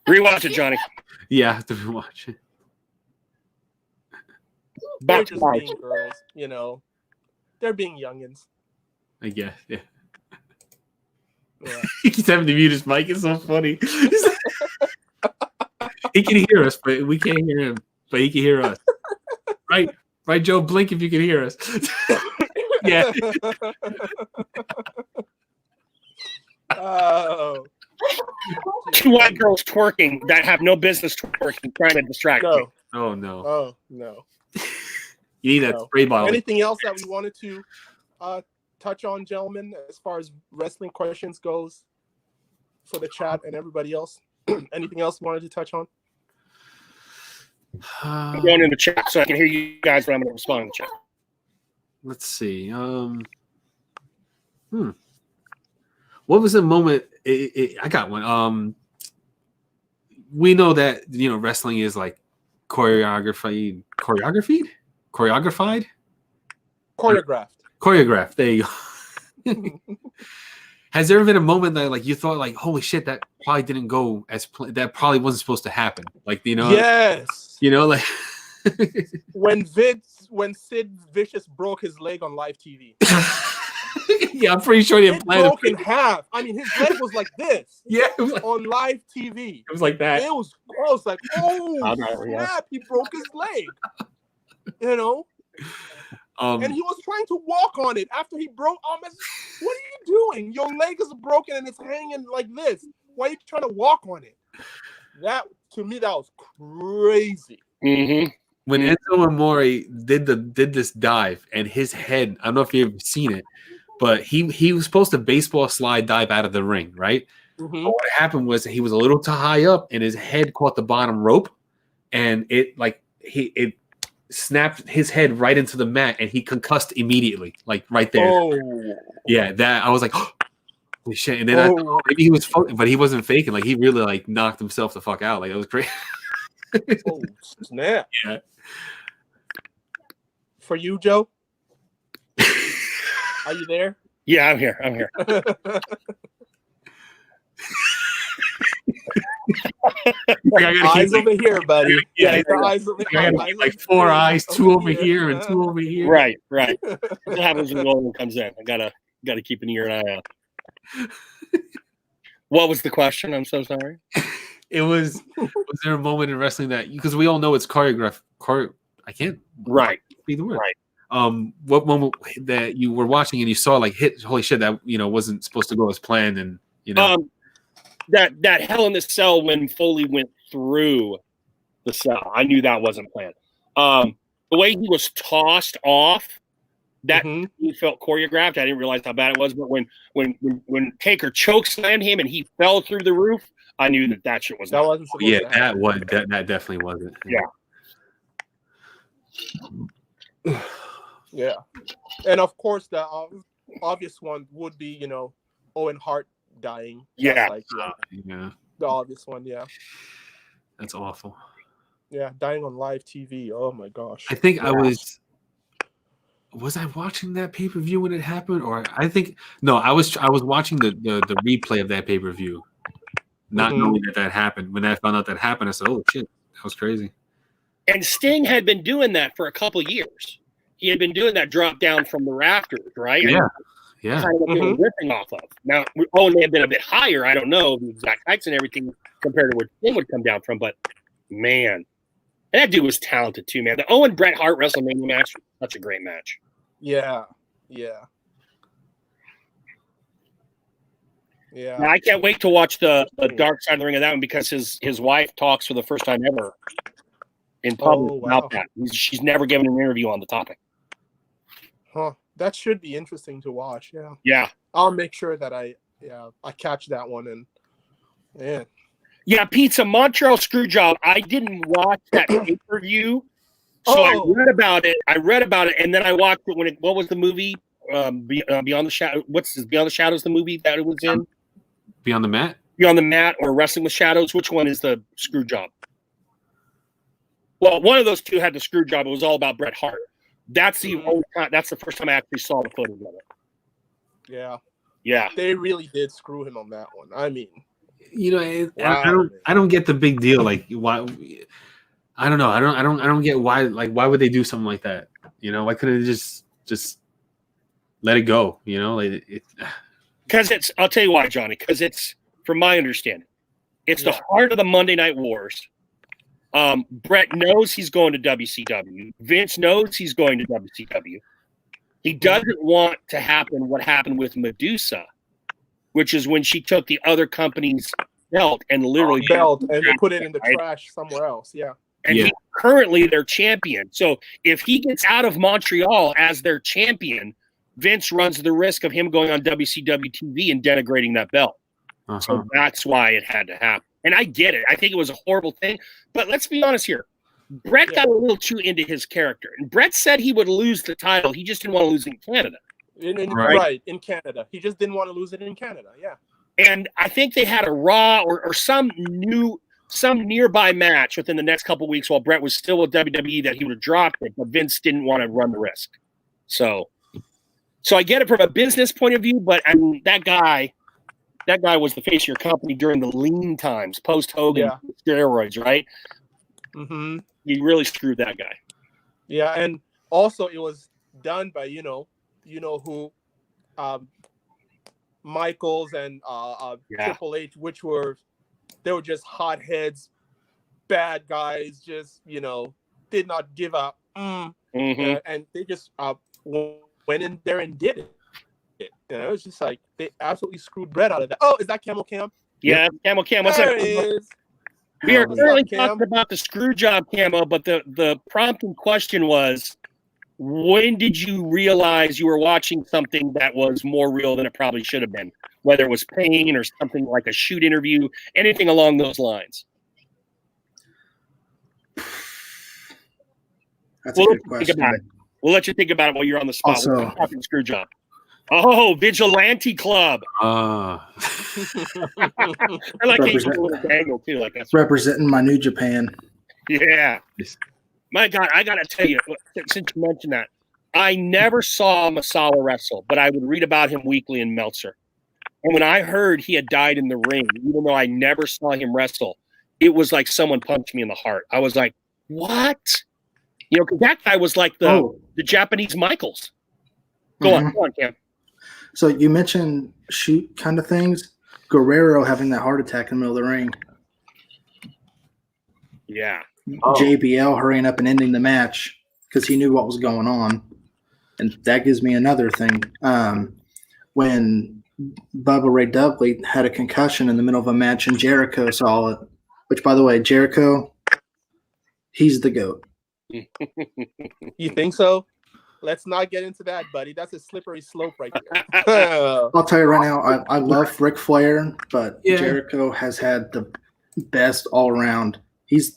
Rewatch it, Johnny. Yeah, I have to rewatch it. They're just being girls, They're being youngins. I guess, yeah. He's having to mute his mic. It's so funny. He can hear us, but we can't hear him. But he can hear us. Right, Joe? Blink if you can hear us. Yeah. Oh. Two white girls twerking that have no business twerking, trying to distract me. Oh, no. Oh, no. You need that spray bottle. Anything else that we wanted to touch on, gentlemen, as far as wrestling questions goes for the chat and everybody else? Anything else you wanted to touch on? I'm going in the chat so I can hear you guys when I'm going to respond in the chat. Let's see. What was the moment? I got one. We know that wrestling is like choreographed. There you go. Has there ever been a moment that like you thought like, holy shit, that probably didn't go as that probably wasn't supposed to happen? Like Yes. Like when Sid Vicious broke his leg on live TV. Yeah, I'm pretty sure he didn't plan broke in half. I mean, his leg was like this. Yeah, it was like, on live TV. It was like that. It was gross. Like, snap! He broke his leg. And he was trying to walk on it after he broke. What are you doing? Your leg is broken and it's hanging like this. Why are you trying to walk on it? That to me, that was crazy. Mm-hmm. When Enzo Amore did this dive and his head, I don't know if you've ever seen it, but he was supposed to baseball slide dive out of the ring, right? Mm-hmm. But what happened was he was a little too high up and his head caught the bottom rope, and it snapped his head right into the mat and he concussed immediately, like right there. Oh. Yeah, that I was like, holy shit. And then maybe he was, but he wasn't faking. Like he really like knocked himself the fuck out. Like it was great. Oh snap! Yeah. For you, Joe, are you there? Yeah, I'm here. Eyes over here, buddy. Yeah, eyes over here. Like 4 eyes, 2 over here and 2 over here. Right. What happens when Nolan comes in? I gotta keep an ear and eye out. What was the question? I'm so sorry. It was there a moment in wrestling that, because we all know it's choreographed. I can't be the word. Right. What moment that you were watching and you saw like holy shit, that wasn't supposed to go as planned, and that Hell in the Cell when Foley went through the cell, I knew that wasn't planned. The way he was tossed off, that he felt choreographed. I didn't realize how bad it was, but when Taker chokeslammed him and he fell through the roof, I knew that shit wasn't. That wasn't supposed to happen. That definitely wasn't. Yeah. Yeah, and of course the obvious one would be Owen Hart dying. Yeah. The obvious one. Yeah. That's awful. Yeah, dying on live TV. Oh my gosh. I think I was I watching that pay-per-view when it happened, or I was watching the replay of that pay-per-view, not knowing that happened. When I found out that happened, I said, "Oh shit, that was crazy." And Sting had been doing that for a couple years. He had been doing that drop down from the rafters, right? Yeah. Kind of what they were ripping off of. Now, Owen may have been a bit higher. I don't know the exact heights and everything compared to where Sting would come down from, but man, And that dude was talented too, man. The Owen Bret Hart WrestleMania match was such a great match. Yeah. And I can't wait to watch the Dark Side of the Ring of that one because his wife talks for the first time ever in public about that. She's never given an interview on the topic. Huh. That should be interesting to watch. Yeah. Yeah. I'll make sure that I catch that one and Yeah, Pizza Montreal Screwjob. I didn't watch that pay-per-view. So I read about it, and then I watched it what was the movie? Beyond the Shadows. Beyond the Shadows? The movie that it was in? Beyond the Mat. Beyond the Mat or Wrestling with Shadows. Which one is the screw job? Well, one of those two had the screw job. It was all about Bret Hart. That's the only time. That's the first time I actually saw the footage of it. Yeah. They really did screw him on that one. I mean, I don't get the big deal. Like why? I don't know. I don't get why. Like why would they do something like that? Why couldn't they just let it go? Because it's. I'll tell you why, Johnny. Because it's, from my understanding, it's the heart of the Monday Night Wars. Bret knows he's going to WCW. Vince knows he's going to WCW. He doesn't want to happen what happened with Medusa, which is when she took the other company's belt and literally put it in the trash somewhere else. Yeah. And he's currently their champion. So if he gets out of Montreal as their champion, Vince runs the risk of him going on WCW TV and denigrating that belt. So that's why it had to happen. And I get it. I think it was a horrible thing. But let's be honest here. Bret got a little too into his character. And Bret said he would lose the title. He just didn't want to lose it in Canada. Right, in Canada. He just didn't want to lose it in Canada, yeah. And I think they had a Raw or some nearby match within the next couple of weeks while Bret was still with WWE that he would have dropped it, but Vince didn't want to run the risk. So I get it from a business point of view, but I mean, that guy was the face of your company during the lean times, post Hogan steroids, right? Mm-hmm. You really screwed that guy. Yeah, and also it was done by who, Michaels and Triple H, which they were just hotheads, bad guys, just did not give up, and they just went in there and did it. It was just like they absolutely screwed Bret out of that. Oh, is that Camel Cam? Yeah, Camel Cam. What's there that? It is. We are currently talking about the screw job, Camo, but the prompting question was, when did you realize you were watching something that was more real than it probably should have been? Whether it was pain or something like a shoot interview, anything along those lines. That's a good question. We'll let you think about it while you're on the spot. Also, we're talking screw job. Oh, Vigilante Club. I like Daniel too. Like that's representing my New Japan. Yeah. My God, I gotta tell you, since you mentioned that, I never saw Masala wrestle, but I would read about him weekly in Meltzer. And when I heard he had died in the ring, even though I never saw him wrestle, it was like someone punched me in the heart. I was like, what? Because that guy was like the Japanese Michaels. Go on, Cam. So you mentioned shoot kind of things. Guerrero having that heart attack in the middle of the ring. Yeah. JBL hurrying up and ending the match because he knew what was going on. And that gives me another thing. When Bubba Ray Dudley had a concussion in the middle of a match and Jericho saw it, which, by the way, Jericho, he's the GOAT. You think so? Let's not get into that, buddy. That's a slippery slope right there. I'll tell you right now, I love Ric Flair, but Jericho has had the best all around. He's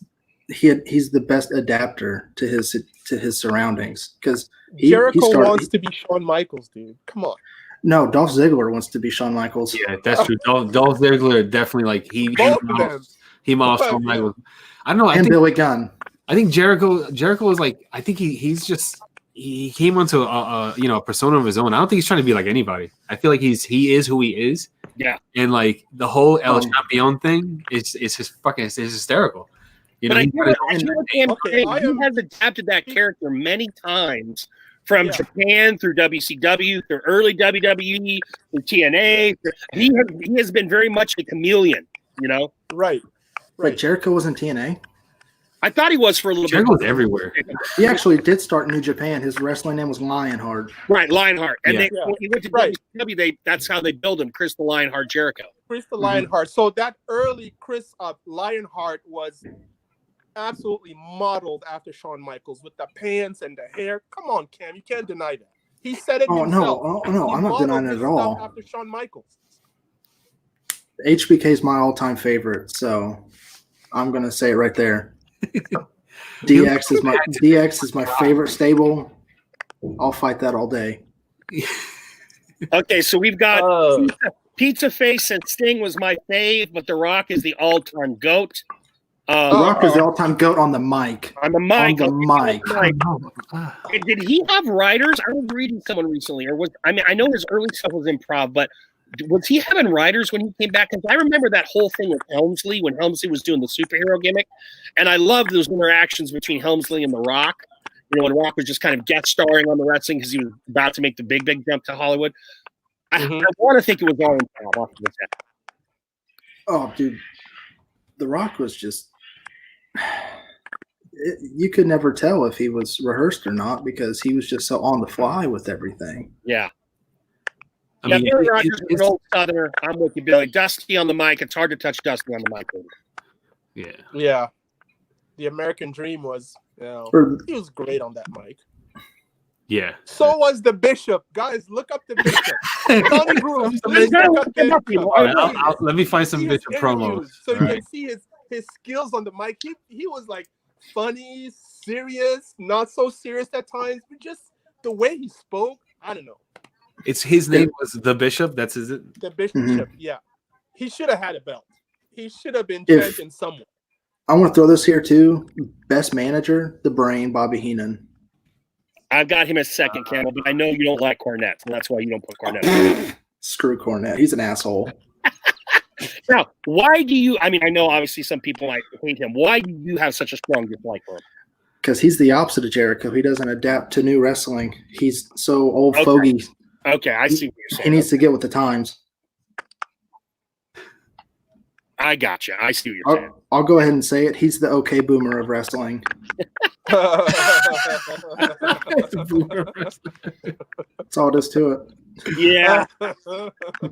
the best adapter to his surroundings because Jericho wants to be Shawn Michaels, dude. Come on. No, Dolph Ziggler wants to be Shawn Michaels. Yeah, that's true. Dolph Ziggler definitely like he models Shawn Michaels. I don't know. And Billy Gunn. I think Jericho is like, I think he came onto a persona of his own. I don't think he's trying to be like anybody. I feel like he is who he is. Yeah. And like the whole El Champion thing is hysterical. But I he has adapted that character many times from Japan through WCW, through early WWE, through TNA. He has been very much a chameleon, Right. Jericho was in TNA? I thought he was for a little Jericho's bit. everywhere. He actually did start New Japan. His wrestling name was Lionheart. Right, Lionheart. And Yeah. when he went to Right. WCW, that's how they build him, Chris the Lionheart Jericho. Chris the Lionheart. So that early Chris Lionheart was absolutely modeled after Shawn Michaels with the pants and the hair. Come on, Cam, you can't deny that. He said it himself. No, He I'm not modeled denying it his at stuff all. After Shawn Michaels. HBK is my all-time favorite, so I'm gonna say it right there. DX is my favorite stable. I'll fight that all day. Okay, so we've got Oh. Pizza Face and Sting was my fave, but The Rock is the all-time GOAT. The Rock is the all-time GOAT on the mic. On the mic. On the mic. Did he have writers? I was reading someone recently, I know his early stuff was improv, but was he having writers when he came back? Because I remember that whole thing with Helmsley when Helmsley was doing the superhero gimmick, and I loved those interactions between Helmsley and The Rock. You know, when Rock was just kind of guest starring on the wrestling because he was about to make the big jump to Hollywood. I want to think it was all improv off of his head. Oh, dude, The Rock was just. You could never tell if he was rehearsed or not because he was just so on the fly with everything. Yeah. I mean, Billy Rogers is an old Southerner. I'm with you, Billy. Dusty on the mic. It's hard to touch Dusty on the mic. yeah. Yeah. The American Dream was, he was great on that mic. Yeah. So was the Bishop. Guys, look up the Bishop. Tony Groove. Look up the Bishop. All right, let me find some See Bishop his promos. interviews so you All right. can see his skills on the mic. He was like funny, serious, not so serious at times, but just the way he spoke, I don't know. It's his name was the Bishop. That's his. The Bishop, yeah. He should have had a belt. He should have been champion somewhere. I want to throw this here too. Best manager, the Brain, Bobby Heenan. I've got him as second, Campbell, but I know you don't like Cornette, and that's why you don't put Cornette. Screw Cornette. He's an asshole. Now, why do you? I mean, I know obviously some people might hate him. Why do you have such a strong dislike for him? Because he's the opposite of Jericho. He doesn't adapt to new wrestling. He's so old fogey. Okay, I see what you're saying. He needs to get with the times. I got you. I see what you're saying. I'll go ahead and say it. He's the okay boomer of wrestling. Oh, That's all it is to it. Yeah.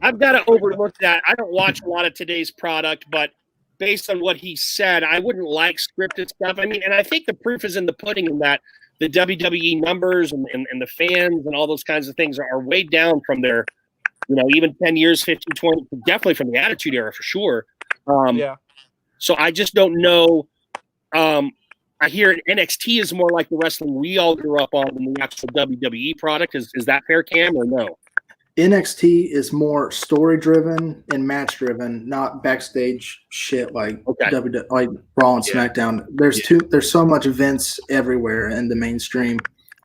I've got to overlook that. I don't watch a lot of today's product, but based on what he said, I wouldn't like scripted stuff. I mean, and I think the proof is in the pudding in that the WWE numbers and the fans and all those kinds of things are way down from their, even 10 years, 15, 20, definitely from the Attitude Era for sure. Yeah. So I just don't know. I hear NXT is more like the wrestling we all grew up on than the actual WWE product. Is that fair, Cam, or no? NXT is more story driven and match driven, not backstage shit like like Raw and SmackDown. There's so much Vince everywhere in the mainstream.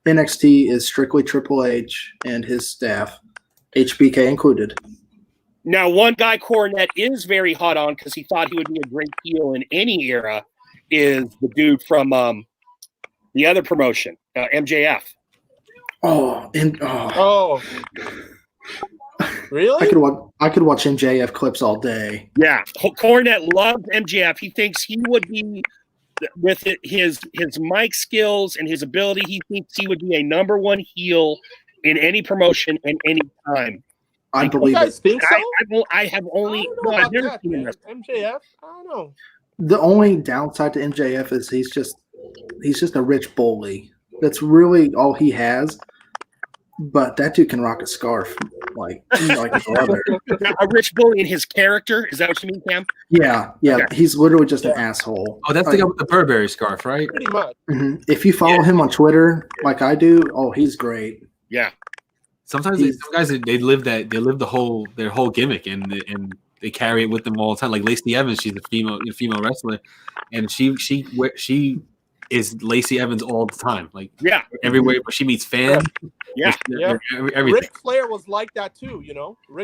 NXT is strictly Triple H and his staff, HBK included. Now, one guy Cornette is very hot on because he thought he would be a great heel in any era is the dude from the other promotion, MJF. Really? I could watch MJF clips all day. Yeah, Cornette loves MJF. He thinks he would be, with his mic skills and his ability, he thinks he would be a number one heel in any promotion and any time. I believe you guys it. think so? I have only. I've never seen him. MJF. I don't know. The only downside to MJF is he's just a rich bully. That's really all he has. But that dude can rock a scarf like no other. A rich bully in his character. Is that what you mean, Cam? Yeah. Okay. He's literally just an asshole. Oh, that's the guy with the Burberry scarf, right? Pretty much. Mm-hmm. If you follow him on Twitter like I do, he's great. Yeah. Sometimes some guys they live their whole gimmick and they carry it with them all the time. Like Lacey Evans, she's a female wrestler, and she is Lacey Evans all the time. Like everywhere where she meets fans. Yeah. Everything. Ric Flair was like that too,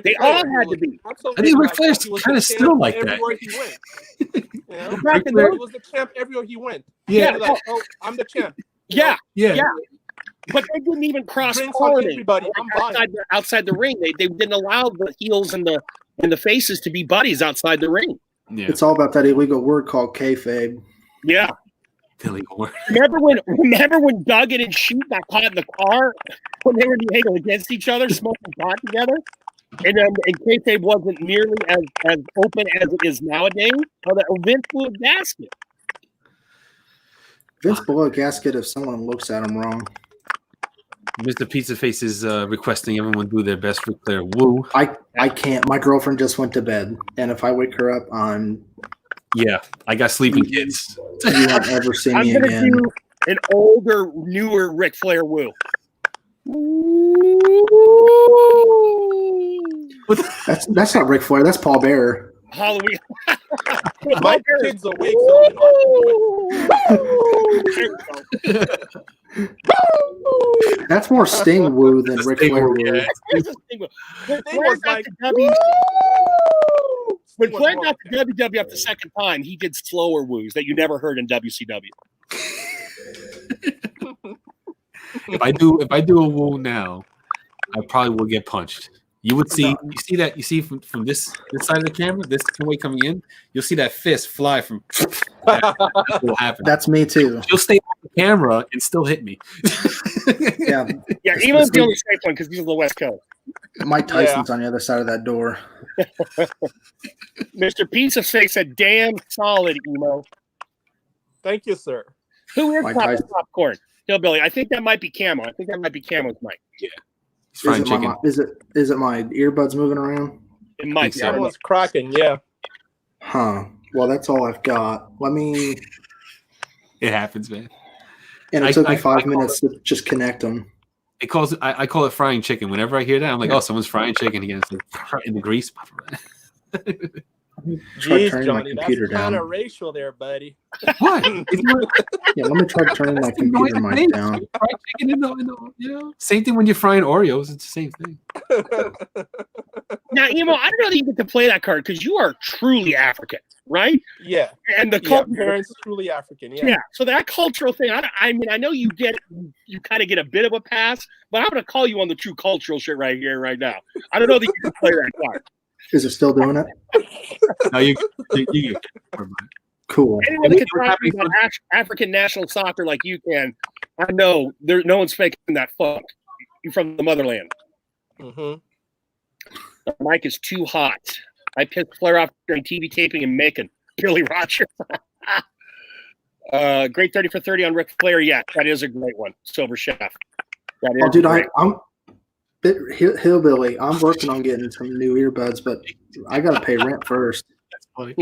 They all had to be. I think Ric Flair's kind of still like that. Everywhere he went. Ric Flair he was the champ everywhere he went. Yeah. Like, I'm the champ. Yeah. But they didn't even cross-pollinate outside the ring. They didn't allow the heels and the faces to be buddies outside the ring. Yeah. It's all about that illegal word called kayfabe. Yeah. Billy Orr. Remember when Duggan and Sheep got caught in the car when they were against each other, smoking pot together? And kayfabe wasn't nearly as open as it is nowadays. Oh, that Vince blew a gasket. Vince blew a gasket if someone looks at him wrong. Mr. Pizza Face is requesting everyone do their best Ric Flair woo. I can't. My girlfriend just went to bed, and if I wake her up, Yeah, I got sleeping kids. You won't ever see me I'm gonna again. do an older, newer Ric Flair woo. That's not Ric Flair. That's Paul Bearer. Halloween. My kid's awake, so That's more Sting woo than Ric Flair woo. Yeah. When Flair got to WWF the second time, he did slower woos that you never heard in WCW. If I do a woo now, I probably will get punched. You would see you see from this side of the camera, this way coming in, you'll see that fist fly from that will happen. That's me too. You'll stay on the camera and still hit me. Yeah. Yeah, Emon's the only safe one because he's on the West Coast. Mike Tyson's on the other side of that door. Mr. Pizza Face said, "Damn solid, Emo." Thank you, sir. Who is Mike popping Tyson. popcorn? Hillbilly. I think that might be Camo. I think that might be Camo's mic. Yeah. Fried chicken. Is it my earbuds moving around? It might be. so. I don't know. Someone's cracking, yeah. Huh. Well, that's all I've got. It happens, man. And it took me 5 minutes to just connect them. I call it frying chicken. Whenever I hear that, I'm like, oh, someone's frying chicken again. It's like in the grease. Jeez, turning my Johnny, that's computer kind down. of racial there, buddy. What? Yeah, let me try turning my computer mic down. Fried chicken in the same thing when you're frying Oreos. It's the same thing. Now, Emo, I don't know that you get to play that card because you are truly African, right? Yeah. And the Yeah, culture, parents truly African, yeah. yeah. So that cultural thing, I mean, I know you kind of get a bit of a pass, but I'm going to call you on the true cultural shit right here, right now. I don't know that you can play that card. Is it still doing it? No, you Cool. Anyone that can talk to me about African national soccer like you can, I know no one's faking that funk. You're from the motherland. Mm-hmm. The mic is too hot. I pissed Flair off during TV taping in Macon. Billy Rogers. Great 30 for 30 on Ric Flair. Yeah, that is a great one. Silver Chef. That is Dude, great. I'm hillbilly. I'm working on getting some new earbuds, but I got to pay rent first. That's funny.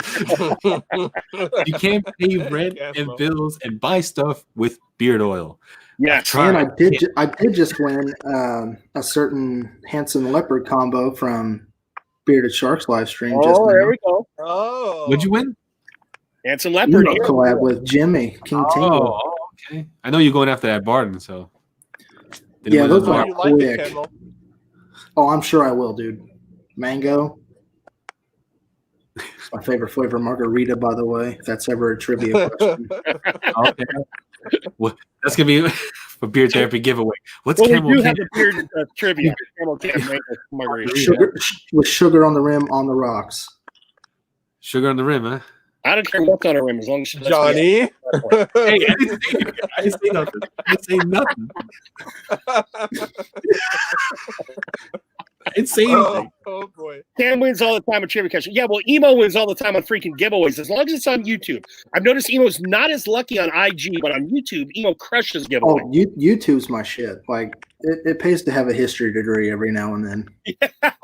You can't pay rent and bills and buy stuff with beard oil. Yeah, And I did just win a certain handsome leopard combo from Bearded Sharks live stream. Oh, there we go. Oh. What'd you win? Handsome Leopard. Emote collab with Jimmy King Tingle. Oh, okay. I know you're going after that Barton, so. Yeah, those So are you like it, quick. Kendall? Oh, I'm sure I will, dude. Mango. It's my favorite flavor, margarita, by the way. If that's ever a trivia question. Okay. Well, that's gonna be for beer therapy giveaway. What's Well, we Camel do Can? have the beard trivia. Camel can make a margarita. Sugar on the rim on the rocks. Sugar on the rim, huh? I don't care what's on her rim as long as she lets me Johnny. Hey, I didn't say nothing. I didn't say nothing. I didn't say anything. Oh boy. Cam wins all the time on trivia question. Yeah, well, Emo wins all the time on freaking giveaways as long as it's on YouTube. I've noticed Emo's not as lucky on IG, but on YouTube, Emo crushes Oh, giveaways. YouTube's my shit. Like it pays to have a history degree every now and then.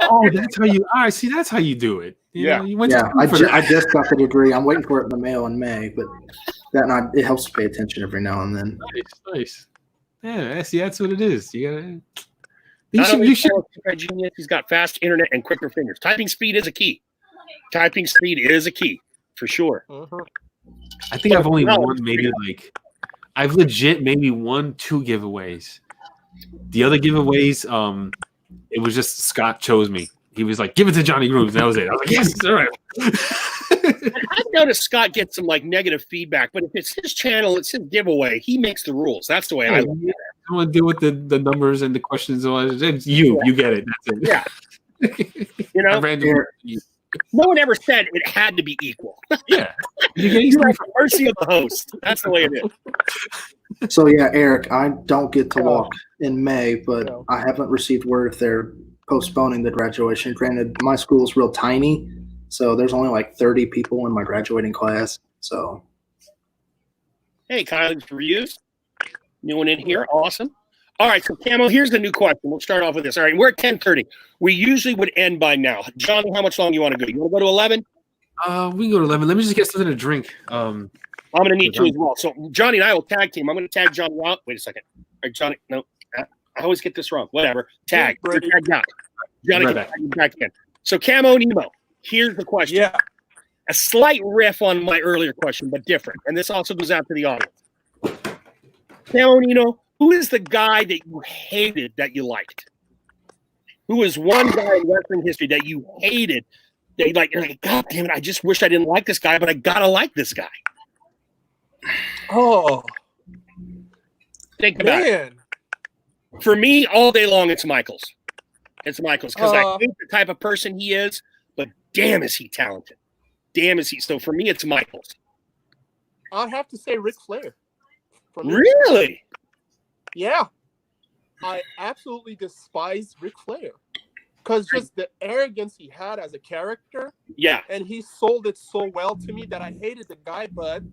Oh, that's how you. All right, see, that's how you do it. You know, you went to Yeah, school for that. I just got the degree. I'm waiting for it in the mail in May, but it helps to pay attention every now and then. Nice. Yeah, see, that's what it is. You gotta. Not only You should. genius, he's got fast internet and quicker fingers. Typing speed is a key. Typing speed is a key for sure. Mhm. I think I've only won maybe I've legit maybe won 2 giveaways. The other giveaways, it was just Scott chose me. He was like, "Give it to Johnny Grooves." That was it. I was like, "Yes, all right." I've noticed Scott gets some like negative feedback, but if it's his channel, it's his giveaway. He makes the rules. That's the way I look at it. I want to deal with the numbers and the questions. It's you. You get it. That's it. Yeah. You know, no one ever said it had to be equal. Yeah. You get You're at the mercy of the host. That's the way it is. So yeah, Eric, I don't get to Yeah. walk in May, but Yeah. I haven't received word if they're postponing the graduation. Granted, my school is real tiny, so there's only like 30 people in my graduating class. So Hey, college reviews. New one in here. Awesome. All right, so Camo, here's the new question. We'll start off with this. All right, we're at 10:30. We usually would end by now. Johnny, how much longer you want to go? You want to go to 11? We can go to 11. Let me just get something to drink. I'm going to need to as well. So Johnny and I will tag team. I'm going to tag Johnny out. Wait a second. All right, Johnny. No, I always get this wrong. Whatever. Tag. You're tagged out. Johnny Right can back. tag you back in. So Camo and Emo, here's the question. Yeah. A slight riff on my earlier question, but different. And this also goes out to the audience. Camo and Emo, who is the guy that you hated that you liked? Who is one guy in wrestling history that you hated? That you're like, God damn it, I just wish I didn't like this guy, but I gotta like this guy. Oh Think about it. man. For me, all day long, it's Michaels. It's Michaels because I Uh. hate the type of person he is, but damn, is he talented. Damn, is he. So for me, it's Michaels. I'd have to say Ric Flair. For me. Really? Yeah. I absolutely despise Ric Flair. Because just the arrogance he had as a character, Yeah. and he sold it so well to me that I hated the guy, but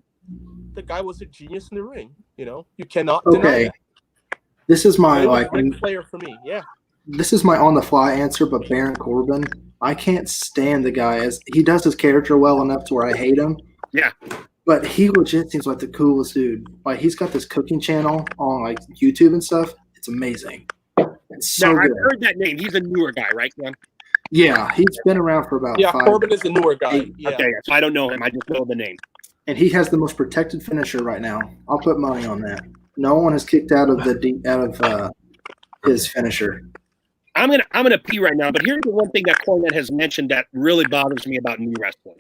the guy was a genius in the ring. You know, you cannot deny okay, that. this is my It was like Ric Flair for me. Yeah. this is my on the fly answer, but Baron Corbin, I can't stand the guy as he does his character well enough to where I hate him. Yeah. But he legit seems like the coolest dude. Like he's got this cooking channel on like YouTube and stuff. It's amazing. It's so Now, I've good. heard that name. He's a newer guy, right, Ken? Yeah, he's been around for about Yeah, 5 Corbin is the newer guy. Eight. Yeah. Okay, so I don't know him. I just know the name. and he has the most protected finisher right now. I'll put money on that. No one has kicked out of his finisher. I'm gonna pee right now, but here's the one thing that Cornette has mentioned that really bothers me about new wrestling.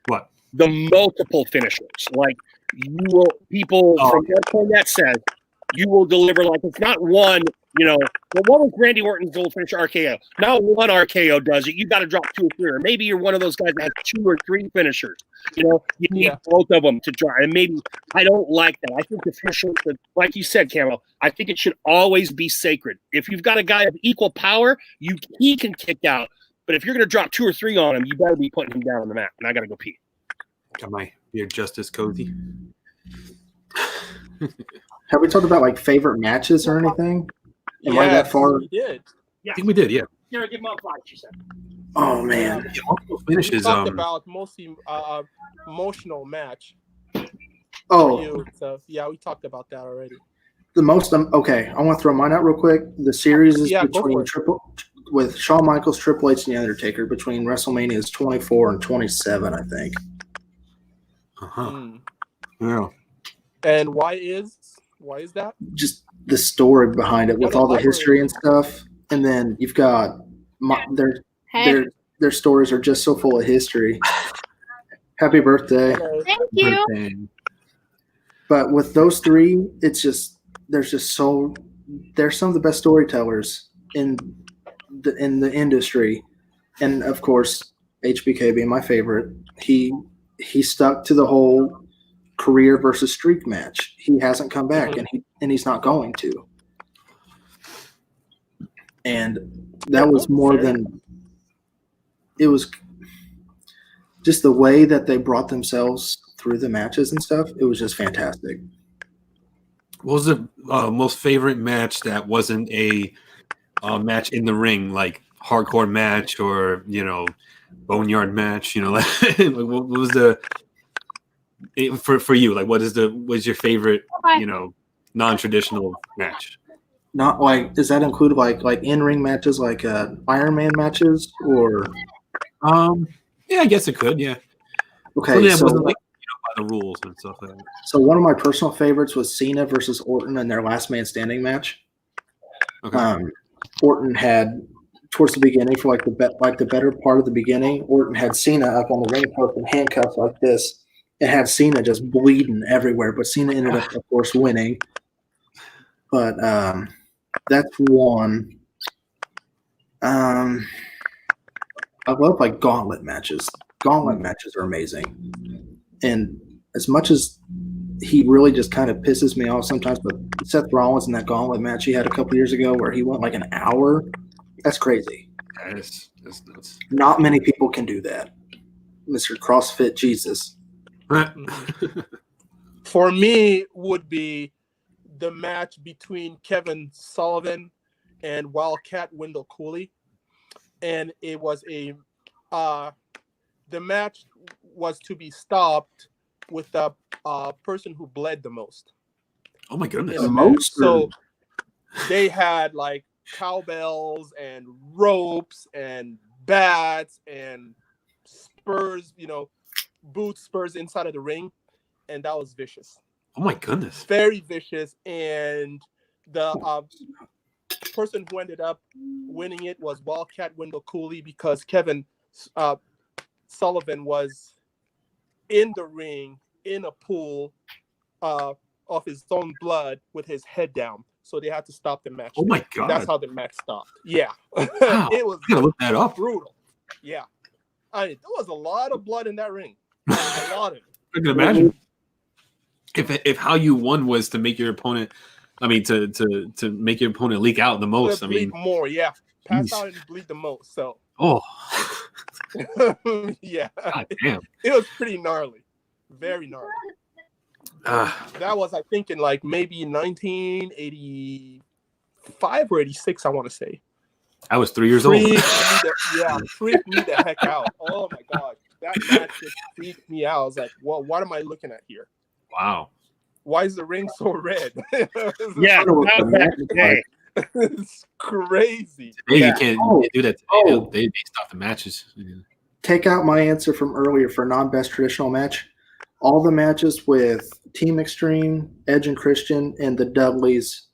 What? The multiple finishers. Like people from what Cornette says, you will deliver like it's not one, well, what was Randy Orton's old finisher RKO? Not one RKO does it. You got to drop 2 or 3, or maybe you're one of those guys that has 2 or 3 finishers. You need both of them to draw, and maybe I don't like that. I think the finisher, like you said, Camo, I think it should always be sacred. If you've got a guy of equal power, he can kick out. But if you're going to drop 2 or 3 on him, you better be putting him down on the mat. And I got to go pee. Got my beard just as cozy. Have we talked about like favorite matches or anything? Am I that far? We did. I think we did, yeah. Here, give him a 5, she said. Oh man. Yeah, multiple We finishes. talked about mostly emotional match. Oh, You. So yeah, we talked about that already. the most. Okay, I want to throw mine out real quick. The series is Yeah, go for between it. with Shawn Michaels, Triple H, and The Undertaker between WrestleManias 24 and 27, I think. Uh-huh. Mm. Yeah. And why is that? Just the story behind it with all the history and stuff, and then you've got their stories are just so full of history. Happy birthday! Thank you. Birthday. But with those three, it's just they're some of the best storytellers in the industry, and of course HBK being my favorite. He stuck to the whole career versus streak match. He hasn't come back, and he's not going to. And that was more than it was. Just the way that they brought themselves through the matches and stuff, it was just fantastic. What was the most favorite match that wasn't a match in the ring, like hardcore match or boneyard match? Like what was for you? Like what's your favorite non-traditional match? Not like does that include like in-ring matches, like Iron Man matches, or? Yeah, I guess it could. Yeah. Okay, Something that so wasn't by the rules and stuff like that. So one of my personal favorites was Cena versus Orton in their Last Man Standing match. Okay. Orton had towards the beginning for the better part of the beginning. Orton had Cena up on the ring post in handcuffs like this. It had Cena just bleeding everywhere, but Cena ended up, of course, winning. But that's one. I love gauntlet matches. Gauntlet matches are amazing. And as much as he really just kind of pisses me off sometimes, but Seth Rollins in that gauntlet match he had a couple years ago where he went like an hour, that's crazy. That's nuts. Not many people can do that. Mr. CrossFit Jesus. For me, would be the match between Kevin Sullivan and Wildcat Wendell Cooley, and it was the match was to be stopped with the person who bled the most. Oh my goodness! The most? So they had like cowbells and ropes and bats and spurs, boot spurs inside of the ring, and that was vicious. Oh my goodness! Very vicious. And the person who ended up winning it was Wildcat Wendell Cooley, because Kevin Sullivan was in the ring in a pool of his own blood with his head down. So they had to stop the match. Oh my god! That's how the match stopped. Yeah. Wow. It was I gotta look that up. brutal. Yeah. There was a lot of blood in that ring. A lot of it. I can imagine if how you won was to make your opponent, to make your opponent leak out the most. Bleed more, yeah. Pass Jeez. out and bleed the most. So Oh, yeah. god damn. It was pretty gnarly. Very gnarly. That was, I think, in like maybe 1985 or 86, I want to say. I was 3 years old. Freaked me the heck out. Oh my god. That match just freaked me out. I was like, well, what am I looking at here? Wow. Why is the ring so red? Yeah, It's crazy. Today you can't do that today. They stop the matches. Take out my answer from earlier for non-best traditional match. All the matches with Team Extreme, Edge and Christian, and the Dudleys,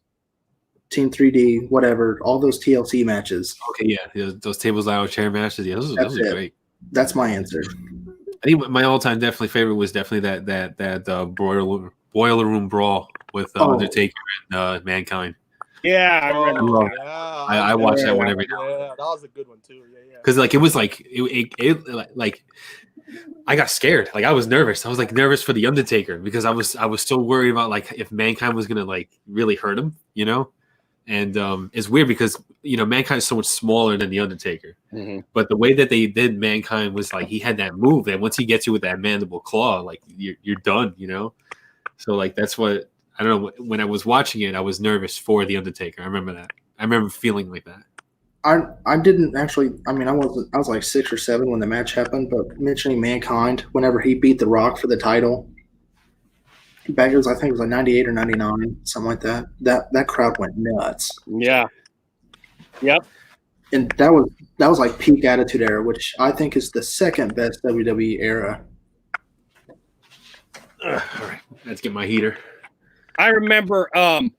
Team 3D, whatever, all those TLC matches. Okay, yeah, those tables, ladder, chair matches. Yeah, those are great. That's my answer. I think my all-time definitely favorite was definitely that boiler room brawl with Undertaker and Mankind. Yeah, I remember. I watched that one every time. Yeah, that was a good one too. Yeah. Because it was like I got scared. Like I was nervous. I was like nervous for the Undertaker because I was so worried about like if Mankind was gonna like really hurt him, And it's weird because Mankind is so much smaller than the Undertaker, but the way that they did Mankind was like he had that move that once he gets you with that mandible claw, like you're done, So like that's what I don't know. When I was watching it, I was nervous for the Undertaker. I remember that. I remember feeling like that. I didn't actually. I was like 6 or 7 when the match happened. But mentioning Mankind, whenever he beat The Rock for the title, I think it was like 98 or 99, something like that. That crowd went nuts. Yeah. Yep. And that was like peak Attitude Era, which I think is the second best WWE era. All right, let's get my heater. I remember. I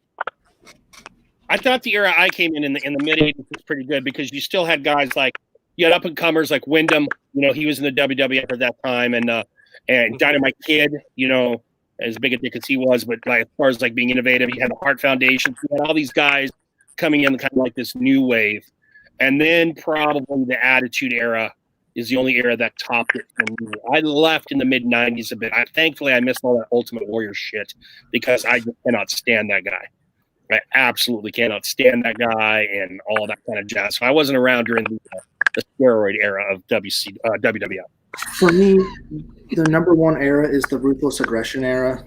thought the era I came in the mid '80s was pretty good because you still had guys like you had up and comers like Wyndham. He was in the WWF at that time, and Dynamite Kid. As big a dick as he was, but like, as far as like being innovative, you had the Hart Foundation. You had all these guys coming in kind of like this new wave, and then probably the Attitude Era is the only era that topped it for me. I left in the mid '90s a bit. Thankfully, I missed all that Ultimate Warrior shit because I just cannot stand that guy. I absolutely cannot stand that guy and all that kind of jazz. So I wasn't around during the steroid era of WWF. For me, the number one era is the Ruthless Aggression era.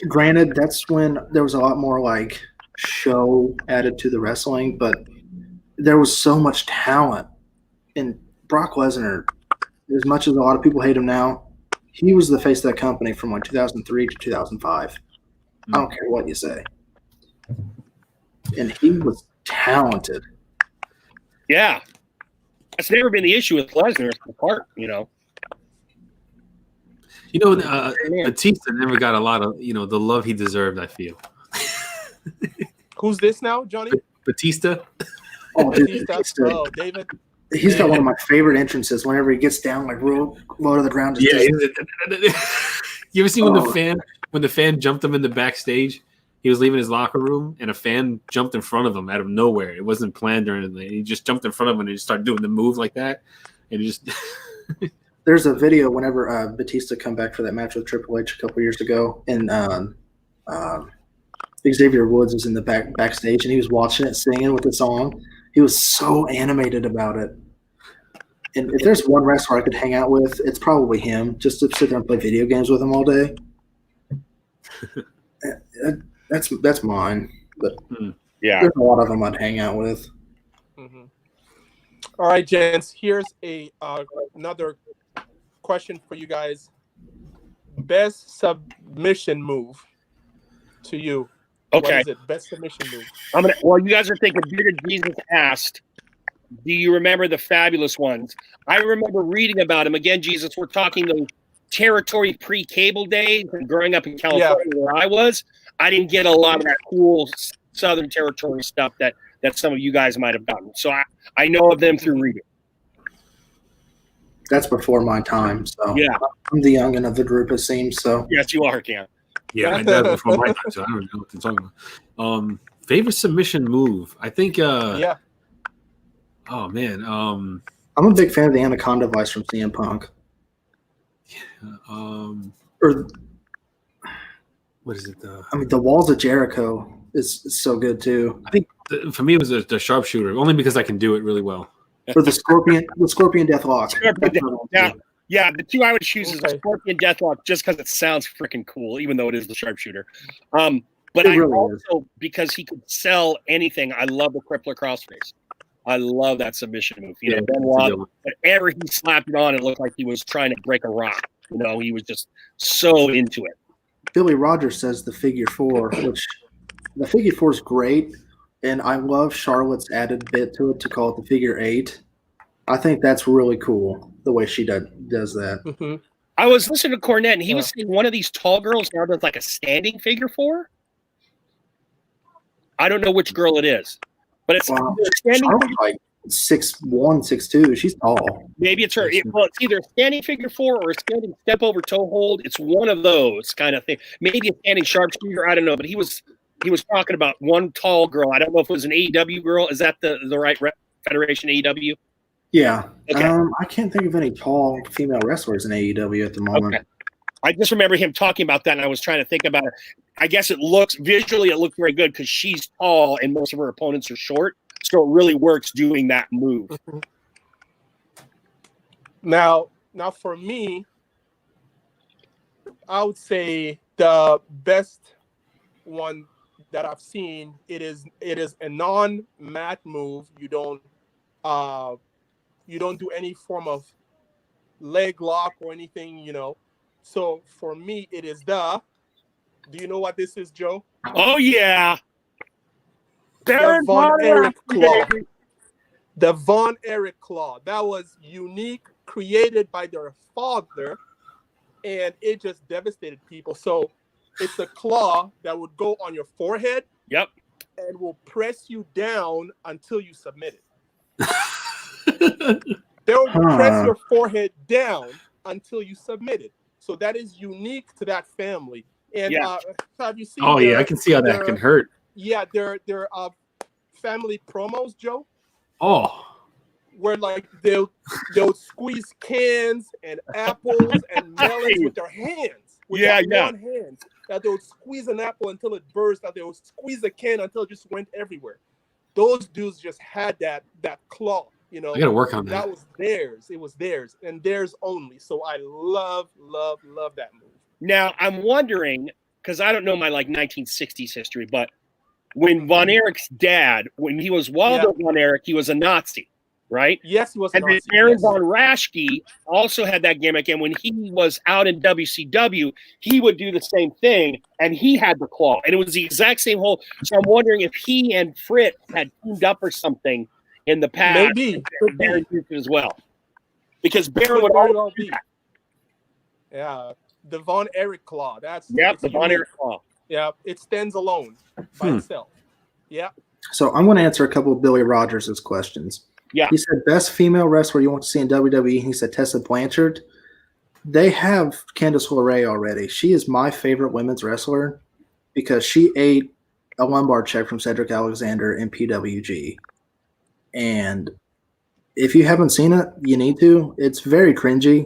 Granted, that's when there was a lot more like show added to the wrestling, but there was so much talent. And Brock Lesnar, as much as a lot of people hate him now, he was the face of that company from like 2003 to 2005. I don't care what you say. And he was talented. Yeah. That's never been the issue with Lesnar. It's the part, Batista never got a lot of, the love he deserved, I feel. Who's this now, Johnny? Batista. Oh, Batista. Oh, David. He's got one of my favorite entrances whenever he gets down like real low to the ground. You ever see when the fan jumped him in the backstage? He was leaving his locker room and a fan jumped in front of him out of nowhere. It wasn't planned or anything. He just jumped in front of him and he just started doing the move like that. And he just There's a video whenever Batista come back for that match with Triple H a couple years ago, and Xavier Woods was in the backstage, and he was watching it, singing with the song. He was so animated about it. And if there's one wrestler I could hang out with, it's probably him. Just to sit there and play video games with him all day. That's mine. But Yeah, there's a lot of them I'd hang out with. Mm-hmm. All right, gents. Here's another question for you guys. Best submission move to you. Okay. What is it? Best submission move. Well, you guys are thinking Bearded Jesus asked, do you remember the fabulous ones? I remember reading about him. Again, Jesus, we're talking the territory pre-cable days and growing up in California where I was. I didn't get a lot of that cool Southern Territory stuff that some of you guys might have gotten. So I know of them through reading. That's before my time. So yeah, I'm the youngin' of the group, it seems. So yes, you are, Cam. Yeah, that's before my time, so I don't know what they're talking about. Favorite submission move? I think. Yeah. Oh man. I'm a big fan of the Anaconda Vice from CM Punk. Or what is it? the Walls of Jericho is so good too. I think for me it was the sharpshooter, only because I can do it really well. Or the Scorpion Deathlock. Yeah, the two I would choose is the Scorpion Deathlock just because it sounds freaking cool, even though it is the sharpshooter. But I really also, because he could sell anything, I love the Crippler Crossface. I love that submission move. You know, Benoit, whenever he slapped it on, it looked like he was trying to break a rock. You know, he was just so into it. Billy Rogers says the figure four, which the figure four is great, and I love Charlotte's added bit to it to call it the figure eight. I think that's really cool the way she does that. Mm-hmm. I was listening to Cornette, and he was saying one of these tall girls now does like a standing figure four. I don't know which girl it is, but it's standing. Like 6'1", 6'2". She's tall. Maybe it's her. Well, it's either a standing figure four or a standing step over toe hold. It's one of those kind of thing. Maybe a standing sharpshooter. I don't know. But he was talking about one tall girl. I don't know if it was an AEW girl. Is that the right Federation AEW? Yeah. Okay. I can't think of any tall female wrestlers in AEW at the moment. Okay. I just remember him talking about that, and I was trying to think about it. I guess it looks visually very good because she's tall and most of her opponents are short, so it really works doing that move. Now for me, I would say the best one that I've seen. It is a non-mat move. You don't do any form of leg lock or anything, you know. So for me, it is do you know what this is, Joe? Oh yeah. The Von Erich Claw. The Von Erich Claw. That was unique, created by their father, and it just devastated people. So it's a claw that would go on your forehead. Yep. And will press you down until you submit it. They'll press your forehead down until you submit it. So that is unique to that family. And have you seen? Oh yeah, I can see how that can hurt. Yeah, their family promos, Joe. Oh. Where like they'll squeeze cans and apples and melons with their hands. With one hand. That they would squeeze an apple until it burst. That they would squeeze a can until it just went everywhere. Those dudes just had that claw. You know, I gotta work on that. That was theirs. It was theirs and theirs only. So I love that move. Now I'm wondering, because I don't know my 1960s history, but when Von Erich's dad, when he was Waldo Von Erich, he was a Nazi, right? Yes, he was. And then Aaron Von Raschke also had that gimmick, and when he was out in WCW, he would do the same thing, and he had the claw, and it was the exact same hole. So I'm wondering if he and Fritz had teamed up or something in the past. Maybe Baron used it as well, because Baron would all be. Yeah, the Von Erich claw. That's the Von Erich claw. Yeah, it stands alone by itself. Yeah. So I'm going to answer a couple of Billy Rogers' questions. Yeah. He said, best female wrestler you want to see in WWE. He said Tessa Blanchard. They have Candice LeRae already. She is my favorite women's wrestler because she ate a lumbar check from Cedric Alexander in PWG. And if you haven't seen it, you need to. It's very cringy.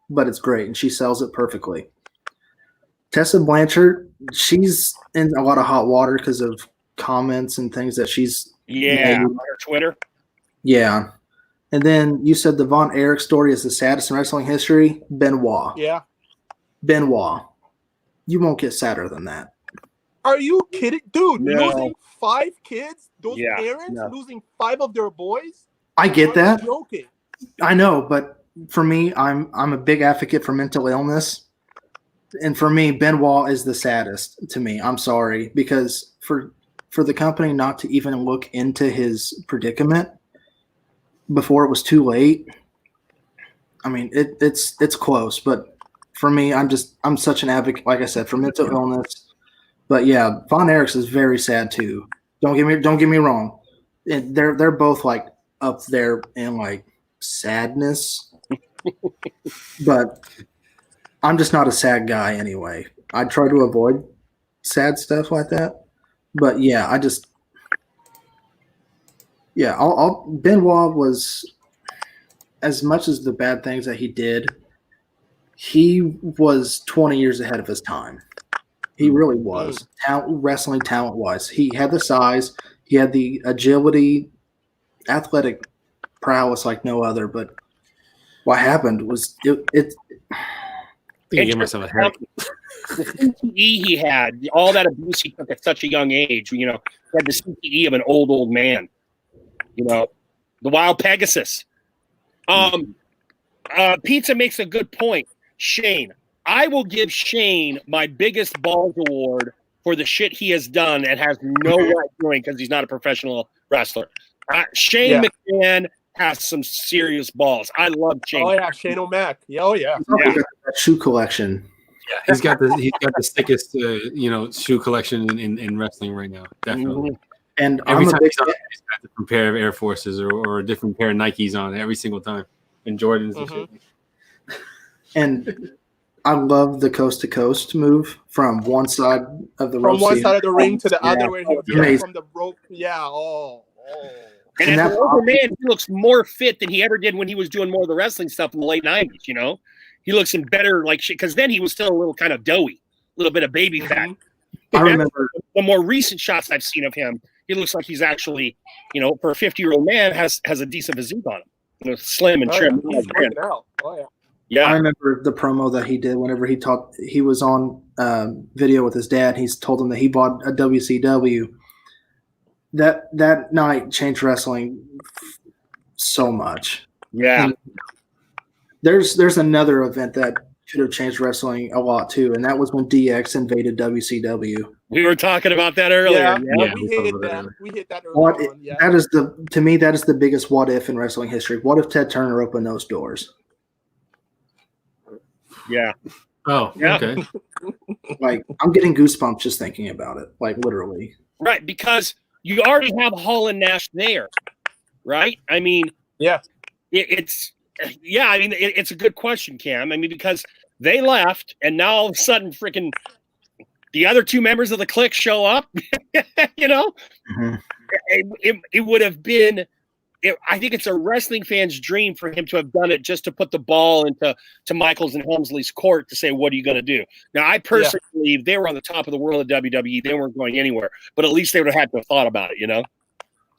but it's great, and she sells it perfectly. Tessa Blanchard, she's in a lot of hot water because of comments and things that she's Yeah, made. on her Twitter. Yeah. And then you said the Von Erich story is the saddest in wrestling history. Benoit. Yeah. Benoit. You won't get sadder than that. Are you kidding? Dude, No. losing 5 kids, those Yeah, parents no. losing 5 of their boys? I get Are you that. joking? I know, but for me, I'm a big advocate for mental illness. And for me, Benoit is the saddest to me. I'm sorry, because for the company not to even look into his predicament before it was too late. I mean, it's close, but for me, I'm such an advocate, like I said, for mental illness. But yeah, Von Erichs is very sad too. Don't get me wrong. They're both like up there in like sadness. But I'm just not a sad guy anyway. I try to avoid sad stuff like that. But yeah, Benoit was, as much as the bad things that he did, he was 20 years ahead of his time. He really was. Wrestling talent-wise. He had the size, he had the agility, athletic prowess like no other, but what happened was it I think I gave myself a headache. The CTE he had, all that abuse he took at such a young age, he had the CTE of an old man. The wild Pegasus. Pizza makes a good point. Shane, I will give Shane my biggest balls award for the shit he has done and has no right doing because he's not a professional wrestler. Shane McMahon has some serious balls. I love Shane. Oh yeah, Shane O'Mac. Yeah, oh yeah. Shoe collection. Yeah, he's got the sickest shoe collection in wrestling right now. Definitely. And Every I'm time a big he's on, he's got a different pair of Air Forces or a different pair of Nikes on every single time, and Jordans and shit. And I love the coast to coast move from one side of the From one side of the ring to the other, where he would Amazing. get from the rope. Yeah. Oh. And as an older man, he looks more fit than he ever did when he was doing more of the wrestling stuff in the late 90s, He looks in better like shit because then he was still a little kind of doughy, a little bit of baby fat. I remember the more recent shots I've seen of him, he looks like he's actually, for a 50-year-old man, has a decent physique on him. Slim and trim. Yeah. He's working out. Oh yeah. Yeah. I remember the promo that he did whenever he was on video with his dad. He's told him that he bought a WCW. That night changed wrestling so much. Yeah. And there's another event that could have changed wrestling a lot too, and that was when DX invaded WCW. We were talking about that earlier. Yeah, we hit that. We hit that earlier on. Yeah. That is to me that is the biggest what if in wrestling history. What if Ted Turner opened those doors? Yeah. Oh, yeah. Okay. Like I'm getting goosebumps just thinking about it. Like literally. Right, because you already have Hall and Nash there, right? I mean, yeah, it's a good question, Cam. I mean, because they left, and now all of a sudden, freaking the other 2 members of the clique show up. Mm-hmm. It would have been. I think it's a wrestling fan's dream for him to have done it just to put the ball into Michaels and Helmsley's court to say, what are you going to do? Now, I personally believe they were on the top of the world of WWE. They weren't going anywhere, but at least they would have had to have thought about it,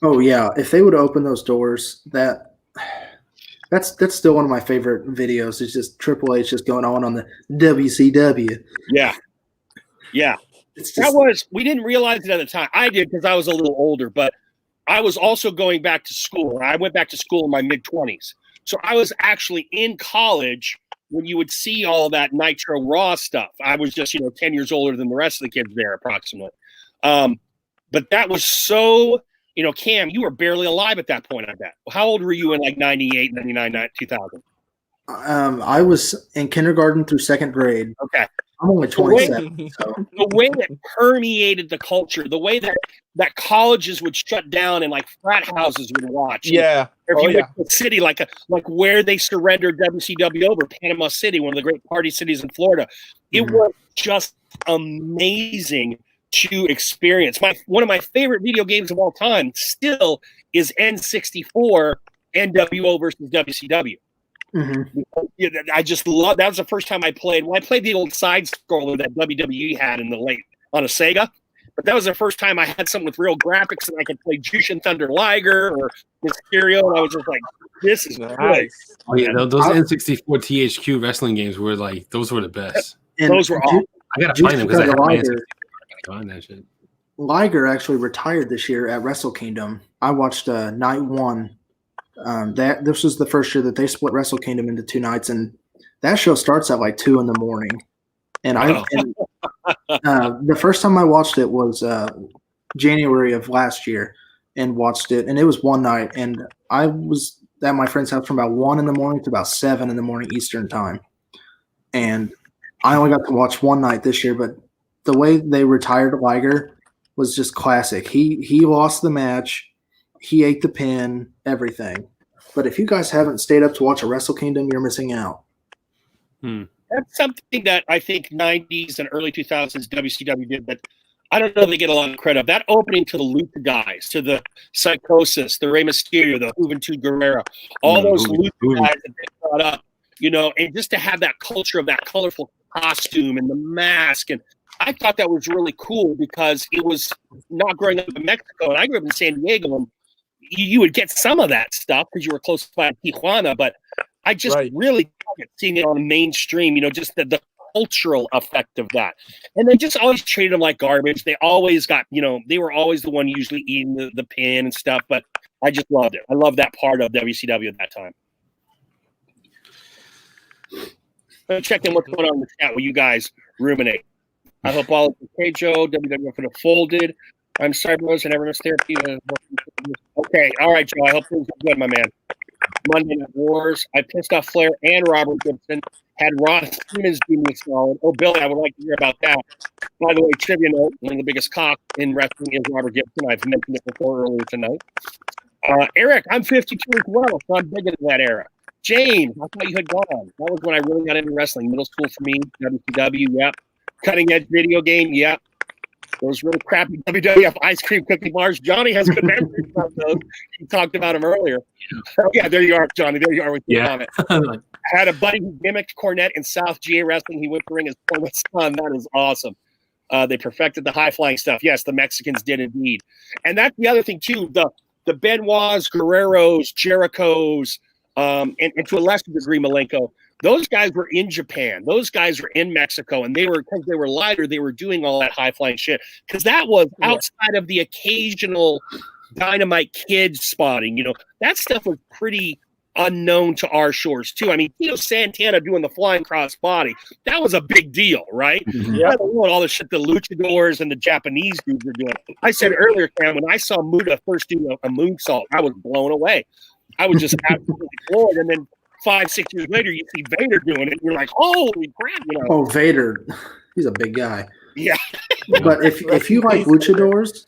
Oh yeah, if they would have opened those doors, that's still one of my favorite videos. It's just Triple H just going on the WCW. Yeah. It's just, we didn't realize it at the time. I did because I was a little older, but I was also going back to school. I went back to school in my mid-20s. So I was actually in college when you would see all that Nitro Raw stuff. I was just, 10 years older than the rest of the kids there approximately. But that was so, Cam, you were barely alive at that point, I bet. How old were you in like 98, 99, 2000? I was in kindergarten through 2nd grade. Okay. I'm only 27. So. The way that permeated the culture, the way that colleges would shut down and like frat houses would watch. Yeah. If you went to a city like where they surrendered WCW over, Panama City, one of the great party cities in Florida. It was just amazing to experience. One of my favorite video games of all time still is N64 NWO versus WCW. Yeah, I just love that. Was the first time I played. Well, I played the old side scroller that WWE had in the late on a Sega. But that was the first time I had something with real graphics and I could play Jushin Thunder Liger or Mysterio. And I was just like, this is great. Oh, yeah, those N64 THQ wrestling games were like, those were the best. And those were awesome. I got to find them because I have my N64. Liger. I gotta find that shit. Liger actually retired this year at Wrestle Kingdom. I watched night one. This was the first year that they split Wrestle Kingdom into 2 nights, and that show starts at like 2 in the morning. And the first time I watched it was January of last year, and watched it, and it was one night, and I was at my friend's house from about 1 in the morning to about 7 in the morning Eastern time, and I only got to watch one night this year. But the way they retired Liger was just classic. He lost the match, he ate the pin, everything. But if you guys haven't stayed up to watch a Wrestle Kingdom, you're missing out. That's something that I think 90s and early 2000s WCW did, but I don't know if they get a lot of credit. That opening to the Lucha guys, to the Psychosis, the Rey Mysterio, the Juventud Guerrera, all those Lucha guys that they brought up, and just to have that culture of that colorful costume and the mask. And I thought that was really cool because it was not growing up in Mexico. And I grew up in San Diego, and you would get some of that stuff because you were close by Tijuana, but I just really seeing it on the mainstream, just the cultural effect of that. And they just always treated them like garbage. They always got, they were always the one usually eating the pin and stuff, but I just loved it. I love that part of WCW at that time. Let's check in what's going on in the chat while you guys ruminate. I hope all is okay, Joe. WWF could have folded. I'm sorry, bros. I never missed therapy. Okay. All right, Joe. I hope things are good, my man. Monday Night Wars. I pissed off Flair and Robert Gibson. Had Ron Simmons be me solid. Oh, Billy, I would like to hear about that. By the way, trivia note, one of the biggest cocks in wrestling is Robert Gibson. I've mentioned it before earlier tonight. Eric, I'm 52 as well, so I'm big into that era. James, I thought you had gone. That was when I really got into wrestling. Middle school for me, WCW, yep. Cutting edge video game, yep. Those really crappy WWF ice cream cookie bars. Johnny has good memories about those. He talked about them earlier. Oh, yeah, there you are, Johnny. There you are with your comment. I had a buddy who gimmicked Cornette in South GA Wrestling. He went to ring his Cornette's son. That is awesome. They perfected the high-flying stuff. Yes, the Mexicans did indeed. And that's the other thing, too. The Benoits, Guerreros, Jerichos, and to a lesser degree, Malenko, those guys were in Japan. Those guys were in Mexico, and because they were lighter, they were doing all that high-flying shit. Because that was outside of the occasional Dynamite Kid spotting. That stuff was pretty unknown to our shores, too. I mean, Tito Santana doing the flying crossbody, that was a big deal, right? Yeah. All the shit the luchadors and the Japanese dudes were doing. I said earlier, Cam, when I saw Muta first do a moonsault, I was blown away. I was just absolutely floored. And then 5-6 years later, you see Vader doing it, and you're like, holy crap! Oh, Vader, he's a big guy. Yeah. But if you like luchadors,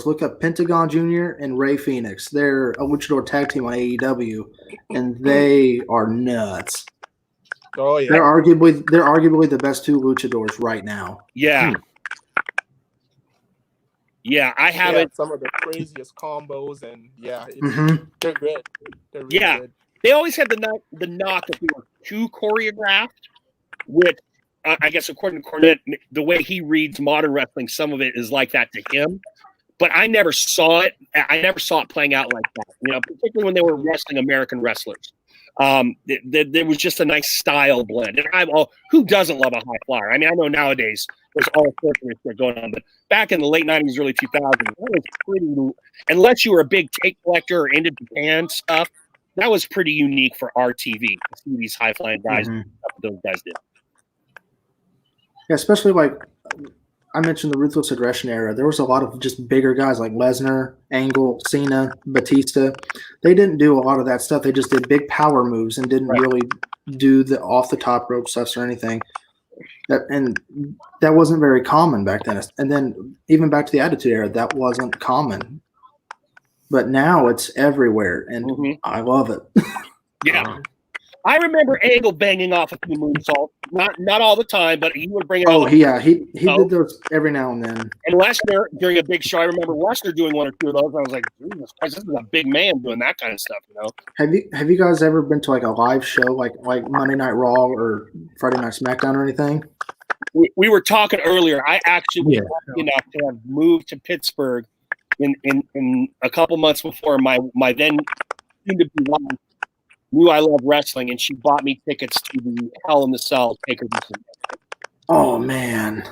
look up Pentagon Jr. and Rey Fenix. They're a luchador tag team on AEW, and they are nuts. Oh yeah, they're arguably the best 2 luchadors right now. Yeah. Yeah, I haven't. Some of the craziest combos, and they're good. They're really good. They always had the knock that they were too choreographed, which I guess according to Cornette, the way he reads modern wrestling, some of it is like that to him. But I never saw it. I never saw it playing out like that. Particularly when they were wrestling American wrestlers. There was just a nice style blend. And who doesn't love a high flyer? I mean, I know nowadays there's all sorts of shit going on, but back in the late 90s, early 2000s, that was pretty. Unless you were a big tape collector or into Japan stuff, that was pretty unique for our TV to see these high flying guys. Those guys did. Yeah, especially like I mentioned the Ruthless Aggression era. There was a lot of just bigger guys like Lesnar, Angle, Cena, Batista. They didn't do a lot of that stuff. They just did big power moves and didn't really do the off the top rope stuff or anything. That wasn't very common back then. And then even back to the Attitude Era, that wasn't common. But now it's everywhere, and I love it. Yeah. I remember Angle banging off a few moonsaults. Not all the time, but he would bring it. Oh, he did those every now and then. And Lesnar during a big show, I remember Lesnar doing one or two of those. And I was like, Jesus Christ, this is a big man doing that kind of stuff, you know. Have you guys ever been to like a live show like Monday Night Raw or Friday Night SmackDown or anything? We were talking earlier. I actually was lucky enough to have moved to Pittsburgh in a couple months before my then soon to be wife knew I love wrestling, and she bought me tickets to the Hell in the Cell Taker. Oh man!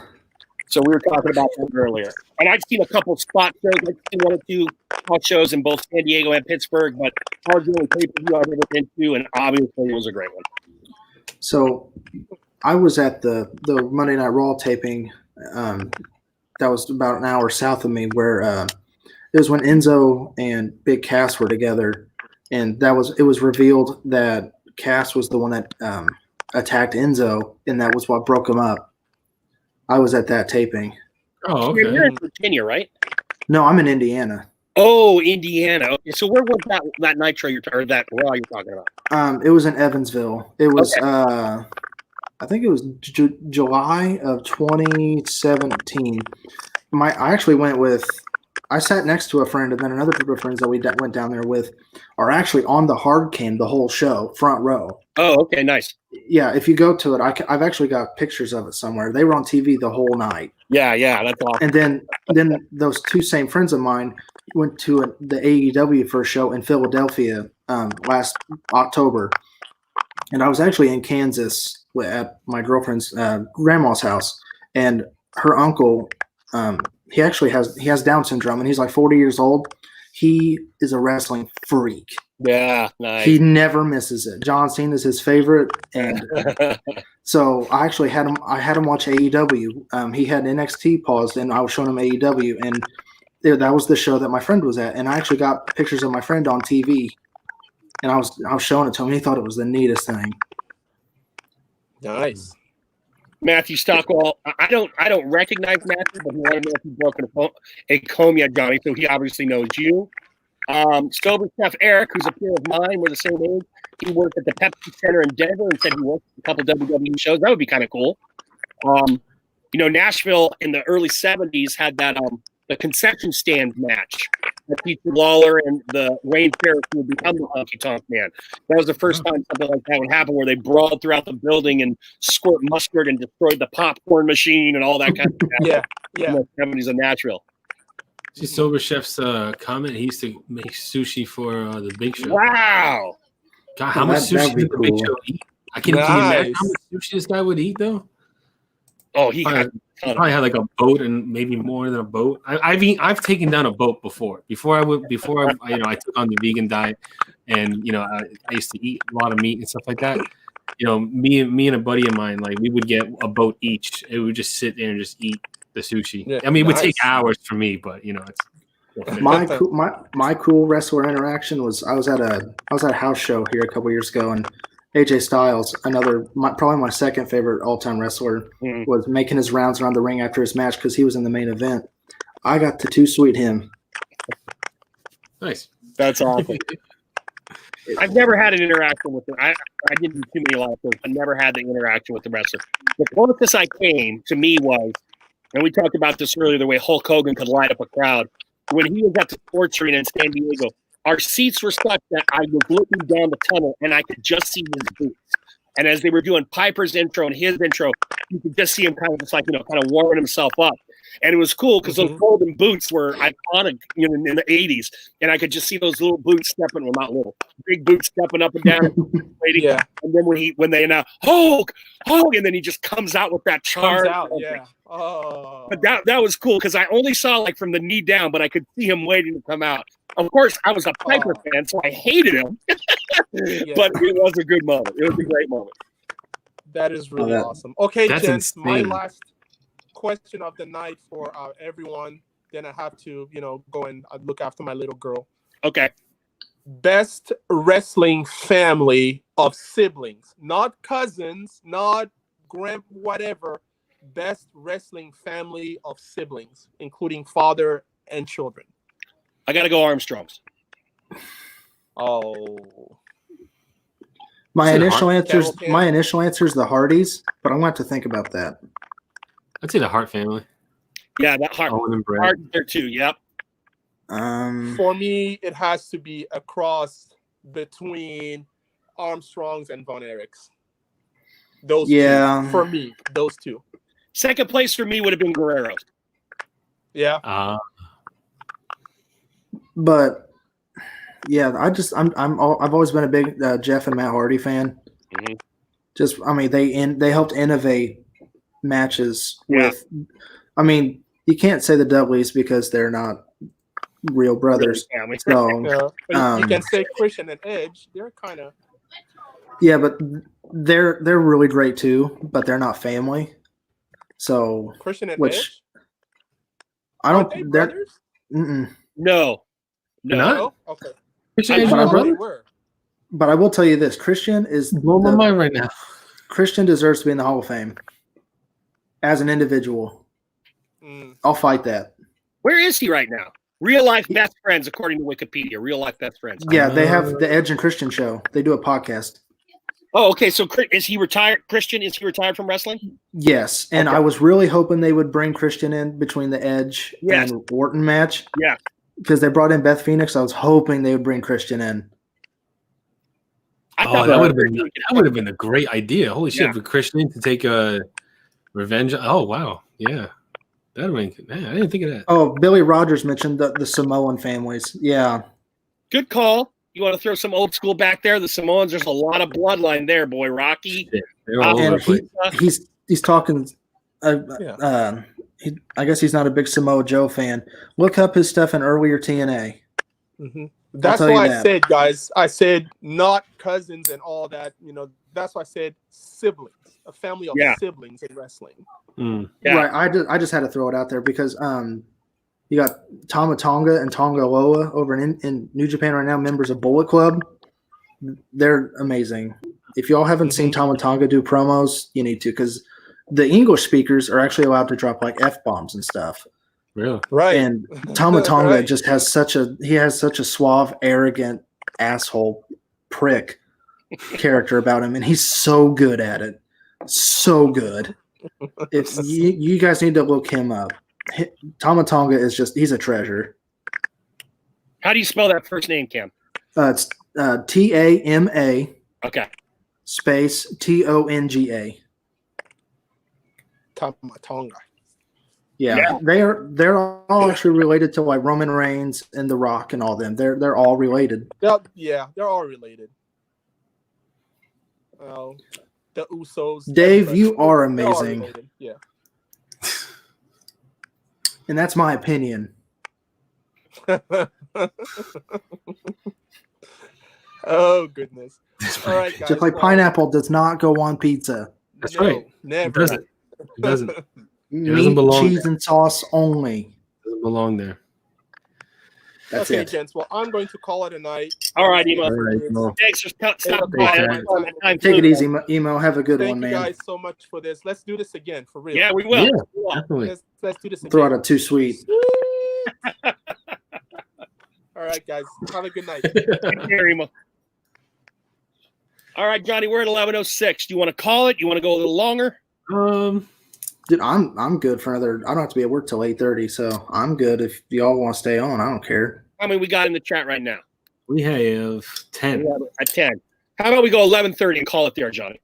So we were talking about that earlier, and I've seen a couple spot shows. I've seen one or two spot shows in both San Diego and Pittsburgh, but hard the only pay-per-view I've ever been to, and obviously it was a great one. So I was at the Monday Night Raw taping. That was about an hour south of me, where it was when Enzo and Big Cass were together. And it was revealed that Cass was the one that attacked Enzo, and that was what broke him up. I was at that taping. Oh, okay. You're in Virginia, right? No, I'm in Indiana. Oh, Indiana. Okay, so where was that Nitro or that Raw you're talking about? It was in Evansville. It was I think it was July of 2017. I actually went with. I sat next to a friend, and then another group of friends that we went down there with are actually on the hard cam the whole show, front row. Oh, okay, nice. Yeah, if you go to it, I've actually got pictures of it somewhere. They were on TV the whole night. Yeah, that's awesome. And then those two same friends of mine went to the AEW first show in Philadelphia last October, and I was actually in Kansas at my girlfriend's grandma's house, and her uncle. He has Down syndrome, and he's like 40 years old. He is a wrestling freak. Yeah, nice. He never misses it. John Cena is his favorite, and so I actually had him. I had him watch AEW. He had NXT paused, and I was showing him AEW, and that was the show that my friend was at. And I actually got pictures of my friend on TV, and I was showing it to him. And he thought it was the neatest thing. Nice. Matthew Stockwell. I don't recognize Matthew, but he wanted to know if you broke a comb yet, Johnny. So he obviously knows you. Sober Chef Eric, who's a peer of mine, we're the same age. He worked at the Pepsi Center in Denver and said he worked a couple WWE shows. That would be kind of cool. Nashville in the early '70s had that the concession stand match that featured Lawler and the Wayne Ferris who would become the Honky Tonk Man. That was the first time something like that would happen, where they brawled throughout the building and squirt mustard and destroyed the popcorn machine and all that kind of stuff. Yeah. In the '70s in Nashville. See Sober Chef's comment. He used to make sushi for the Big Show. Wow. God, how much sushi did the Big Show eat? Can you imagine how much sushi this guy would eat, though? Oh, he probably had like a boat and maybe more than a boat. I've taken down a boat before. Before I took on the vegan diet, and I used to eat a lot of meat and stuff like that. Me and a buddy of mine, like we would get a boat each. It would just sit there and just eat the sushi. Yeah, I mean, it would take hours for me, but it's My cool wrestler interaction was I was at a house show here a couple years ago, and AJ Styles, probably my second favorite all-time wrestler, was making his rounds around the ring after his match because he was in the main event. I got to too sweet him. Nice. That's awesome. I've never had an interaction with him. I didn't do too many live shows. I never had the interaction with the wrestler. The closest I came to me was, and we talked about this earlier, the way Hulk Hogan could light up a crowd. When he was at the sports arena in San Diego, our seats were such that I was looking down the tunnel and I could just see his boots. And as they were doing Piper's intro and his intro, you could just see him kind of warming himself up. And it was cool because those golden boots were iconic in the 80s. And I could just see those little boots stepping, well, not little, big boots stepping up and down. Yeah. And then when they announced, Hulk, and then he just comes out with that charge. Oh. But that was cool because I only saw like from the knee down, but I could see him waiting to come out. Of course, I was a Piper fan, so I hated him. But it was a good moment. It was a great moment. That is really awesome. Okay, that's gents, my insane. last question of the night for everyone. Then I have to, go and look after my little girl. Okay. Best wrestling family of siblings, not cousins, not whatever. Best wrestling family of siblings, including father and children. I got to go Armstrongs. Oh. My Is it initial Hart? answer is the Hardys, but I'm going to have to think about that. I'd say the Hart family. Yeah, that Hart, Owen and Brett. Hart there too. Yep. For me, it has to be a cross between Armstrongs and Von Erichs. Those Yeah. two. For me, those two. Second place for me would have been Guerrero's. Yeah. But yeah, I've always been a big Jeff and Matt Hardy fan. Mhm. Just, I mean, they helped innovate matches with. I mean, you can't say the Dudleys because they're not real brothers. Really, So Yeah. But you can say Christian and Edge. They're kind of. yeah, but they're really great too. But they're not family. So Christian and which Edge? I Aren't don't. they They're brothers? No. not? No? Okay. Christian I- Edge but is I my will- brother? Were. But I will tell you this: Christian is Blow my mind right now. Christian deserves to be in the Hall of Fame as an individual. Mm. I'll fight that. Where is he right now? Real life best friends, according to Wikipedia. Real life best friends. Yeah, they have the Edge and Christian show. They do a podcast. Oh, okay. So is he retired? Christian, is he retired from wrestling? Yes, and Okay. I was really hoping they would bring Christian in between the Edge Yes. and Orton match. Yeah. Because they brought in Beth Phoenix. I was hoping they would bring Christian in. I Oh, thought that would have been a great idea. Holy shit, Yeah. for Christian to take a revenge. Oh wow, yeah, that would be. Man, I didn't think of that. Oh, Billy Rogers mentioned the Samoan families. Yeah. Good call. You want to throw some old school back there? The Samoans, there's a lot of bloodline there, boy. Rocky. Shit, they're all over And the place. he's talking. Yeah. I guess he's not a big Samoa Joe fan. Look up his stuff in earlier TNA. Mm-hmm. That's tell you why I that. said, guys, I said not cousins and all that. You know, that's why I said siblings, a family of Yeah. siblings in wrestling. Mm. Yeah. Right. I just had to throw it out there because you got Tama Tonga and Tonga Loa over in New Japan right now, members of Bullet Club. They're amazing. If y'all haven't seen Tama Tonga do promos, you need to, because the English speakers are actually allowed to drop like F-bombs and stuff. Really? Right. And Tama Tonga Right. just has such a suave, arrogant asshole prick character about him, and he's so good at it. So good. If you guys need to look him up. Tama Tonga is he's a treasure. How do you spell that first name, Cam? It's Tama Okay. space Tonga. Tonga. Yeah. They're all actually related to like Roman Reigns and The Rock and all them. They're all related. Yeah, they're all related. The Usos. Dave, everybody. you are They're all amazing. related, yeah. And that's my opinion. Oh goodness! All right, guys. Just like well, pineapple does not go on pizza. That's no, right. It Never. doesn't. It doesn't. It doesn't Meat, belong cheese, and sauce only. doesn't belong there. That's Okay, it. gents. Well, I'm going to call it a night. All right, Emo. All right, well, Thanks for stopping Hey, by. Terry. Time Take it flew. easy, Emo. Have a good Thank one, you man. guys so much for this. Let's do this again for real. Yeah, we will. Yeah. We will. definitely. Let's do this again. Throw out a too sweet. All right, guys. Have a good night. Take care, Emo. All right, Johnny, we're at 11:06. Do you want to call it? You want to go a little longer? Dude, I'm good for another. I don't have to be at work till 8:30, so I'm good. If y'all want to stay on, I don't care. How many we got in the chat right now? We have 10. At 10. How about we go 11:30 and call it there, Johnny?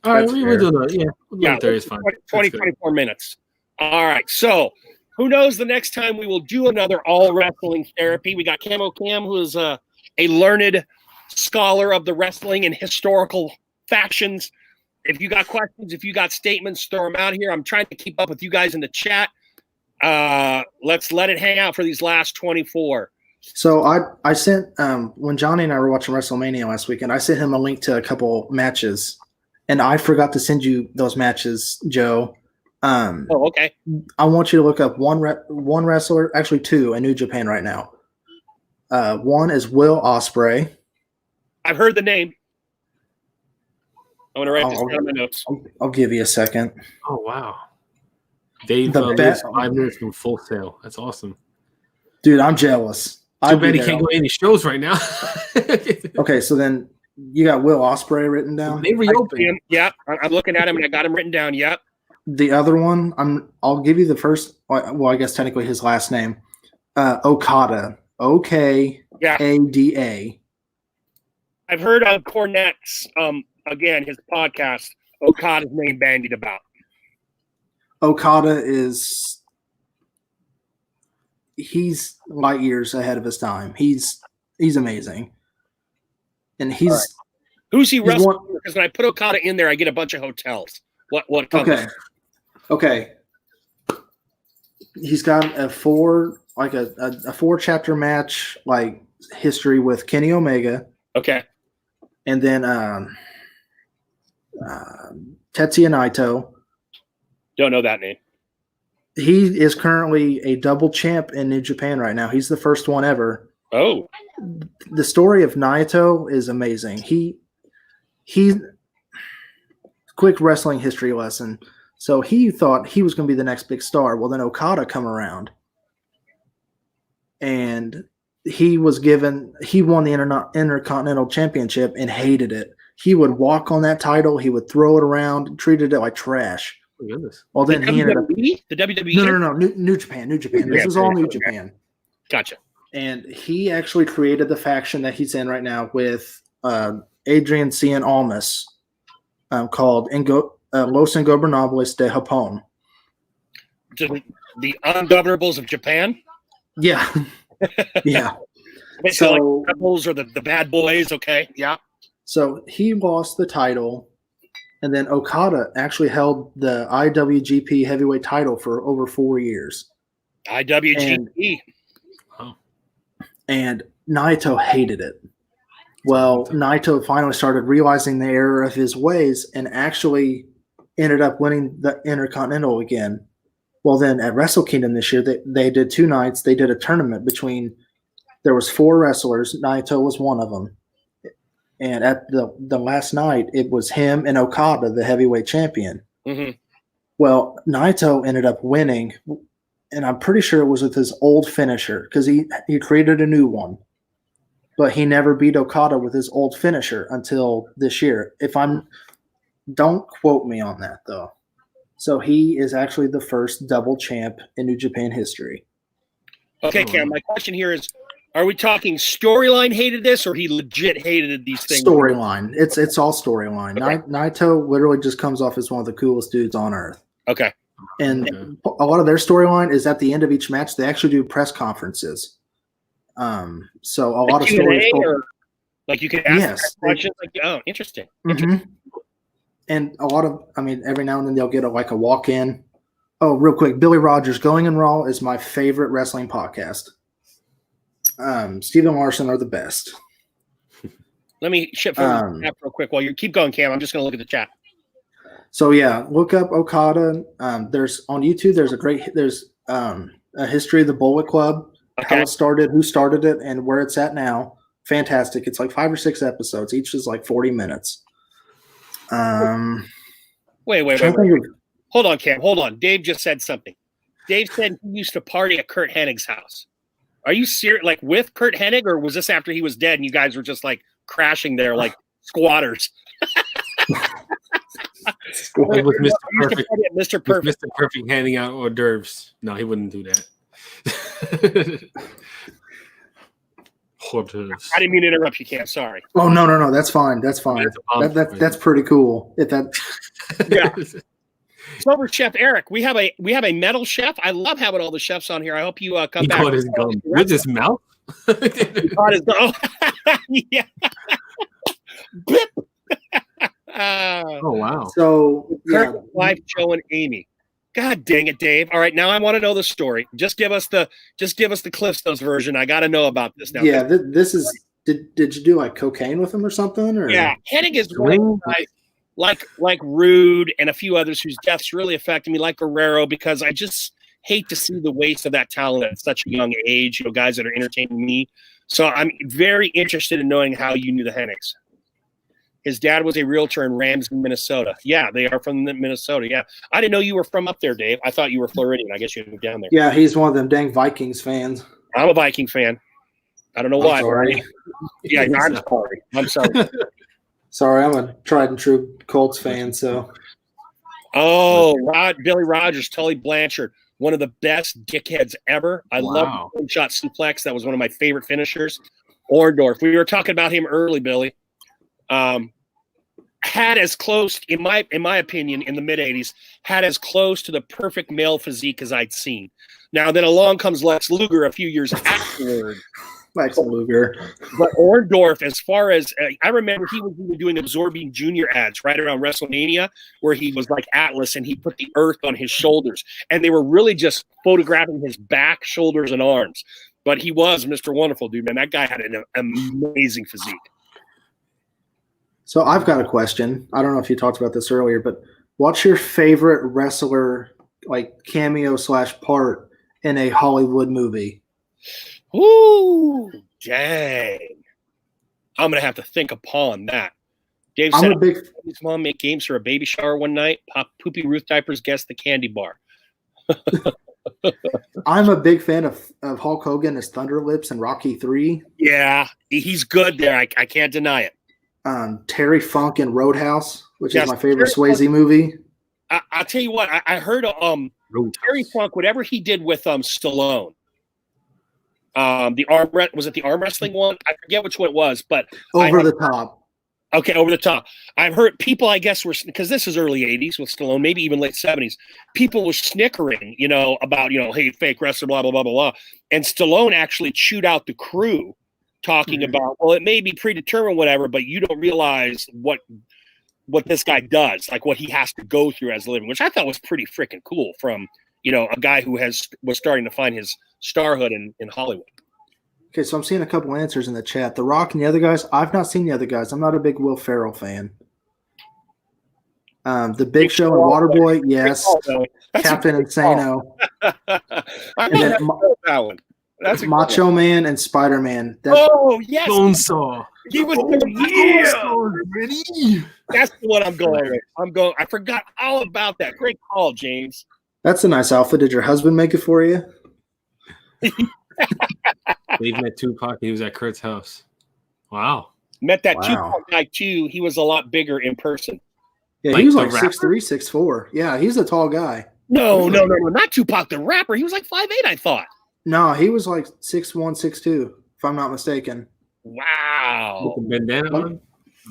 All right, That's we're fair. doing that. Yeah, Yeah, 30 is fine. 20, That's good. 24 minutes. All right. So who knows the next time we will do another all wrestling therapy. We got Camo Cam, who is a learned scholar of the wrestling and historical factions. If you got questions, if you got statements, throw them out here. I'm trying to keep up with you guys in the chat. Let's let it hang out for these last 24. So I sent when Johnny and I were watching WrestleMania last weekend, I sent him a link to a couple matches, and I forgot to send you those matches, Joe. Oh, okay. I want you to look up one wrestler, actually two, in New Japan right now. One is Will Ospreay. I've heard the name. I'm going to write this Oh, down in my notes. I'll give you a second. Oh, wow. Dave The lives bet- 5 minutes from Full Sail. That's awesome. Dude, I'm jealous. Too bad he can't go to any shows right now. Okay, so then You got Will Ospreay written down. They reopened. Yeah, I'm looking at him and I got him written down. Yep. The other one, I'll give you the first. Well, I guess technically his last name, Okada. OKADA. I've heard of Cornette's, again, his podcast, Okada's name bandied about. Okada he's light years ahead of his time. He's amazing. And he's right. Who's he wrestling? Because when I put Okada in there, I get a bunch of hotels. What company? Okay. He's got a 4 chapter match like history with Kenny Omega. Okay. And then Tetsuya Naito. Don't know that name. He is currently a double champ in New Japan right now. He's the first one ever. Oh. The story of Naito is amazing. He quick wrestling history lesson. So he thought he was going to be the next big star. Well, then Okada come around. And he won the Intercontinental Championship and hated it. He would walk on that title. He would throw it around, treated it like trash. Oh, goodness. Well, then he ended up. The WWE? No. New Japan. This is all New Japan. Gotcha. And he actually created the faction that he's in right now with Adrian Cien Almas called Los Ingobernables de Japón. The ungovernables of Japan? Yeah. Yeah. So, like rebels or the bad boys, okay? Yeah. So he lost the title, and then Okada actually held the IWGP heavyweight title for over 4 years. IWGP. And Naito hated it. Well, Naito finally started realizing the error of his ways and actually ended up winning the Intercontinental again. Well, then at Wrestle Kingdom this year, they did 2 nights. They did a tournament there was 4 wrestlers. Naito was one of them. And at the last night, it was him and Okada, the heavyweight champion. Mm-hmm. Well, Naito ended up winning, and I'm pretty sure it was with his old finisher because he created a new one. But he never beat Okada with his old finisher until this year. Don't quote me on that, though. So he is actually the first double champ in New Japan history. Okay, Cam, my question here is, are we talking storyline hated this, or he legit hated these things? Storyline. It's all storyline. Okay. Naito literally just comes off as one of the coolest dudes on earth. Okay. And a lot of their storyline is at the end of each match, they actually do press conferences. So a lot of stories. Like you can ask questions. Interesting. Mm-hmm. And a lot of, every now and then they'll get a walk-in. Oh, real quick, Billy Rogers, Going in Raw is my favorite wrestling podcast. Steven Larson are the best. Let me ship from real quick while you keep going, Cam. I'm just going to look at the chat. So yeah, look up Okada. There's on YouTube. There's a history of the Bullet Club, how it started, who started it, and where it's at now. Fantastic. It's like 5 or 6 episodes. Each is like 40 minutes. Wait. Hold on, Cam. Hold on. Dave just said something. Dave said he used to party at Kurt Hennig's house. Are you serious? Like with Kurt Hennig, or was this after he was dead and you guys were just like crashing there like squatters? With Mr. Perfect. Mr. Perfect. Mr. Perfect handing out hors d'oeuvres. No, he wouldn't do that. Hors d'oeuvres. I didn't mean to interrupt you, Cam. Sorry. Oh no. That's fine. That's fine. That's pretty cool. Yeah. Sober Chef Eric, we have a metal chef. I love having all the chefs on here. I hope you come back. He caught his gum with his mouth. He caught his gum. Yeah. Oh wow. So wife Joe and Amy. God dang it, Dave. All right, now I want to know the story. Just give us the Cliff Notes version. I got to know about this now. Yeah, this is. Did you do like cocaine with him or something? Or yeah, Hennig is one of the guys, like Rude and a few others whose deaths really affected me, like Guerrero, because I just hate to see the waste of that talent at such a young age. Guys that are entertaining me. So I'm very interested in knowing how you knew the Hennigs. His dad was a realtor in Ramsey, Minnesota. Yeah, they are from Minnesota. Yeah. I didn't know you were from up there, Dave. I thought you were Floridian. I guess you moved down there. Yeah, he's one of them dang Vikings fans. I'm a Viking fan. I don't know why. Sorry. Yeah, I'm sorry. I'm sorry. Sorry, I'm a tried and true Colts fan, so Oh, Billy Rogers, Tully Blanchard, one of the best dickheads ever. I love the shot suplex. That was one of my favorite finishers. Orndorff, we were talking about him early, Billy. Had as close, in my opinion, in the mid '80s, had as close to the perfect male physique as I'd seen. Now then, along comes Lex Luger a few years afterward. Lex Luger. But Orndorff, as far as I remember, he was even doing Absorbing Junior ads right around WrestleMania, where he was like Atlas and he put the earth on his shoulders, and they were really just photographing his back, shoulders, and arms. But he was Mr. Wonderful, dude, man. That guy had an amazing physique. So I've got a question. I don't know if you talked about this earlier, but what's your favorite wrestler, like cameo / part in a Hollywood movie? Ooh, dang. I'm going to have to think upon that. Dave said, his mom make games for a baby shower one night. Pop Poopy Ruth diapers, guess the candy bar. I'm a big fan of Hulk Hogan as Thunder Lips and Rocky 3. Yeah, he's good there. I can't deny it. Terry Funk in Roadhouse, which is my favorite Swayze movie. I'll tell you what, I heard Terry Funk, whatever he did with Stallone. The arm wrestling one? I forget which one it was, but Over the Top. Okay, Over the Top. I've heard people, I guess, were, because this is early 80s with Stallone, maybe even late 70s. People were snickering, about, hey, fake wrestler, blah, blah, blah, blah, blah. And Stallone actually chewed out the crew talking about, well, it may be predetermined, whatever, but you don't realize what this guy does, like what he has to go through as a living, which I thought was pretty freaking cool from, a guy who was starting to find his starhood in Hollywood. Okay, so I'm seeing a couple answers in the chat. The Rock and the other guys, I've not seen the other guys. I'm not a big Will Ferrell fan. The Big Show and Waterboy, yes. Captain Insano. And then that one. That's Macho Man and Spider-Man. Yes. Bonesaw. He was That's the one I'm going with. I forgot all about that. Great call, James. That's a nice outfit. Did your husband make it for you? Dave met Tupac. He was at Kurt's house. Wow. Met that Tupac guy too. He was a lot bigger in person. Yeah, he was like 6'3", 6'4". Yeah, he's a tall guy. No, not Tupac the rapper. He was like 5'8", I thought. No, he was like 6'1", 6'2", if I'm not mistaken. Wow. With the bandana on?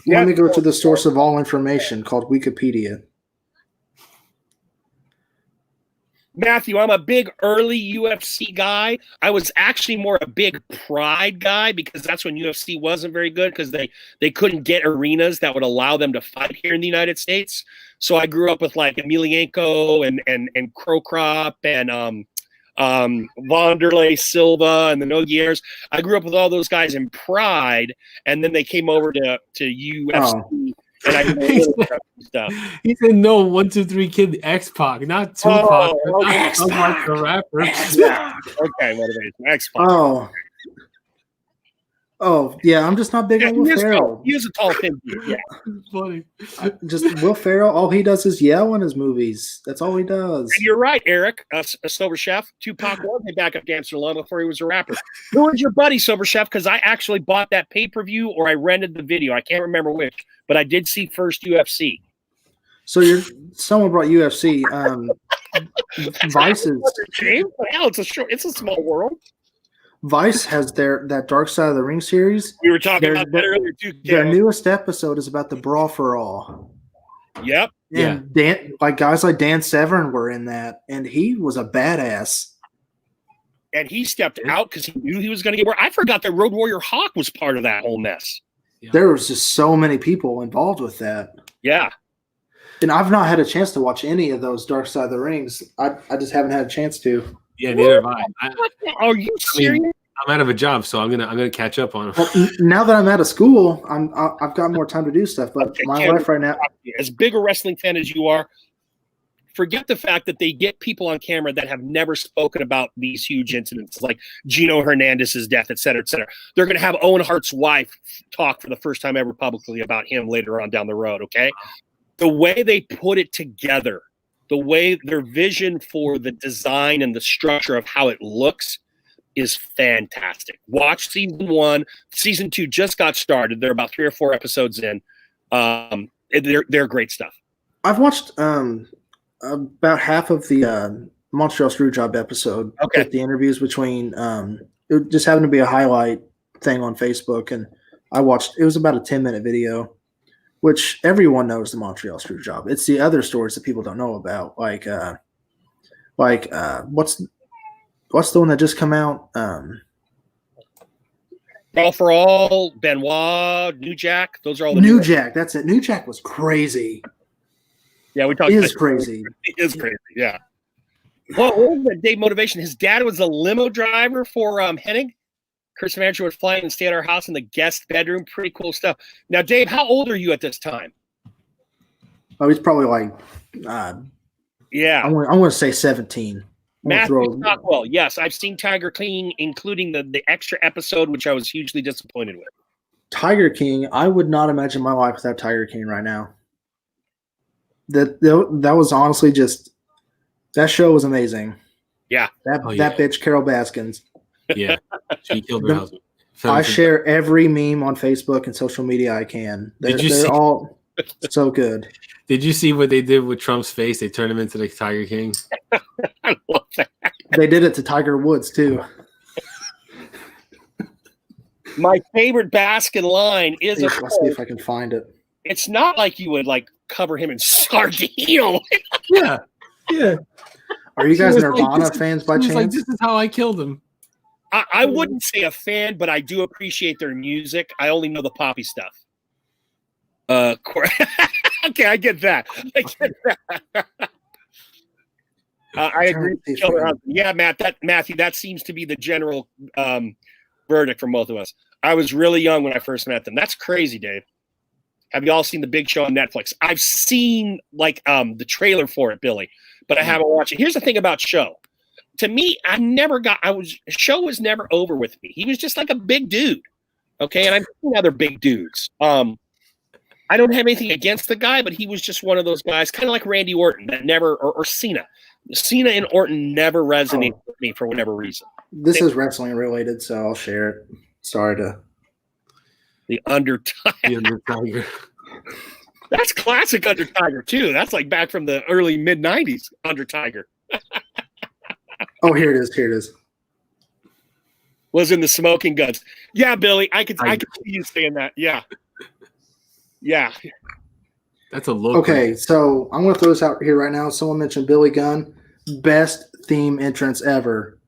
Let me go to the source of all information called Wikipedia. Matthew, I'm a big early UFC guy. I was actually more a big Pride guy because that's when UFC wasn't very good because they couldn't get arenas that would allow them to fight here in the United States. So I grew up with like Emelianenko and Crocrop and Wanderlei Silva and the Nogueiras. I grew up with all those guys in Pride, and then they came over to UFC. Oh. And I did stuff. He said, "No, 1, 2, 3 Kid, X-Pac, not Tupac." X-Pac, the rapper. Okay, motivation. X-Pac. Oh, yeah. I'm just not big on Will Ferrell. He is a tall, thin dude. Yeah, funny. Just Will Ferrell. All he does is yell in his movies. That's all he does. And you're right, Eric. A Sober Chef. Tupac was a backup dancer long before he was a rapper. Who was your buddy, Sober Chef? Because I actually bought that pay-per-view or I rented the video. I can't remember which, but I did see first UFC. So someone brought UFC. Vice's. James, hell, it's a small world. Vice has that Dark Side of the Ring series. We were talking about that earlier too. Their newest episode is about the Brawl for All. Yep. And guys like Dan Severn were in that, and he was a badass. And he stepped out because he knew he was going to get where. I forgot that Road Warrior Hawk was part of that whole mess. Yeah. There was just so many people involved with that. Yeah. And I've not had a chance to watch any of those Dark Side of the Rings. I just haven't had a chance to. Yeah, neither have I. Are you serious? I'm out of a job, so I'm gonna catch up on it. Well, now that I'm out of school, I've got more time to do stuff. But my wife right now, as big a wrestling fan as you are, forget the fact that they get people on camera that have never spoken about these huge incidents, like Gino Hernandez's death, et cetera, et cetera. They're going to have Owen Hart's wife talk for the first time ever publicly about him later on down the road. Okay, the way they put it together. The way their vision for the design and the structure of how it looks is fantastic. Watch season 1. Season 2 just got started. They're about 3 or 4 episodes in. They're great stuff. I've watched about half of the Montreal Screwjob episode. Okay. With the interviews between it just happened to be a highlight thing on Facebook, and I watched. It was about a 10-minute video, which everyone knows the Montreal Screwjob. It's the other stories that people don't know about, like what's the one that just come out? All for All, Benoit, New Jack. Those are all the New Jack. That's it. New Jack was crazy. Yeah, we talked. Is crazy. It is crazy. Yeah. What was the Dave motivation? His dad was a limo driver for Hennig. Chris Manager would fly in and stay at our house in the guest bedroom. Pretty cool stuff. Now, Dave, how old are you at this time? Oh, he's probably like, yeah, I'm going to say 17. Matthew Stockwell. Yes, I've seen Tiger King, including the extra episode, which I was hugely disappointed with. Tiger King. I would not imagine my life without Tiger King right now. That was honestly just, that show was amazing. Yeah. That bitch, Carol Baskins. Yeah. She killed her husband. I share every meme on Facebook and social media I can. They're all so good. Did you see what they did with Trump's face? They turned him into the Tiger King. I love that. They did it to Tiger Woods too. My favorite Baskin line is Let's see if I can find it. It's not like you would like cover him in Sardino. Yeah. Yeah. Are you guys She was Nirvana like, fans by chance? Like, this is how I killed him. I wouldn't say a fan, but I do appreciate their music. I only know the poppy stuff. Okay, I get that. I agree. Yeah, Matthew, that seems to be the general verdict from both of us. I was really young when I first met them. That's crazy, Dave. Have you all seen The Big Show on Netflix? I've seen like the trailer for it, Billy, but I haven't watched it. Here's the thing about Show. To me, Show was never over with me. He was just like a big dude. Okay, and I've seen other big dudes. I don't have anything against the guy, but he was just one of those guys, kind of like Randy Orton, that never, or Cena. Cena and Orton never resonated with me for whatever reason. This is wrestling related, so I'll share it. Sorry to. The Undertiger. That's classic Undertiger, too. That's like back from the early mid-'90s Undertiger. Oh, here it is. Was in the Smoking Guns. Yeah, Billy, I could see you saying that. Yeah. Yeah. That's a look. Okay, so I'm going to throw this out here right now. Someone mentioned Billy Gunn. Best theme entrance ever.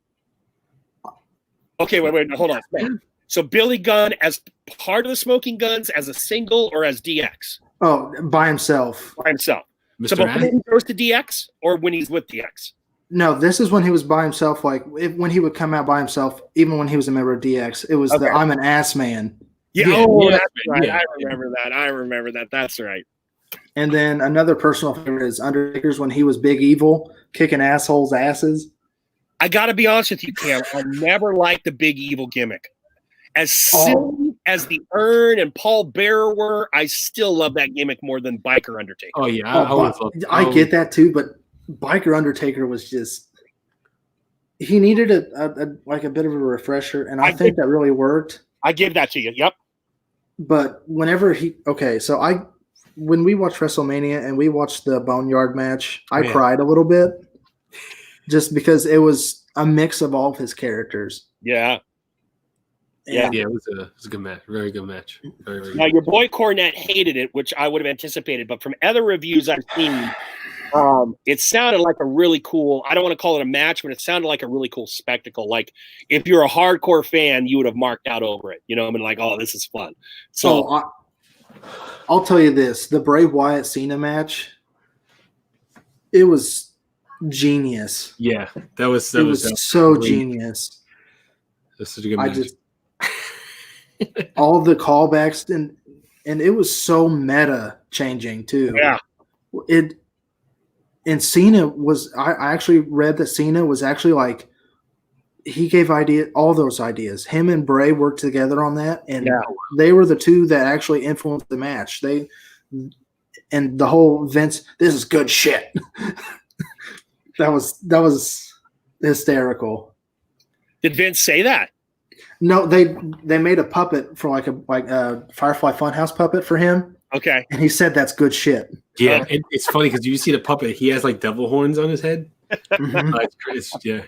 Okay, wait, hold on. So Billy Gunn as part of the Smoking Guns, as a single, or as DX? Oh, by himself. By himself. Mr. So before he goes to DX, or when he's with DX? No, this is when he was by himself. Like when he would come out by himself, even when he was a member of DX, it was the "I'm an ass man." Yeah, that's right. Yeah. I remember that. That's right. And then another personal favorite is Undertaker's when he was Big Evil, kicking assholes' asses. I got to be honest with you, Cam. I never liked the Big Evil gimmick. As silly as the Urn and Paul Bearer were, I still love that gimmick more than Biker Undertaker. Oh yeah, I get that too, but Biker Undertaker was just he needed a bit of a refresher, and I think that really worked. I give that to you. Yep. But whenever when we watched WrestleMania and we watched the Boneyard match, I cried a little bit just because it was a mix of all of his characters. Yeah. Yeah, it was a good match. Very good match. Very, very now, good. your boy Cornette hated it, which I would have anticipated. But from other reviews I've seen, it sounded like a really cool – I don't want to call it a match, but it sounded like a really cool spectacle. Like, if you're a hardcore fan, you would have marked out over it. You know, I mean, like, oh, this is fun. So I'll tell you this. The Bray Wyatt Cena match, it was genius. Yeah, that was so genius. That's such a good match. All the callbacks and it was so meta changing too. Yeah. And Cena was I actually read that Cena was actually like he gave all those ideas. Him and Bray worked together on that, and they were the two that actually influenced the match. And the whole Vince, this is good shit. that was hysterical. Did Vince say that? No, they made a puppet for like a Firefly Funhouse puppet for him. Okay. And he said that's good shit. Yeah, it's funny because you see the puppet. He has like devil horns on his head. Mhm. Yeah.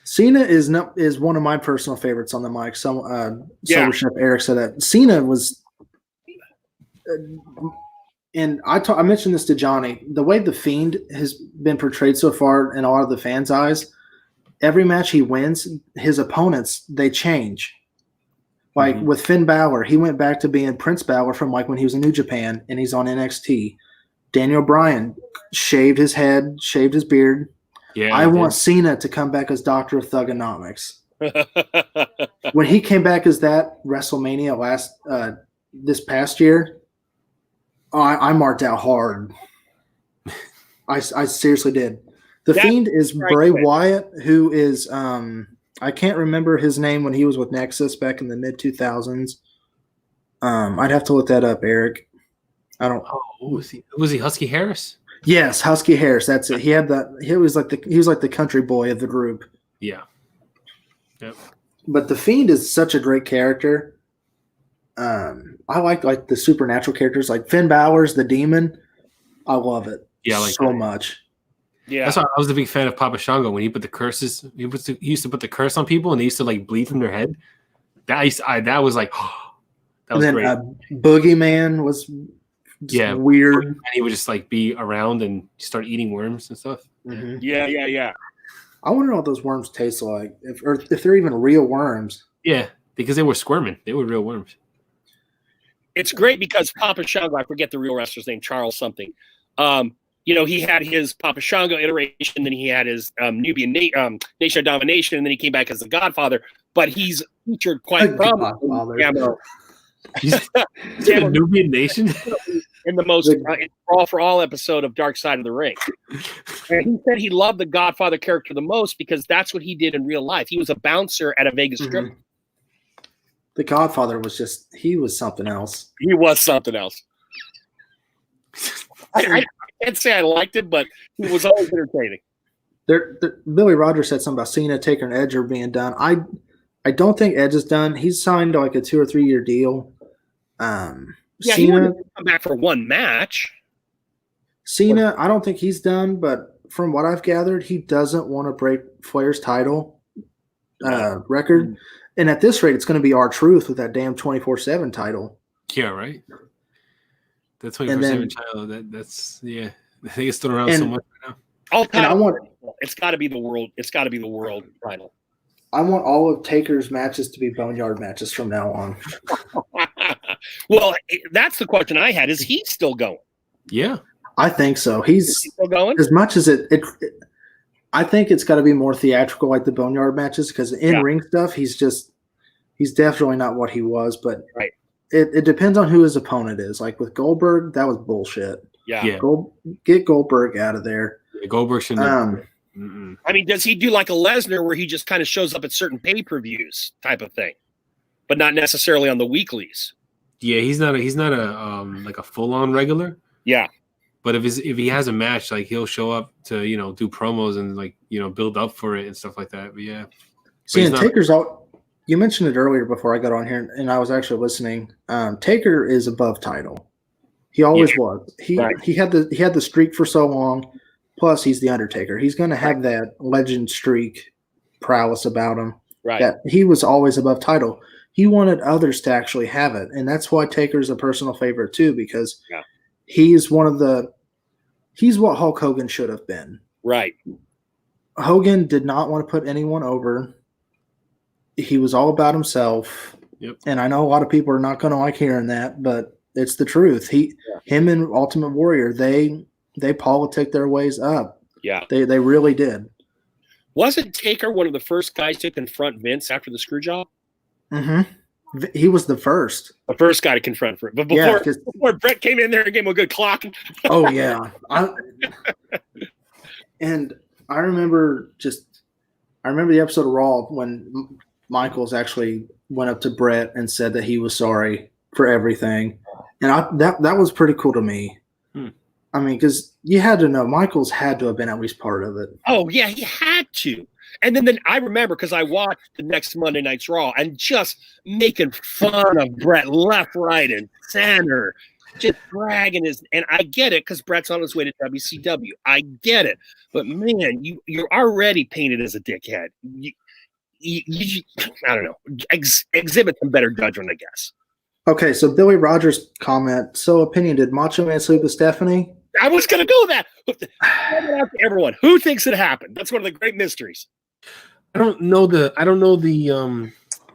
Cena is one of my personal favorites on the mic. Sober Chef Eric said that Cena was, and I mentioned this to Johnny. The way the Fiend has been portrayed so far in a lot of the fans' eyes, every match he wins, his opponents they change. Like with Finn Balor, he went back to being Prince Balor from like when he was in New Japan, and he's on NXT. Daniel Bryan shaved his head, shaved his beard. Yeah, I want Cena to come back as Dr. Thugonomics. Yeah. When he came back as that WrestleMania this past year, I marked out hard. I seriously did. The Fiend is Bray Wyatt, who is I can't remember his name when he was with Nexus back in the mid 2000s. I'd have to look that up, Eric. I don't. Oh, was he Husky Harris? Yes, Husky Harris. That's it. He had that. He was like the country boy of the group. Yeah. Yep. But the Fiend is such a great character. I like the supernatural characters, like Finn Balor's the Demon. I love it. Yeah, like so much. Yeah, that's why I was a big fan of Papa Shango when he put the curses. He used to put the curse on people, and they used to like bleed from their head. That was like, that was great. Boogeyman was weird, and he would just like be around and start eating worms and stuff. Mm-hmm. Yeah. I wonder what those worms taste like, if they're even real worms. Yeah, because they were squirming. They were real worms. It's great because Papa Shango, I forget the real wrestler's name, Charles something. He had his Papa Shango iteration, then he had his Nubian Nation of Domination, and then he came back as the Godfather. But he's featured quite prominently. He's a Nubian Nation in the most All for All episode of Dark Side of the Ring. And he said he loved the Godfather character the most because that's what he did in real life. He was a bouncer at a Vegas strip. The Godfather was he was something else. He was something else. I can't say I liked it, but it was always entertaining. Billy Rogers said something about Cena, Taker, and Edge are being done. I don't think Edge is done. He's signed like a 2 or 3 year deal. Cena he come back for one match. Cena, I don't think he's done, but from what I've gathered, he doesn't want to break Flair's title record. And at this rate, it's going to be R-Truth with that damn 24/7 title. Yeah, right. The 24/7 title. That's I think it's still around so much right now. It's got to be the world. It's got to be the world title. I want all of Taker's matches to be boneyard matches from now on. Well, that's the question I had. Is he still going? Yeah, I think so. He's still going. As much as I think it's got to be more theatrical, like the boneyard matches, because in ring stuff, he's definitely not what he was. But it depends on who his opponent is. Like with Goldberg, that was bullshit. Yeah. Get Goldberg out of there. Yeah, Goldberg shouldn't. I mean, does he do like a Lesnar where he just kind of shows up at certain pay-per-views type of thing, but not necessarily on the weeklies? Yeah, he's not a like a full-on regular. Yeah. But if he has a match, like he'll show up to do promos and like build up for it and stuff like that. But yeah, see, Taker's all. You mentioned it earlier before I got on here, and I was actually listening. Taker is above title. He always was. He had the streak for so long. Plus, he's the Undertaker. He's going to have that legend streak prowess about him. Right. That he was always above title. He wanted others to actually have it, and that's why Taker's a personal favorite too, because he's what Hulk Hogan should have been. Right. Hogan did not want to put anyone over. He was all about himself. Yep. And I know a lot of people are not going to like hearing that, but it's the truth. Him and Ultimate Warrior, they politic their ways up. Yeah. They really did. Wasn't Taker one of the first guys to confront Vince after the screw job? Mm-hmm. He was the first. The first guy to confront him. But before Brett came in there and gave him a good clock. Oh, yeah. And I remember the episode of Raw when Michaels actually went up to Brett and said that he was sorry for everything. And that was pretty cool to me. I mean, because you had to know Michaels had to have been at least part of it. Oh, yeah, he had to. And then I remember because I watched the next Monday Night's Raw and just making fun of Brett left, right, and center, just dragging his. And I get it because Brett's on his way to WCW. I get it, but man, you're already painted as a dickhead. I don't know. Exhibit some better judgment, I guess. Okay, so Billy Rogers' comment. So, opinion: did Macho Man sleep with Stephanie? I was going to go with that. Out to everyone, who thinks it happened? That's one of the great mysteries. I don't know the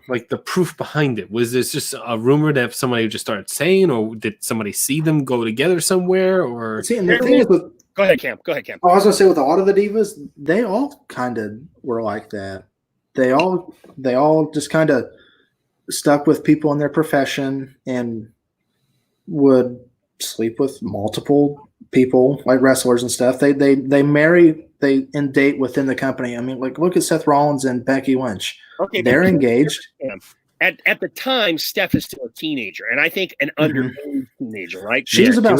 like the proof behind it. Was this just a rumor that somebody just started saying, or did somebody see them go together somewhere? Or See, and the thing is with, go ahead, Cam. I was gonna say with a lot of the divas, they all kind of were like that. They all just kind of stuck with people in their profession and would sleep with multiple people, like wrestlers and stuff. They marry, they and date within the company. I mean, like look at Seth Rollins and Becky Lynch. Okay, they're engaged. At the time, Steph is still a teenager, and I think an underage teenager, right? She was about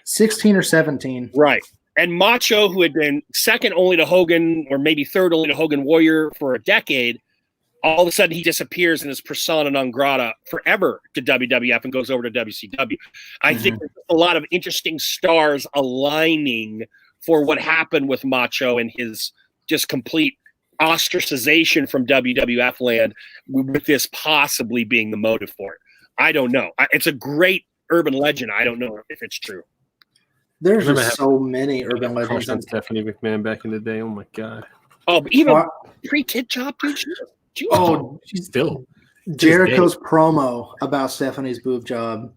16 or 17. Right. And Macho, who had been second only to Hogan, or maybe third only to Hogan Warrior for a decade, all of a sudden he disappears and is persona non grata forever to WWF and goes over to WCW. I think there's a lot of interesting stars aligning for what happened with Macho and his just complete ostracization from WWF land, with this possibly being the motive for it. I don't know. It's a great urban legend. I don't know if it's true. There's just so many urban legends. On Stephanie McMahon back in the day. Oh my god. Oh, but even pre-tit chop, dude. She's still Jericho's promo about Stephanie's boob job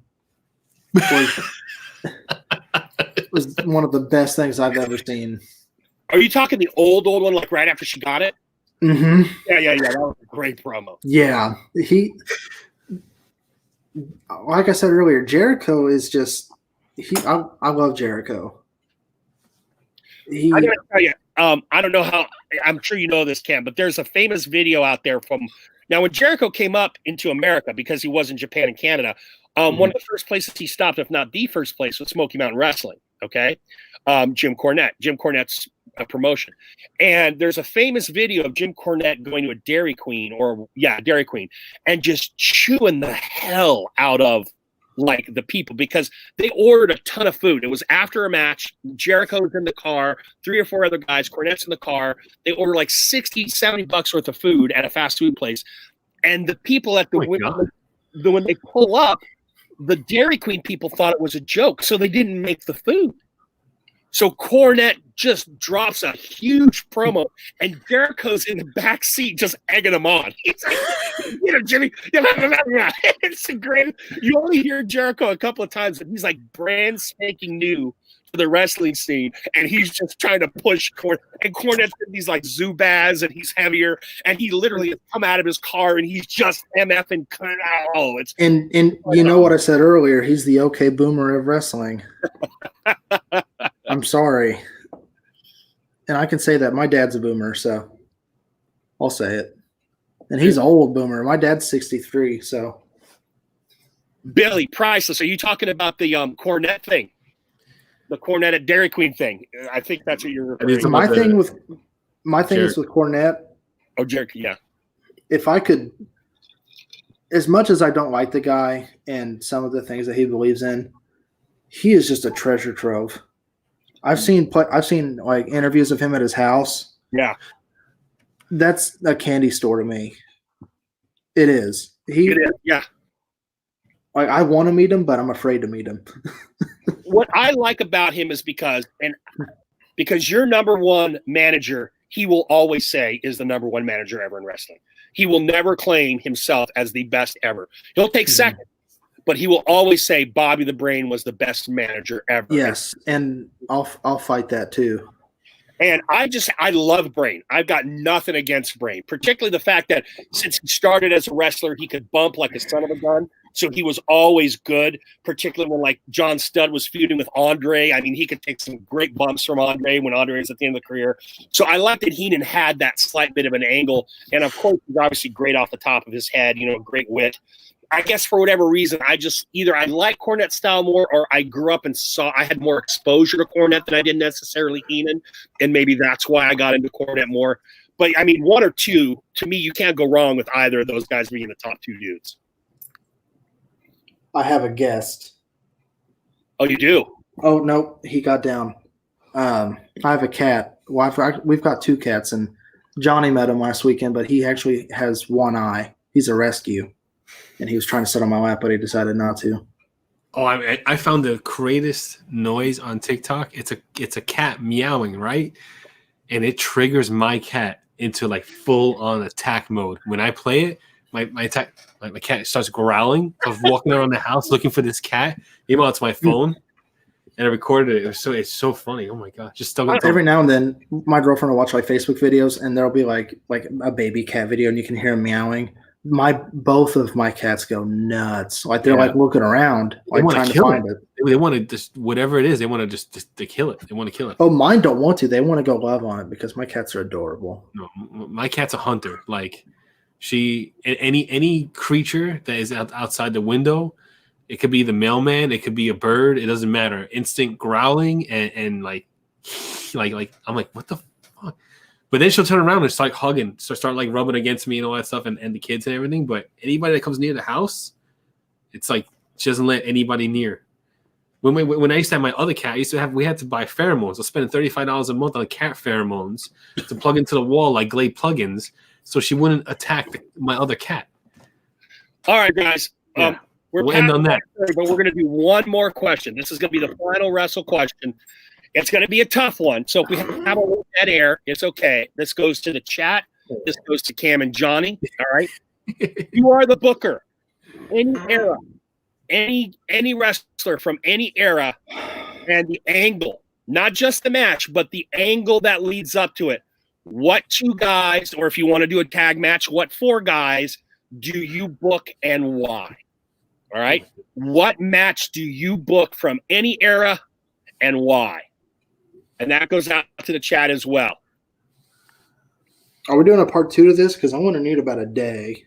was one of the best things I've ever seen. Are you talking the old one, like right after she got it? Mm-hmm. Yeah. That was a great promo. Yeah, like I said earlier, Jericho is just I love Jericho. I gotta tell you, I don't know how. I'm sure you know this, Cam, but there's a famous video out there from now when Jericho came up into America because he was in Japan and Canada. One of the first places he stopped, if not the first place, was Smoky Mountain Wrestling. Okay, Jim Cornette's promotion, and there's a famous video of Jim Cornette going to a Dairy Queen, and just chewing the hell out of like the people because they ordered a ton of food. It was after a match. Jericho was in the car, 3 or 4 other guys. Cornette's in the car. They ordered like $60-$70 worth of food at a fast food place, and the people at when they pull up, the Dairy Queen people thought it was a joke, so they didn't make the food. So Cornette just drops a huge promo, and Jericho's in the back seat just egging him on. He's like, Jimmy. It's great. You only hear Jericho a couple of times, and he's like brand spanking new to the wrestling scene, and he's just trying to push Cornette. And Cornette's in these like Zubaz, and he's heavier, and he literally has come out of his car, and he's just MFing. Oh, it's and you know what I said earlier? He's the OK Boomer of wrestling. I'm sorry. And I can say that my dad's a boomer, so I'll say it. And he's an old boomer. My dad's 63, so. Billy, priceless. Are you talking about the Cornette thing? The Cornette at Dairy Queen thing? I think that's what you're referring to. My thing is with Cornette. Oh, Jericho, yeah. If I could, as much as I don't like the guy and some of the things that he believes in, he is just a treasure trove. I've seen like interviews of him at his house. Yeah, that's a candy store to me. It is. Yeah. Like I want to meet him, but I'm afraid to meet him. What I like about him is because your number one manager, he will always say is the number one manager ever in wrestling. He will never claim himself as the best ever. He'll take second. But he will always say Bobby the Brain was the best manager ever. Yes, and I'll fight that too. And I love Brain. I've got nothing against Brain, particularly the fact that since he started as a wrestler, he could bump like a son of a gun. So he was always good, particularly when like John Studd was feuding with Andre. I mean, he could take some great bumps from Andre when Andre was at the end of the career. So I like that Heenan had that slight bit of an angle. And of course, he's obviously great off the top of his head, great wit. I guess for whatever reason, I like Cornette style more, or I grew up and I had more exposure to Cornette than I did necessarily Heenan, and maybe that's why I got into Cornette more. But I mean, one or two, to me, you can't go wrong with either of those guys being the top two dudes. I have a guest. Oh, you do? Oh no, he got down. I have a cat. Well, we've got two cats, and Johnny met him last weekend, but he actually has one eye. He's a rescue, and he was trying to sit on my lap, but he decided not to. Oh, I found the greatest noise on TikTok. It's a cat meowing, right? And it triggers my cat into like full on attack mode. When I play it, my cat starts growling. I was walking around the house looking for this cat. Meanwhile, it's my phone, and I recorded it. It's so funny. Oh my god! Just stuck on Every now and then, my girlfriend will watch like Facebook videos, and there'll be like a baby cat video, and you can hear him meowing. Both of my cats go nuts. Like they're like looking around, like trying to find it. They want to just whatever it is. They want to just to kill it. They want to kill it. Oh, mine don't want to. They want to go love on it because my cats are adorable. No, my cat's a hunter. Like any creature that is outside the window, it could be the mailman, it could be a bird. It doesn't matter. Instant growling and like I'm like, what the fuck? But then she'll turn around and start hugging, start like rubbing against me and all that stuff, and the kids and everything. But anybody that comes near the house, it's like she doesn't let anybody near. When I used to have my other cat, we had to buy pheromones. I was spending $35 a month on cat pheromones to plug into the wall like Glade plugins, so she wouldn't attack my other cat. All right, guys. We'll end on that. But we're going to do one more question. This is going to be the final wrestle question. It's going to be a tough one. So if we have a little dead air, it's okay. This goes to the chat. This goes to Cam and Johnny. All right. You are the booker. Any era, any wrestler from any era, and the angle, not just the match, but the angle that leads up to it. What two guys, or if you want to do a tag match, what four guys do you book and why? All right. What match do you book from any era and why? And that goes out to the chat as well. Are we doing a part 2 to this? Because I want to need about a day.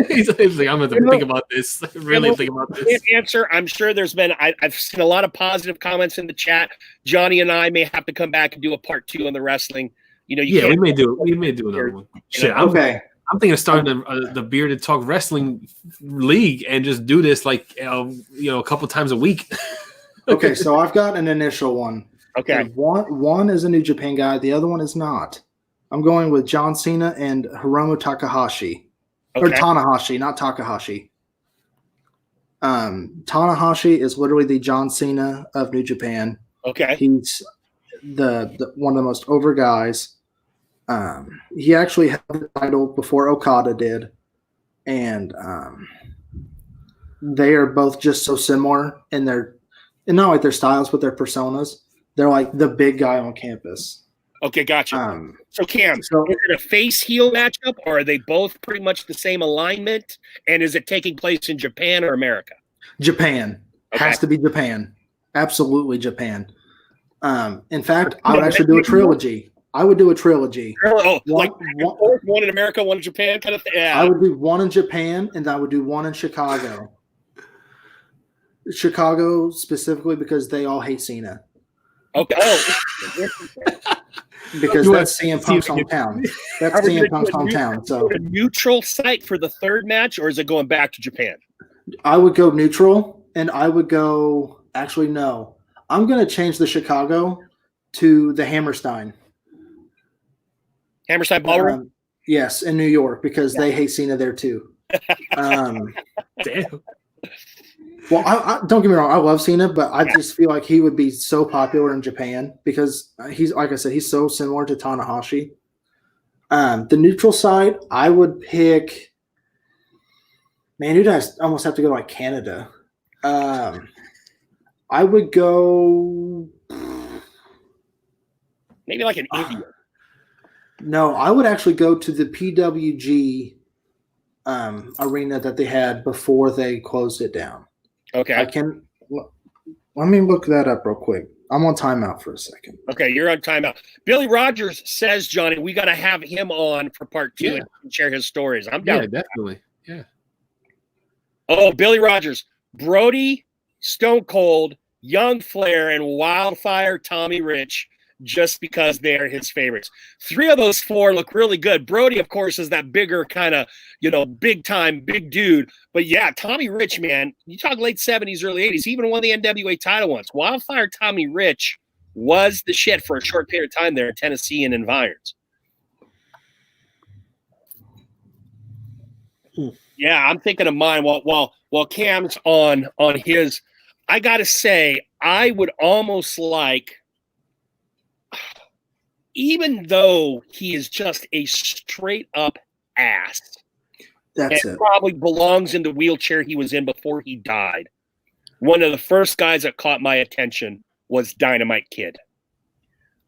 he's like, I'm going to think about this. Really think about this. Answer. I'm sure there's been. I've seen a lot of positive comments in the chat. Johnny and I may have to come back and do a part 2 on the wrestling. You know, we may do another one. Shit, okay. I'm thinking of starting the Bearded Talk Wrestling League and just do this like a couple times a week. Okay, so I've got an initial one. Okay, and one is a New Japan guy. The other one is not. I'm going with John Cena and Hiromu Takahashi, or Tanahashi, not Takahashi. Tanahashi is literally the John Cena of New Japan. Okay, he's the one of the most over guys. He actually had the title before Okada did, and they are both just so similar in not like their styles, but their personas. They're like the big guy on campus. Okay, gotcha. So Cam, is it a face-heel matchup, or are they both pretty much the same alignment? And is it taking place in Japan or America? Japan. Has to be Japan. Absolutely Japan. In fact, I would actually do a trilogy. I would do a trilogy. Oh, one in America, one in Japan kind of thing? Yeah. I would do one in Japan, and I would do one in Chicago. Chicago specifically because they all hate Cena. Okay. Because that's CM Punk's hometown. That's CM Punk's hometown. So a neutral site for the third match, or is it going back to Japan? I would go neutral, and I would go. Actually, no. I'm going to change the Chicago to the Hammerstein. Hammerstein Ballroom? Yes, in New York, because they hate Cena there too. Damn. Well, I don't get me wrong. I love Cena, but I just feel like he would be so popular in Japan because he's, like I said, he's so similar to Tanahashi. The neutral side, I would pick. Man, you guys almost have to go to like Canada. I would go. Maybe like an India. No, I would actually go to the PWG arena that they had before they closed it down. Okay. Let me look that up real quick. I'm on timeout for a second. Okay, you're on timeout. Billy Rogers says, Johnny, we got to have him on for part 2 and share his stories. I'm down. Yeah, definitely. Yeah. Oh, Billy Rogers, Brody, Stone Cold, Young Flair, and Wildfire Tommy Rich just because they're his favorites. 3 of those 4 look really good. Brody, of course, is that bigger kind of, big time, big dude. But yeah, Tommy Rich, man, you talk late 70s, early 80s, he even won the NWA title once. Wildfire Tommy Rich was the shit for a short period of time there in Tennessee and environs. Yeah, I'm thinking of mine while Cam's on his. I gotta say, I would almost like, even though he is just a straight up ass, That's and it. probably belongs in the wheelchair he was in before he died. One of the first guys that caught my attention was Dynamite Kid.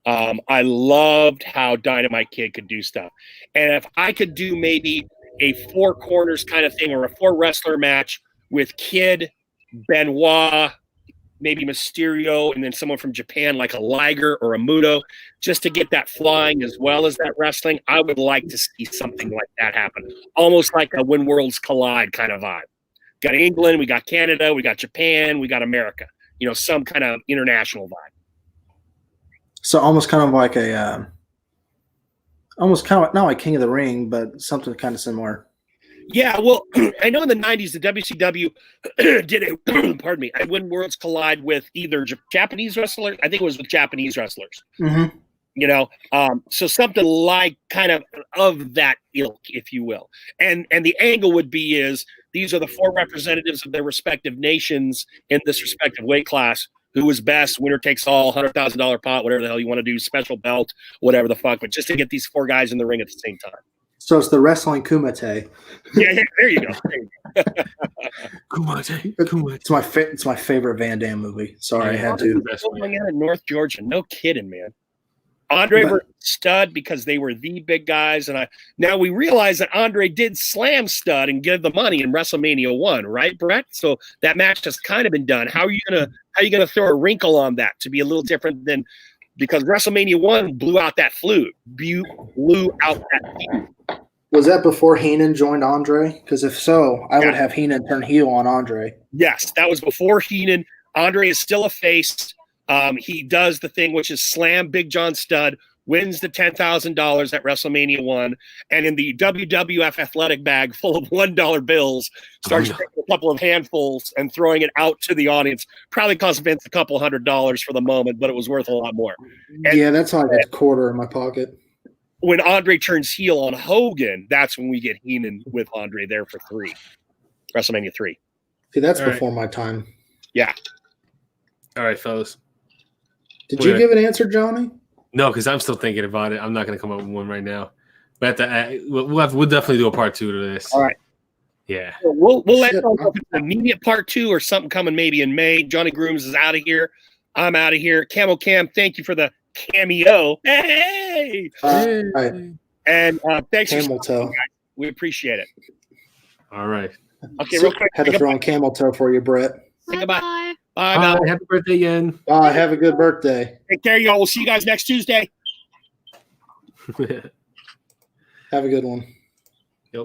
I loved how Dynamite Kid could do stuff. And if I could do maybe a 4 corners kind of thing, or a 4 wrestler match with Kid, Benoit, maybe Mysterio, and then someone from Japan like a Liger or a Muto, just to get that flying as well as that wrestling, I would like to see something like that happen. Almost like a When Worlds Collide kind of vibe. Got England, we got Canada, we got Japan, we got America. Some kind of international vibe. So almost kind of like not like King of the Ring, but something kind of similar. Yeah, well, I know in the 90s, the WCW did a When Worlds Collide with either Japanese wrestlers. I think it was with Japanese wrestlers. Mm-hmm. So something like kind of that ilk, if you will. And the angle would be is these are the 4 representatives of their respective nations in this respective weight class. Who was best? Winner takes all, $100,000 pot, whatever the hell you want to do, special belt, whatever the fuck. But just to get these 4 guys in the ring at the same time. So it's the wrestling Kumite. Yeah, there you go. Kumite. It's my favorite Van Damme movie. Sorry, I had to. Going out in North Georgia, no kidding, man. Andre versus Stud, because they were the big guys, and now we realize that Andre did slam Stud and give the money in WrestleMania 1, right, Brett? So that match has kind of been done. How are you gonna throw a wrinkle on that to be a little different than, because WrestleMania 1 blew out that feud. Was that before Heenan joined Andre? Because if so, I would have Heenan turn heel on Andre. Yes, that was before Heenan. Andre is still a face. He does the thing which is slam Big John Studd, wins the $10,000 at WrestleMania 1, and in the WWF athletic bag full of $1 bills, starts taking a couple of handfuls and throwing it out to the audience. Probably cost Vince a couple $100 for the moment, but it was worth a lot more. And yeah, that's like a quarter in my pocket. When Andre turns heel on Hogan, that's when we get Heenan with Andre there for 3. WrestleMania 3. See, that's before my time. Yeah. All right, fellas. Did you give an answer, Johnny? No, because I'm still thinking about it. I'm not going to come up with one right now. But we'll definitely do a part 2 to this. All right. Yeah. We'll let know if it's an immediate part 2 or something coming maybe in May. Johnny Grooms is out of here. I'm out of here. Camel Cam, thank you for the cameo. Hey! Right. And thanks Camel toe. We appreciate it. All right. Okay, real quick. Had to throw in camel toe for you, Brett. Say goodbye. Bye. Bye. Happy birthday again. Bye. Have a good birthday. Take care, y'all. We'll see you guys next Tuesday. Have a good one.